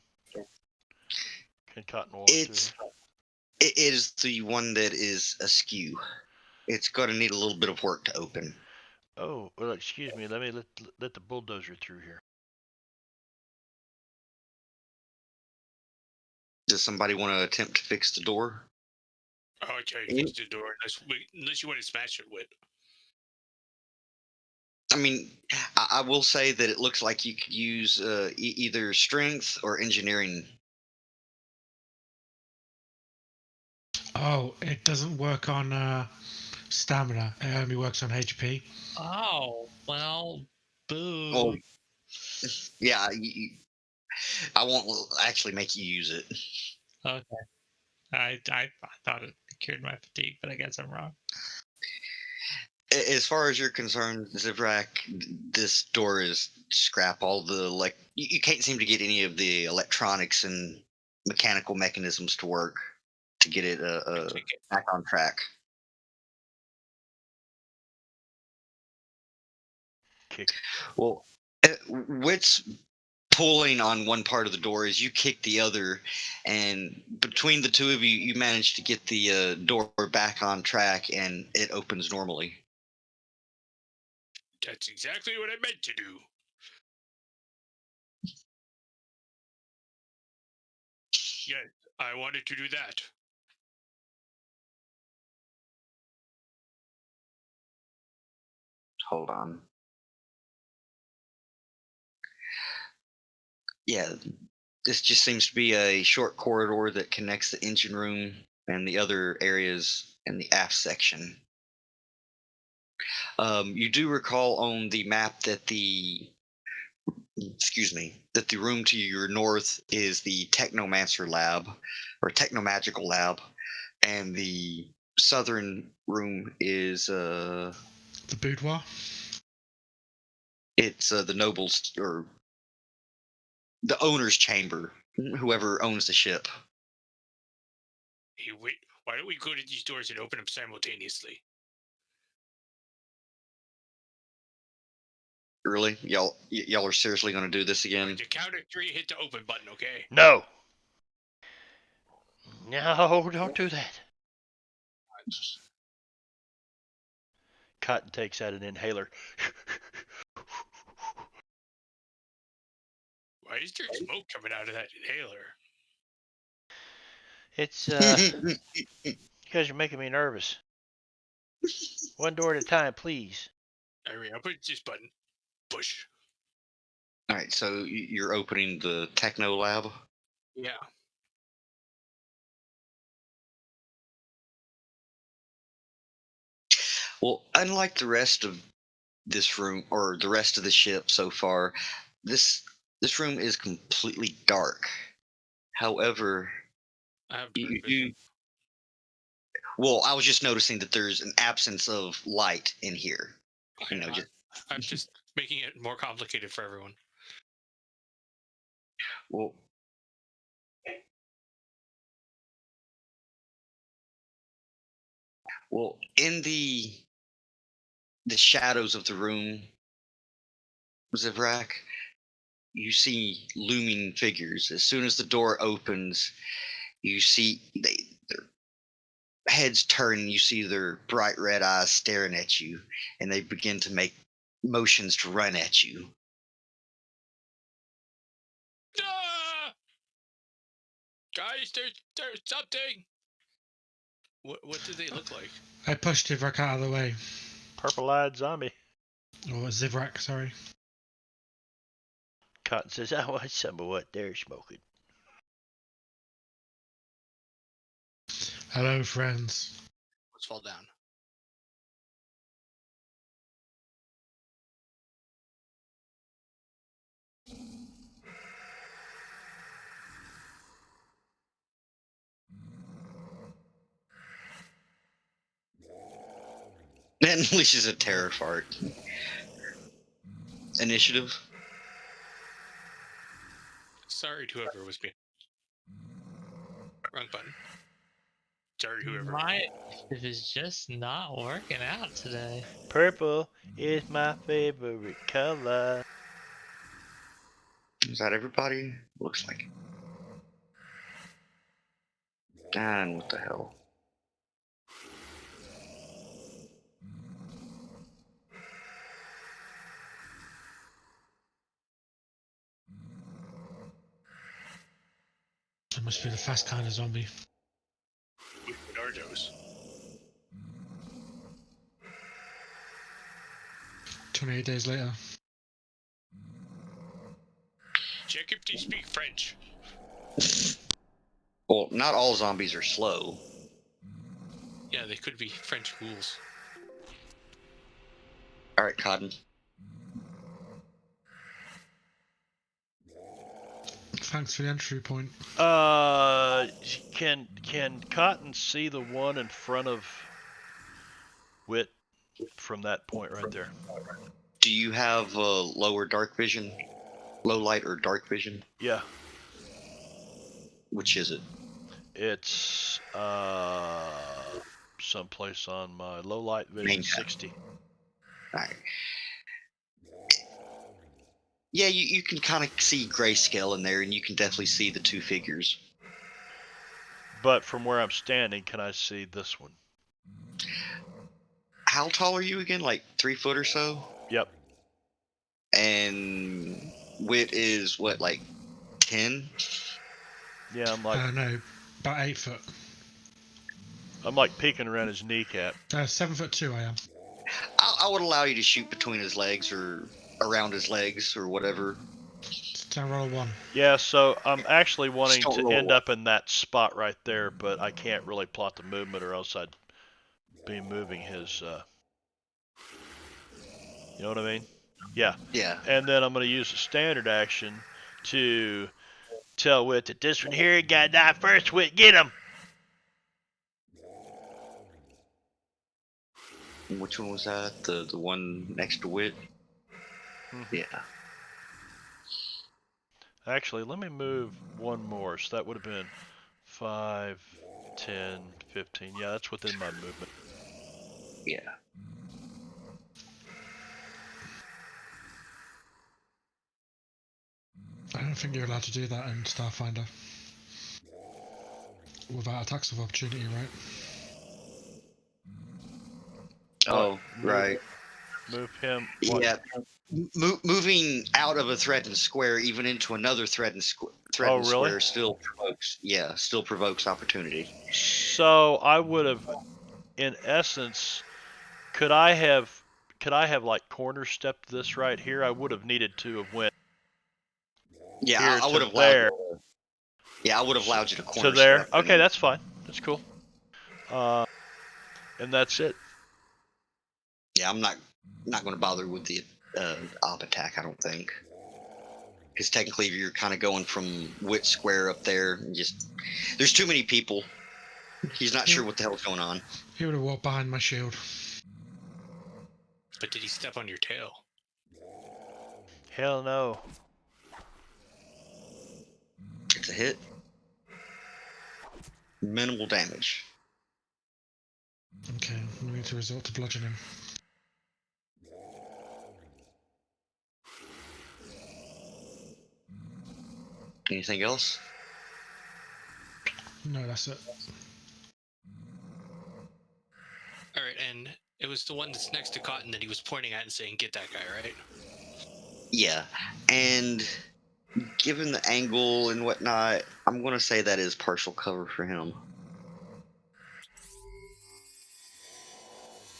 Can Cotton walk It is the one that is askew. It's going to need a little bit of work to open. through? Oh, well, excuse me. Let me let the bulldozer through here. Does somebody want to attempt to fix the door? Oh, I try to fix the door unless you want to smash it with. I mean, I will say that it looks like you could use either strength or engineering. oh, it doesn't work on stamina. It only works on HP. Oh, well, boo. Well, yeah, I won't actually make you use it. Okay. I thought it cured my fatigue, but I guess I'm wrong. As far as you're concerned, Zivrak, this door is scrap. All the you can't seem to get any of the electronics and mechanical mechanisms to work to get it back on track. Kick. Well, what's pulling on one part of the door is you kick the other, and between the two of you, you manage to get the door back on track, and it opens normally. That's exactly what I meant to do. Yes, I wanted to do that. Hold on. Yeah, this just seems to be a short corridor that connects the engine room and the other areas in the aft section. You do recall on the map that that the room to your north is the Technomancer lab or Technomagical lab, and the southern room is The boudoir. it's the nobles or the owner's chamber, whoever owns the ship. Hey, wait. Why don't we go to these doors and open them simultaneously? Really, y'all are seriously going to do this again? The count of 3, hit the open button, okay? No. No, don't do that. Cotton takes out an inhaler. Why is there smoke coming out of that inhaler? It's because you're making me nervous. One door at a time, please. I mean, I'll put this button. Push. All right, so you're opening the techno lab. Yeah. Well, unlike the rest of this room or the rest of the ship so far, this room is completely dark. However, I have you dark do. vision. Well, I was just noticing that there's an absence of light in here. I'm just making it more complicated for everyone. Well, in the shadows of the room, Zivrak, you see looming figures. As soon as the door opens, you see their heads turn, and you see their bright red eyes staring at you, and they begin to make motions to run at you. Ah! Guys, there's something. What do they look like? I pushed Zivrak out of the way. Purple-eyed zombie. Or Zivrak, sorry. Cotton says, I want some of what they're smoking. Hello, friends. Let's fall down. That unleashes a terror fart. Initiative. Sorry to whoever was being. Wrong button. Sorry, whoever. My initiative is just not working out today. Purple is my favorite color. Is that everybody? Looks like. God, what the hell? That must be the fast kind of zombie. Nardos. 28 days later. Check if they speak French. Well, not all zombies are slow. Yeah, they could be French ghouls. All right, Cotton. Thanks for the entry point. Can Cotton see the one in front of Wit from that point right there? Do you have lower dark vision? Low light or dark vision? Yeah. Which is it? It's someplace on my low light vision Main 60. All right. Yeah, you can kind of see grayscale in there, and you can definitely see the two figures. But from where I'm standing, can I see this one? How tall are you again? Like 3 foot or so? Yep. And Wit is what, like 10? Yeah, I'm like No, about 8 foot. peeking around his kneecap. 7'2" I am. I would allow you to shoot between his legs or around his legs or whatever. Can I roll a 1? Yeah, so I'm actually wanting Just don't to end roll. up in that spot right there, but I can't really plot the movement or else I'd be moving his, you know what I mean? Yeah. Yeah. And then I'm going to use a standard action to tell Wit that this one here got to die first. Wit, get him! Which one was that? The one next to Wit? Mm-hmm. Yeah. Actually, let me move one more. So that would have been 5, 10, 15. Yeah, that's within my movement. Yeah. I don't think you're allowed to do that in Starfinder. Without attacks of opportunity, right? Oh, right. Move him. What? Yeah. moving out of a threatened square, even into another threatened really? square, still provokes opportunity. So I would have, in essence, could I have like corner stepped this right here? I would have needed to have went Yeah, here I would to have allowed. there Yeah, I would have allowed you to to corner there. step. Okay, that's fine. That's cool. And that's it. Yeah, I'm not going to bother with the op attack. I don't think, because technically you're kind of going from wit square up there. And just there's too many people. He's not sure what the hell's going on. He would have walked behind my shield. But did he step on your tail? Hell no. It's a hit. Minimal damage. Okay, we need to resort to bludgeoning. Anything else? No, that's it. All right, and it was the one that's next to Cotton that he was pointing at and saying, "Get that guy," right? Yeah, and given the angle and whatnot, I'm going to say that is partial cover for him.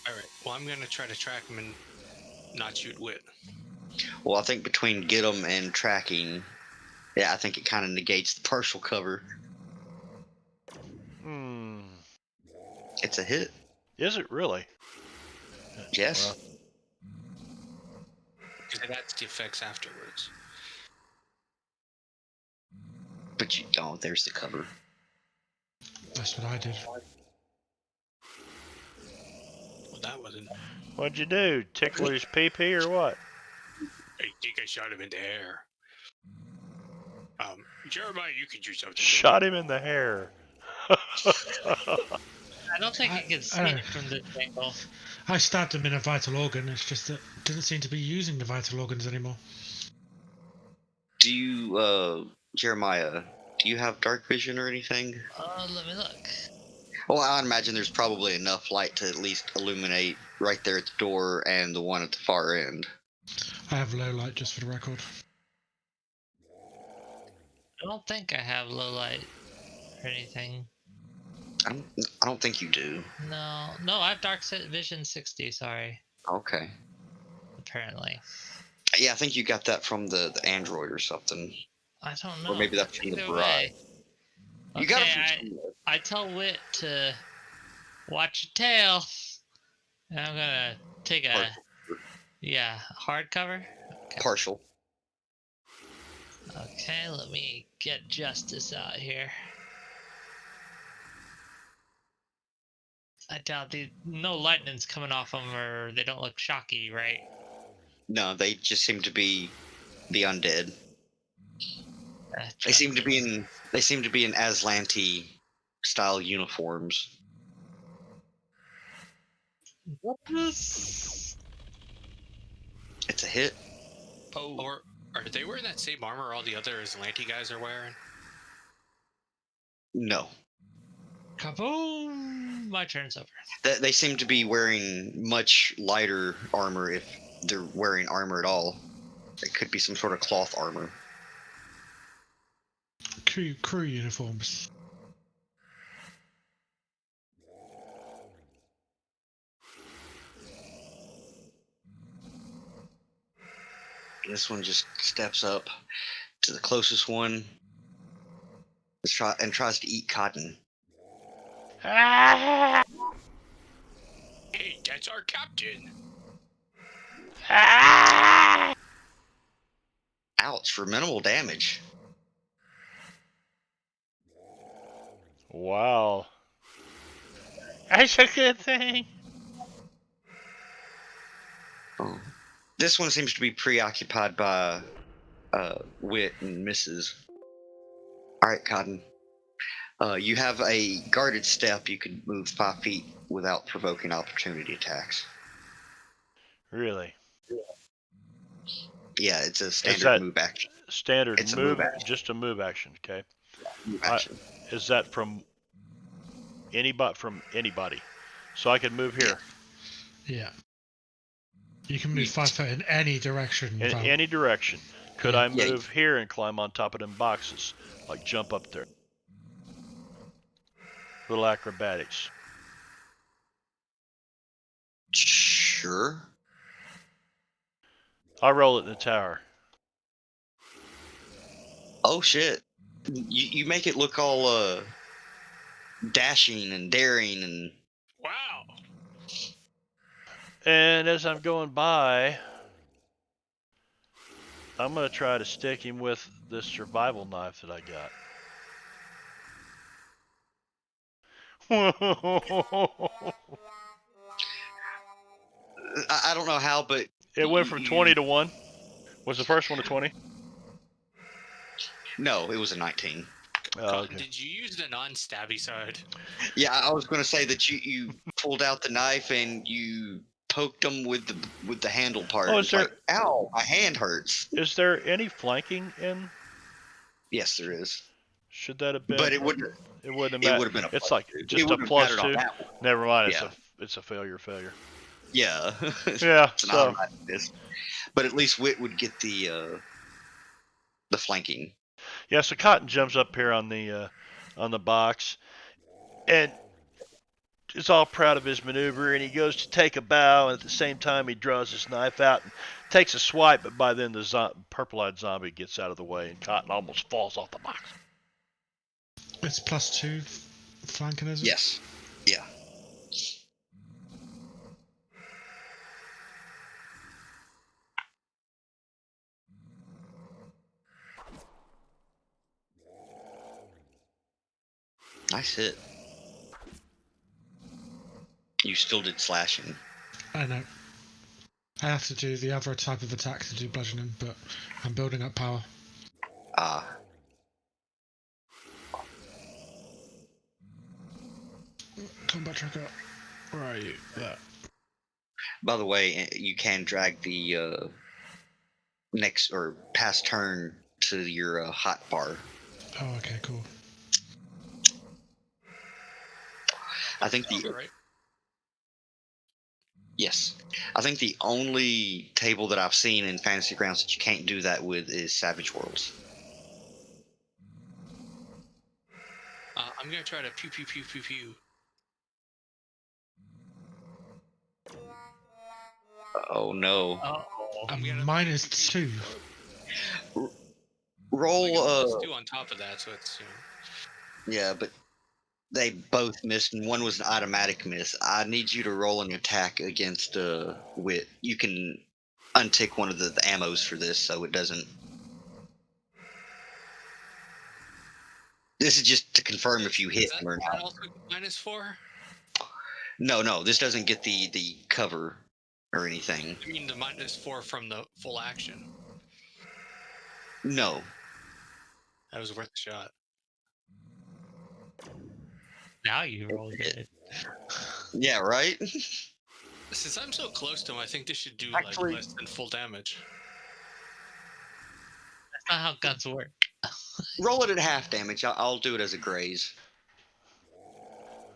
All right. Well, I'm gonna try to track him and not shoot wit. Well, I think between get him and tracking, yeah, I think it kind of negates the partial cover. It's a hit. Is it really? Yes. Well, Because that's the effects afterwards. But you don't. There's the cover. That's what I did. Well, that wasn't. what'd you do? Tickle his pee-pee or what? I think I shot him in the hair. Jeremiah, you could do something. Shot him in the hair. I don't think you can see it from this angle. I stabbed him in a vital organ. It's just that it doesn't seem to be using the vital organs anymore. Do you, Jeremiah, do you have dark vision or anything? Let me look. Well, I imagine there's probably enough light to at least illuminate right there at the door and the one at the far end. I have low light, just for the record. I don't think I have low light or anything. I don't think you do. No, I have dark vision 60. Sorry. Okay. Apparently. Yeah, I think you got that from the Android or something. I don't know. Or maybe that's from the Either Bride. way. You got it Okay, from somewhere. I tell Wit to watch your tail. And I'm gonna take a hardcover. Okay. Partial. Okay, let me get Justice out here. I doubt no lightning's coming off them, or they don't look shocky, right? No, they just seem to be the undead. They seem to be in Aslanti style uniforms. Justice. It's a hit. Oh. Or are they wearing that same armor all the other Aslanti guys are wearing? No. Kaboom! My turn's over. They seem to be wearing much lighter armor, if they're wearing armor at all. It could be some sort of cloth armor. Crew uniforms. This one just steps up to the closest one and tries to eat Cotton. Ah! Hey, that's our captain. Ah! Ouch, for minimal damage. Wow. That's a good thing. Oh. This one seems to be preoccupied by wit and misses. Alright, Cotton. You have a guarded step. You can move 5 feet without provoking opportunity attacks. Really? Yeah, it's a standard move action. Standard It's a move, move action. just a move action, okay? Move action. Is that from anybody? So I can move here. Yeah. You can move 5 foot in any direction. In Val. any direction. Could Yeah. I Yeah. move here and climb on top of them boxes? Like jump up there? Little acrobatics. Sure. I'll roll it in the tower. Oh shit! You make it look all dashing and daring and. Wow. And as I'm going by, I'm going to try to stick him with this survival knife that I got. I don't know how, but It went from 20 to 1. Was the first one a 20? No, it was a 19. Oh, okay. Did you use the non-stabby side? Yeah, I was going to say that you pulled out the knife and you poked them with the handle part. Oh, It's like, ow, my hand hurts. Is there any flanking in? Yes, there is. Should that have been? But it wouldn't. It wouldn't It have would have been mattered. a. It's plus like two. just It a wouldn't have plus mattered on 2. that one. Never mind. Yeah. It's a failure. Yeah. Yeah. It's an So automatic miss. But at least Wit would get the flanking. yeah. So Cotton jumps up here on the box, and is all proud of his maneuver, and he goes to take a bow, and at the same time he draws his knife out and takes a swipe, but by then the purple-eyed zombie gets out of the way, and Cotton almost falls off the box. It's +2 flanking, is it? Yes. Yeah. Nice hit. You still did slashing. I know. I have to do the other type of attack to do bludgeoning, but I'm building up power. Ah. Combat tracker. Where are you? There. By the way, you can drag the next or past turn to your hot bar. Oh, okay, cool. I think Sounds right. Yes. I think the only table that I've seen in Fantasy Grounds that you can't do that with is Savage Worlds. I'm gonna try to pew pew pew pew pew. Oh no. Oh, I'm gonna -2. Roll +2 on top of that, so it's yeah, but they both missed and one was an automatic miss. I need you to roll an attack against Wit. You can untick one of the ammos for this so it doesn't. This is just to confirm if you hit Is that him or not. also -4? No, this doesn't get the cover or anything. I mean the -4 from the full action. No. That was worth a shot. now you rolled it. Yeah, right? Since I'm so close to him, I think this should do Actually- like less than full damage. That's not how guns work. Roll it at half damage. I'll do it as a graze.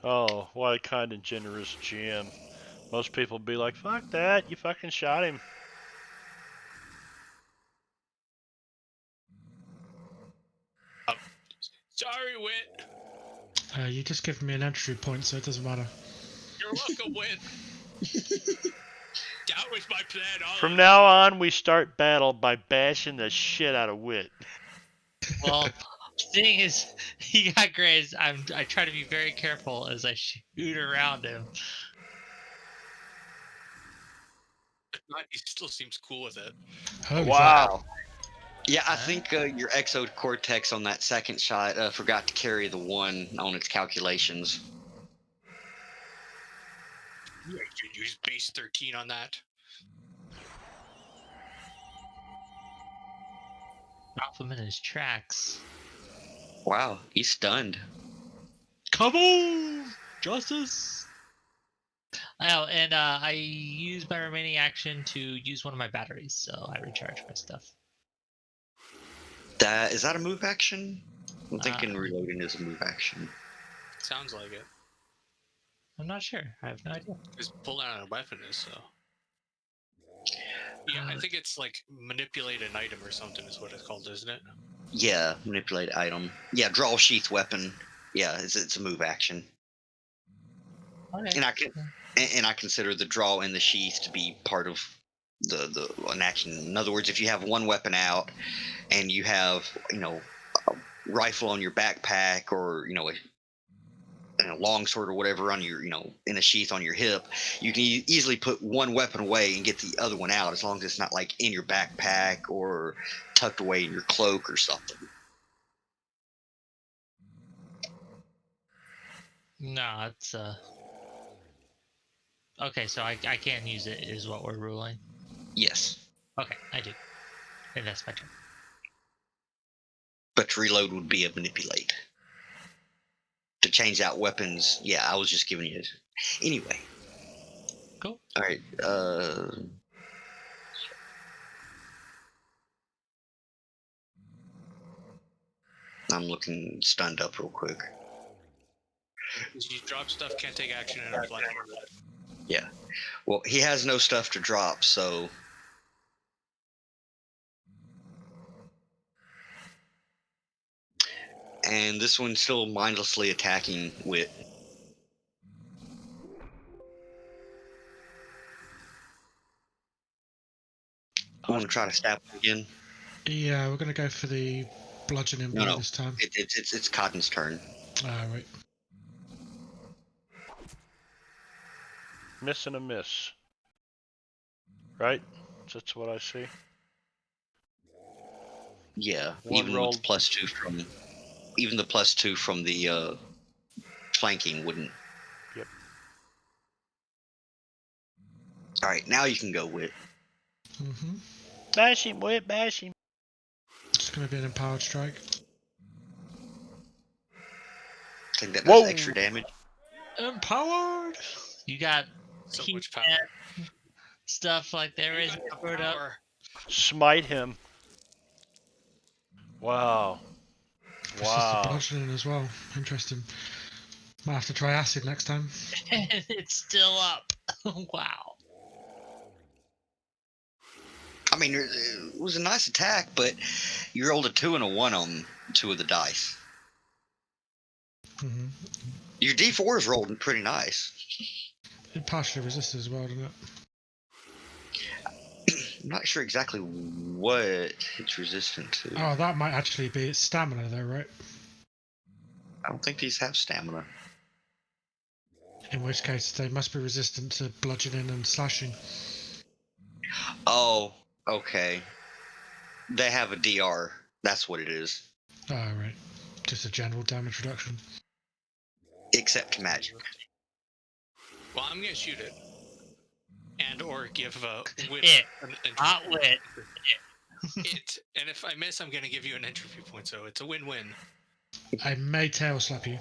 Oh, what a kind and generous GM. Most people would be like, fuck that, you fucking shot him. Sorry, Wit. You just give me an entry point, so it doesn't matter. You're welcome, Wit. That was my plan. From now on, we start battle by bashing the shit out of Wit. Well, seeing as he got grazed, I try to be very careful as I shoot around him. He still seems cool with it. Holy Wow. Yeah, I think your Exo Cortex on that second shot forgot to carry the 1 on its calculations. You should use base 13 on that. Drop him in his tracks. Wow, he's stunned. Come on, justice. Oh, and I use my remaining action to use one of my batteries, so I recharge my stuff. Is that a move action? I'm thinking reloading is a move action. Sounds like it. I'm not sure. I have no idea. Because pulling out a weapon is so. Yeah, I think it's like manipulate an item or something is what it's called, isn't it? Yeah, manipulate item. Yeah, draw sheath weapon. Yeah, it's a move action. Okay. And I consider the draw in the sheath to be part of the an action. In other words, if you have one weapon out and you have a rifle on your backpack or a long sword or whatever on your in a sheath on your hip, you can easily put one weapon away and get the other one out as long as it's not like in your backpack or tucked away in your cloak or something. No, it's okay, so I can use it is what we're ruling. Yes, Okay, I do. And that's my turn. but to reload would be a manipulate. To change out weapons, yeah, I was just giving you anyway. Cool. All right. I'm looking stunned up real quick. You drop stuff, can't take action, and are flanking. Yeah. Well, he has no stuff to drop, so. And this one's still mindlessly attacking Wit. I want to try to stab him again. Yeah, we're gonna go for the bludgeoning blow No. this time. It's Cotton's turn. Right. Miss and a miss. Right? That's what I see. Yeah, One even roll. with even the +2 from the flanking wouldn't. Yep. All right, now you can go Wit. Mm-hmm. Bash him, Wit, bash him. It's gonna be an empowered strike. I think that does Whoa. extra damage. Empowered. You got So heat much power. and stuff like there is covered up. Power. Smite him. Wow. This is the Wow. bludgeoning as well. Interesting. Might have to try acid next time. And it's still up. Wow. I mean, it was a nice attack, but you rolled a 2 and a 1 on 2 of the dice. Mm-hmm. Your D4 is rolled pretty nice. It partially resisted as well, didn't it? I'm not sure exactly what it's resistant to. Oh, that might actually be its stamina, though, right? I don't think these have stamina. In which case, they must be resistant to bludgeoning and slashing. Oh, okay. They have a DR. That's what it is. Oh, right. Just a general damage reduction. Except magic. Well, I'm gonna shoot it, and or give Wit It. an entropy Not point. Wit. It, and if I miss, I'm gonna give you an entropy point. So it's a win-win. I may tail slap you.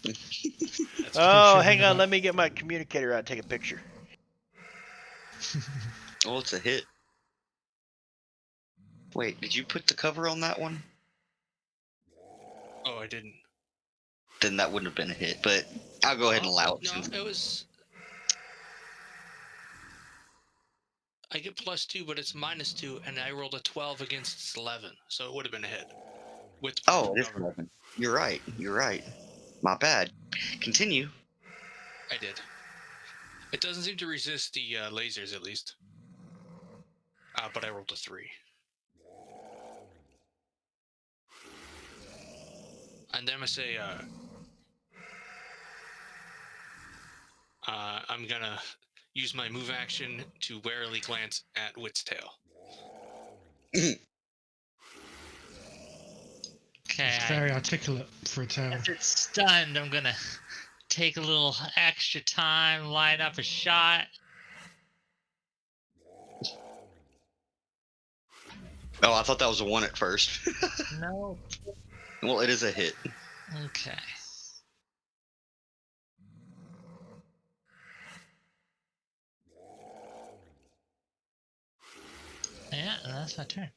That's Oh, sure hang about on. that. Let me get my communicator out and take a picture. Oh, it's a hit. Wait, did you put the cover on that one? Oh, I didn't. Then that wouldn't have been a hit, but I'll go ahead and allow it. No, it was. I get +2, but it's -2, and I rolled a 12 against its 11, so it would have been a hit. With Oh, it is cover. 11. You're right. You're right. My bad. Continue. I did. It doesn't seem to resist the lasers, at least. But I rolled a 3. And then I say, I'm gonna use my move action to warily glance at Wit's tail. Okay. It's very articulate for a tail. If it's stunned, I'm gonna take a little extra time, line up a shot. Oh, I thought that was a 1 at first. No. Well, it is a hit. Okay. Yeah, that's my turn.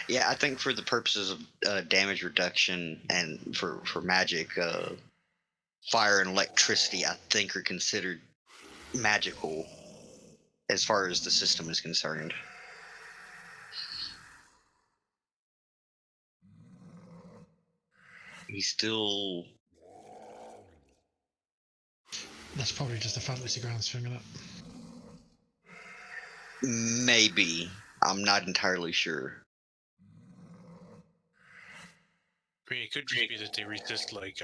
Yeah, I think for the purposes of damage reduction and for magic, fire and electricity, I think are considered magical. as far as the system is concerned. He's still... That's probably just a fantasy grounds thing, isn't it? Maybe. I'm not entirely sure. I mean, it could just be that they resist like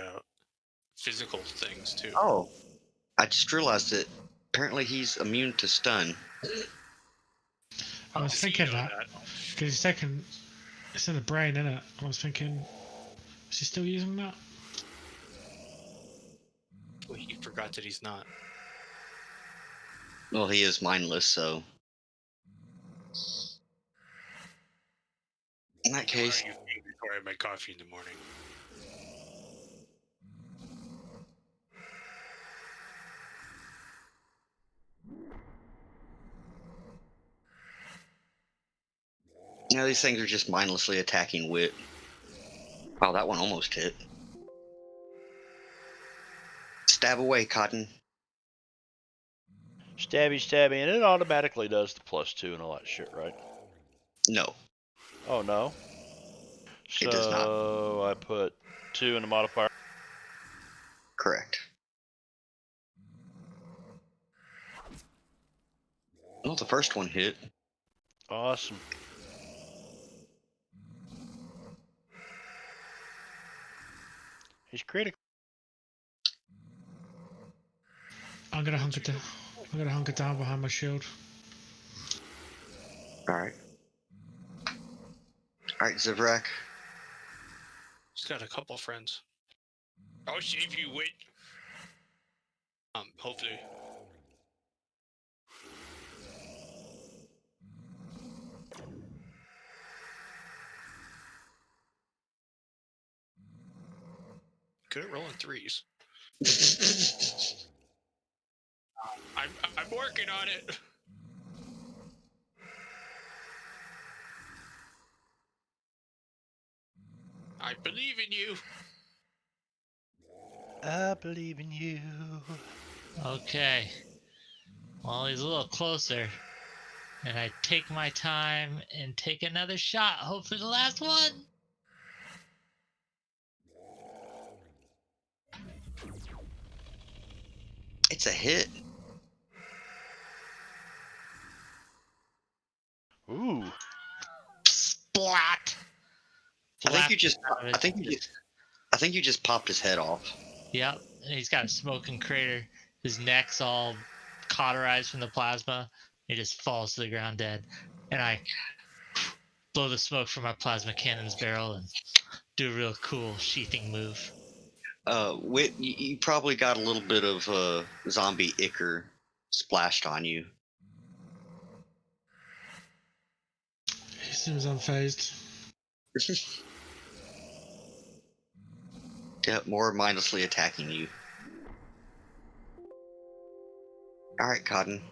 physical things too. Oh, I just realized that apparently he's immune to stun. I was Does he thinking know that because he's taken. It's in the brain, isn't it? I was thinking, is he still using that? Well, he forgot that he's not. Well, he is mindless, so... In that case... Why are you eating before I have my coffee in the morning? Yeah, these things are just mindlessly attacking Wit. Wow, that one almost hit. Stab away, Cotton. Stabby, stabby, and it automatically does the +2 and all that shit, right? No, Oh, no? it does not. So I put 2 in the modifier. Correct. Well, the first one hit. Awesome. He's critical. I'm gonna hunker down. I'm gonna hunker down behind my shield. Alright. Alright, Zivrak. He's got a couple friends. I'll save you, Wit. Hopefully. Good at rolling threes. I'm working on it. I believe in you. I believe in you. Okay. Well, he's a little closer. And I take my time and take another shot. Hopefully the last one. It's a hit. Ooh. Splat. I think you just... Last I think you just popped his head off. Yep. And he's got a smoking crater. His neck's all cauterized from the plasma. He just falls to the ground dead. And I blow the smoke from my plasma cannon's barrel and do a real cool sheathing move. Wit, you probably got a little bit of zombie ichor splashed on you. He seems unfazed. Yeah, more mindlessly attacking you. Alright, Cotton.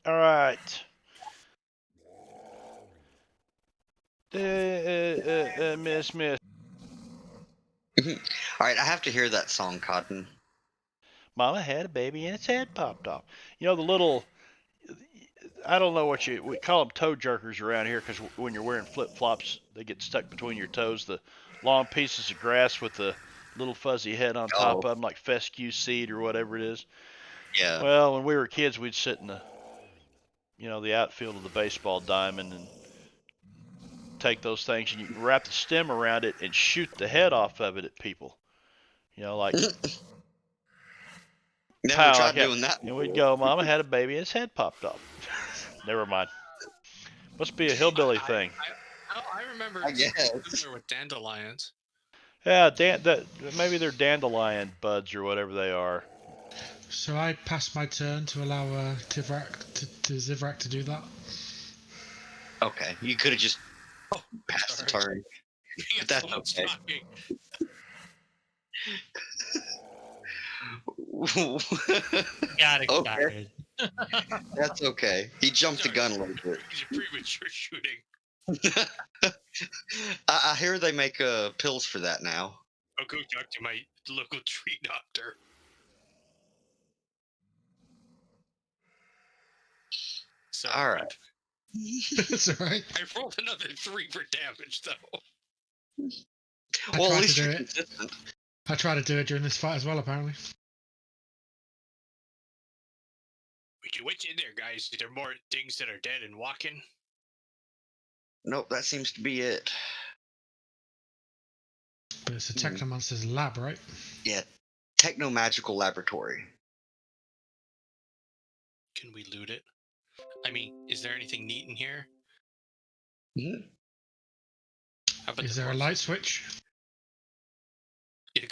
All right. Miss. Alright, I have to hear that song, Cotton. Mama had a baby and its head popped off. You know, the little... I don't know what we call them toe jerkers around here because when you're wearing flip flops, they get stuck between your toes. The long pieces of grass with the little fuzzy head on top of them, like fescue seed or whatever it is. Yeah. Well, when we were kids, we'd sit in the outfield of the baseball diamond and take those things and you wrap the stem around it and shoot the head off of it at people. Like Never pow, tried yeah. doing that. And we'd go, Mama had a baby and its head popped off. Never mind. Must be a hillbilly thing. I remember I guess. similar with dandelions. Yeah, maybe they're dandelion buds or whatever they are. So I pass my turn to allow Zivrak to do that. Okay, you could have just passed the turn. But that's okay. Got Okay. excited. That's okay. He jumped the gun a little bit. He's premature shooting. I hear they make pills for that now. I'll go talk to my local tree doctor. So All right. That's alright. I rolled another 3 for damage, though. I Well, at tried to least do you're it. consistent. I tried to do it during this fight as well, apparently. What's in there, guys? Are there more things that are dead and walking? Nope, that seems to be it. But it's a Technomancer's lab, right? Yeah, techno-magical laboratory. Can we loot it? I mean, is there anything neat in here? Mhm. How about Is the there a corpse? light switch? Yeah,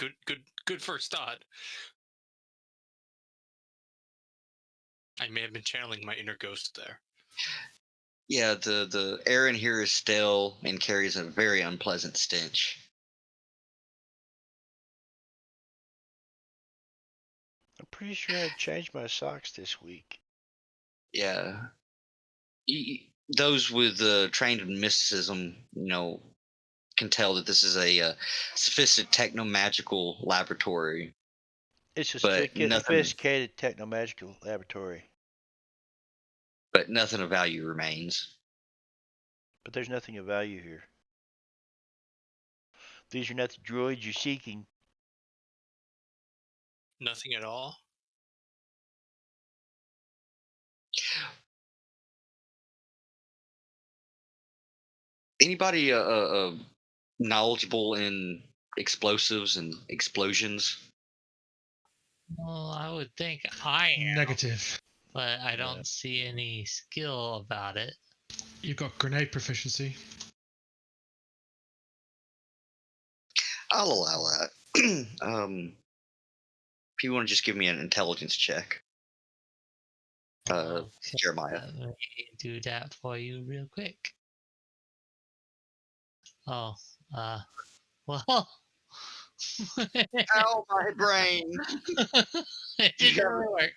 good first thought. I may have been channeling my inner ghost there. Yeah, the air in here is stale and carries a very unpleasant stench. I'm pretty sure I changed my socks this week. Yeah. Those with trained in mysticism, can tell that this is a sophisticated techno-magical laboratory, It's a but nothing, sophisticated techno-magical laboratory. but nothing of value remains. But there's nothing of value here. These are not the droids you're seeking. Nothing at all. Anybody knowledgeable in explosives and explosions? Well, I would think I am, Negative. but I Yeah. don't see any skill about it. You've got grenade proficiency. I'll allow that. If you want to just give me an intelligence check, Okay, Jeremiah. let me do that for you real quick. Oh, well, Ow, my brain! it didn't work.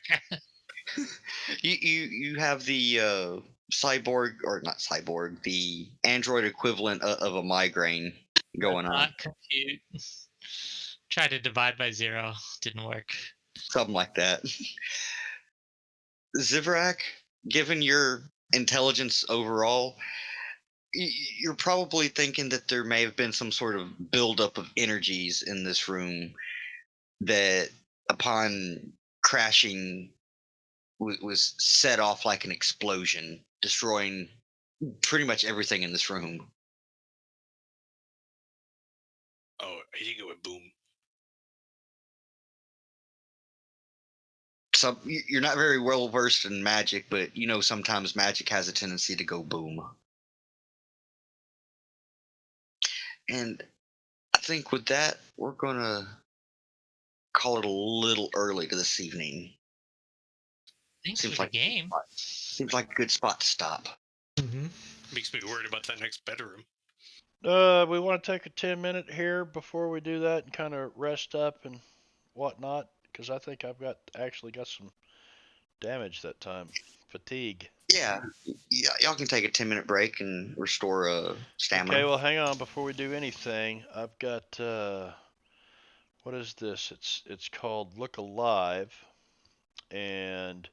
You have the cyborg, or not cyborg, the android equivalent of a migraine going on, Not compute. Tried to divide by 0, didn't work. something like that. Zivrak, given your intelligence overall, you're probably thinking that there may have been some sort of buildup of energies in this room that, upon crashing, was set off like an explosion, destroying pretty much everything in this room. Oh, I think it went boom. You're not very well versed in magic, but sometimes magic has a tendency to go boom. And I think with that, we're gonna call it a little early to this evening. Thanks Seems for like the game. seems like a good spot to stop. Mm-hmm. Makes me worried about that next bedroom. We want to take a 10-minute here before we do that and kind of rest up and whatnot, because I think I've actually got some damage that time. Fatigue. Yeah, y'all can take a 10-minute break and restore stamina. Okay, well, hang on before we do anything. I've got what is this? It's called Look Alive, and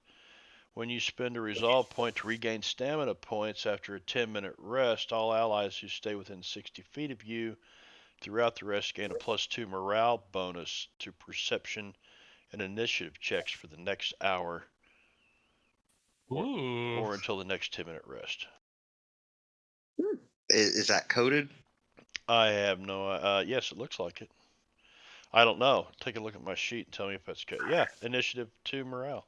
when you spend a resolve point to regain stamina points after a 10-minute rest, all allies who stay within 60 feet of you throughout the rest gain a +2 morale bonus to perception and initiative checks for the next hour Ooh. or until the next 10-minute rest. Is that coded? I have no. Yes, it looks like it. I don't know. Take a look at my sheet and tell me if that's good. Yeah, initiative 2 morale.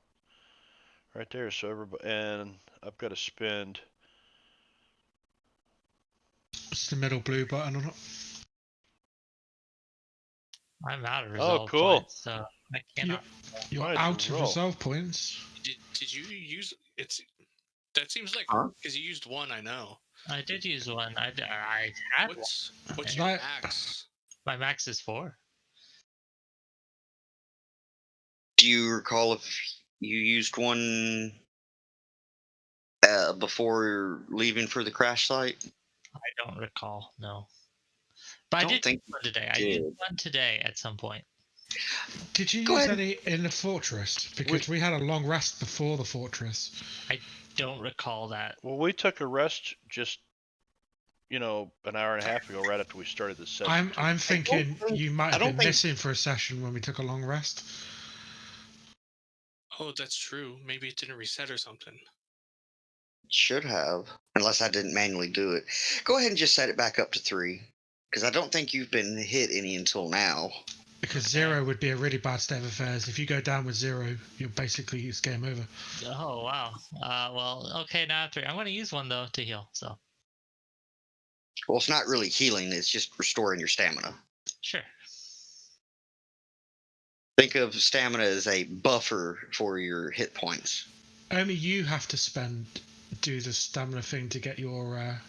Right there. So everybody, and I've got to spend. It's the middle blue button on it. I'm out of Oh, resolve cool. points, so I cannot. You're Nice out of roll. resolve points. Did you use it's? That seems like Huh? because you used 1. I know. I did use one. I had one. What's your Right. max? My max is 4. Do you recall if you used one before leaving for the crash site? I don't recall. No. But I Don't did think use one today. I did. used one today at some point. Did you Go use ahead. any in the fortress? Because we had a long rest before the fortress. I don't recall that. Well, we took a rest just, an hour and a half ago, right after we started this session. I'm thinking you might I have don't been think missing for a session when we took a long rest. Oh, that's true. Maybe it didn't reset or something. should have, unless I didn't manually do it. Go ahead and just set it back up to 3, because I don't think you've been hit any until now. Because Okay. 0 would be a really bad state of affairs. If you go down with 0, you're basically it's game over. Oh wow. Well, okay, now 3. I'm going to use one though to heal. So Well, it's not really healing; it's just restoring your stamina. sure. Think of stamina as a buffer for your hit points. Only you have to do the stamina thing to get your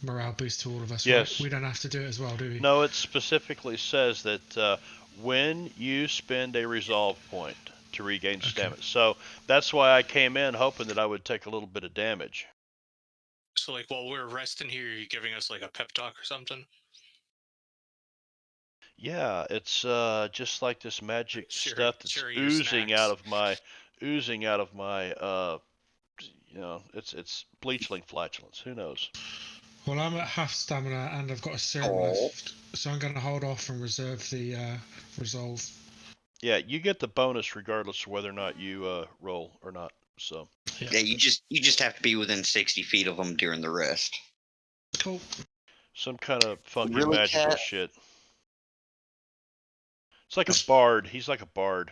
morale boost to all of us, Yes. right? We don't have to do it as well, do we? No, it specifically says that when you spend a resolve point to regain stamina. So that's why I came in hoping that I would take a little bit of damage. So, like, while we're resting here, you're giving us like a pep talk or something? Yeah, it's just like this magic Sure, stuff that's sure, your oozing snacks. out of my it's bleachling flatulence. Who knows? Well, I'm at half stamina and I've got a serum left, so I'm going to hold off and reserve the resolve. Yeah, you get the bonus regardless of whether or not you roll or not. So Yeah, you just have to be within 60 feet of them during the rest. Cool. some kind of funky Really, magical Cat? shit. It's like a bard. He's like a bard,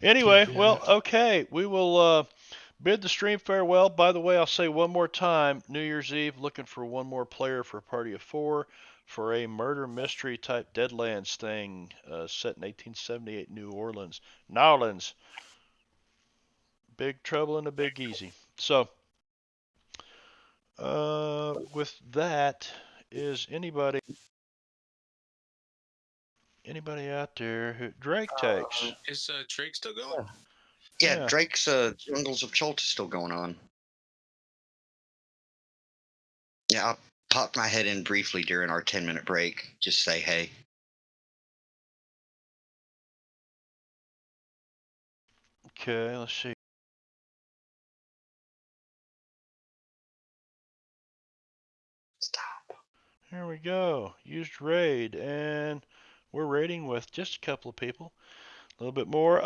Anyway, Yeah. well, okay. We will bid the stream farewell. By the way, I'll say one more time, New Year's Eve, looking for one more player for a party of 4 for a murder mystery type Deadlands thing set in 1878 New Orleans. Big Trouble in the Big Easy. So, with that, is anybody out there who Drake takes? Is Drake still going? Yeah, Yeah. Drake's Jungles of Chult is still going on. Yeah, I'll pop my head in briefly during our 10-minute break. Just say hey. Okay, let's see. Stop. Here we go. Used raid, and we're raiding with just a couple of people. A little bit more.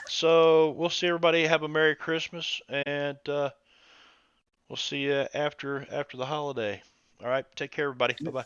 So we'll see everybody. Have a Merry Christmas, and we'll see you after the holiday. All right. Take care, everybody. Bye bye.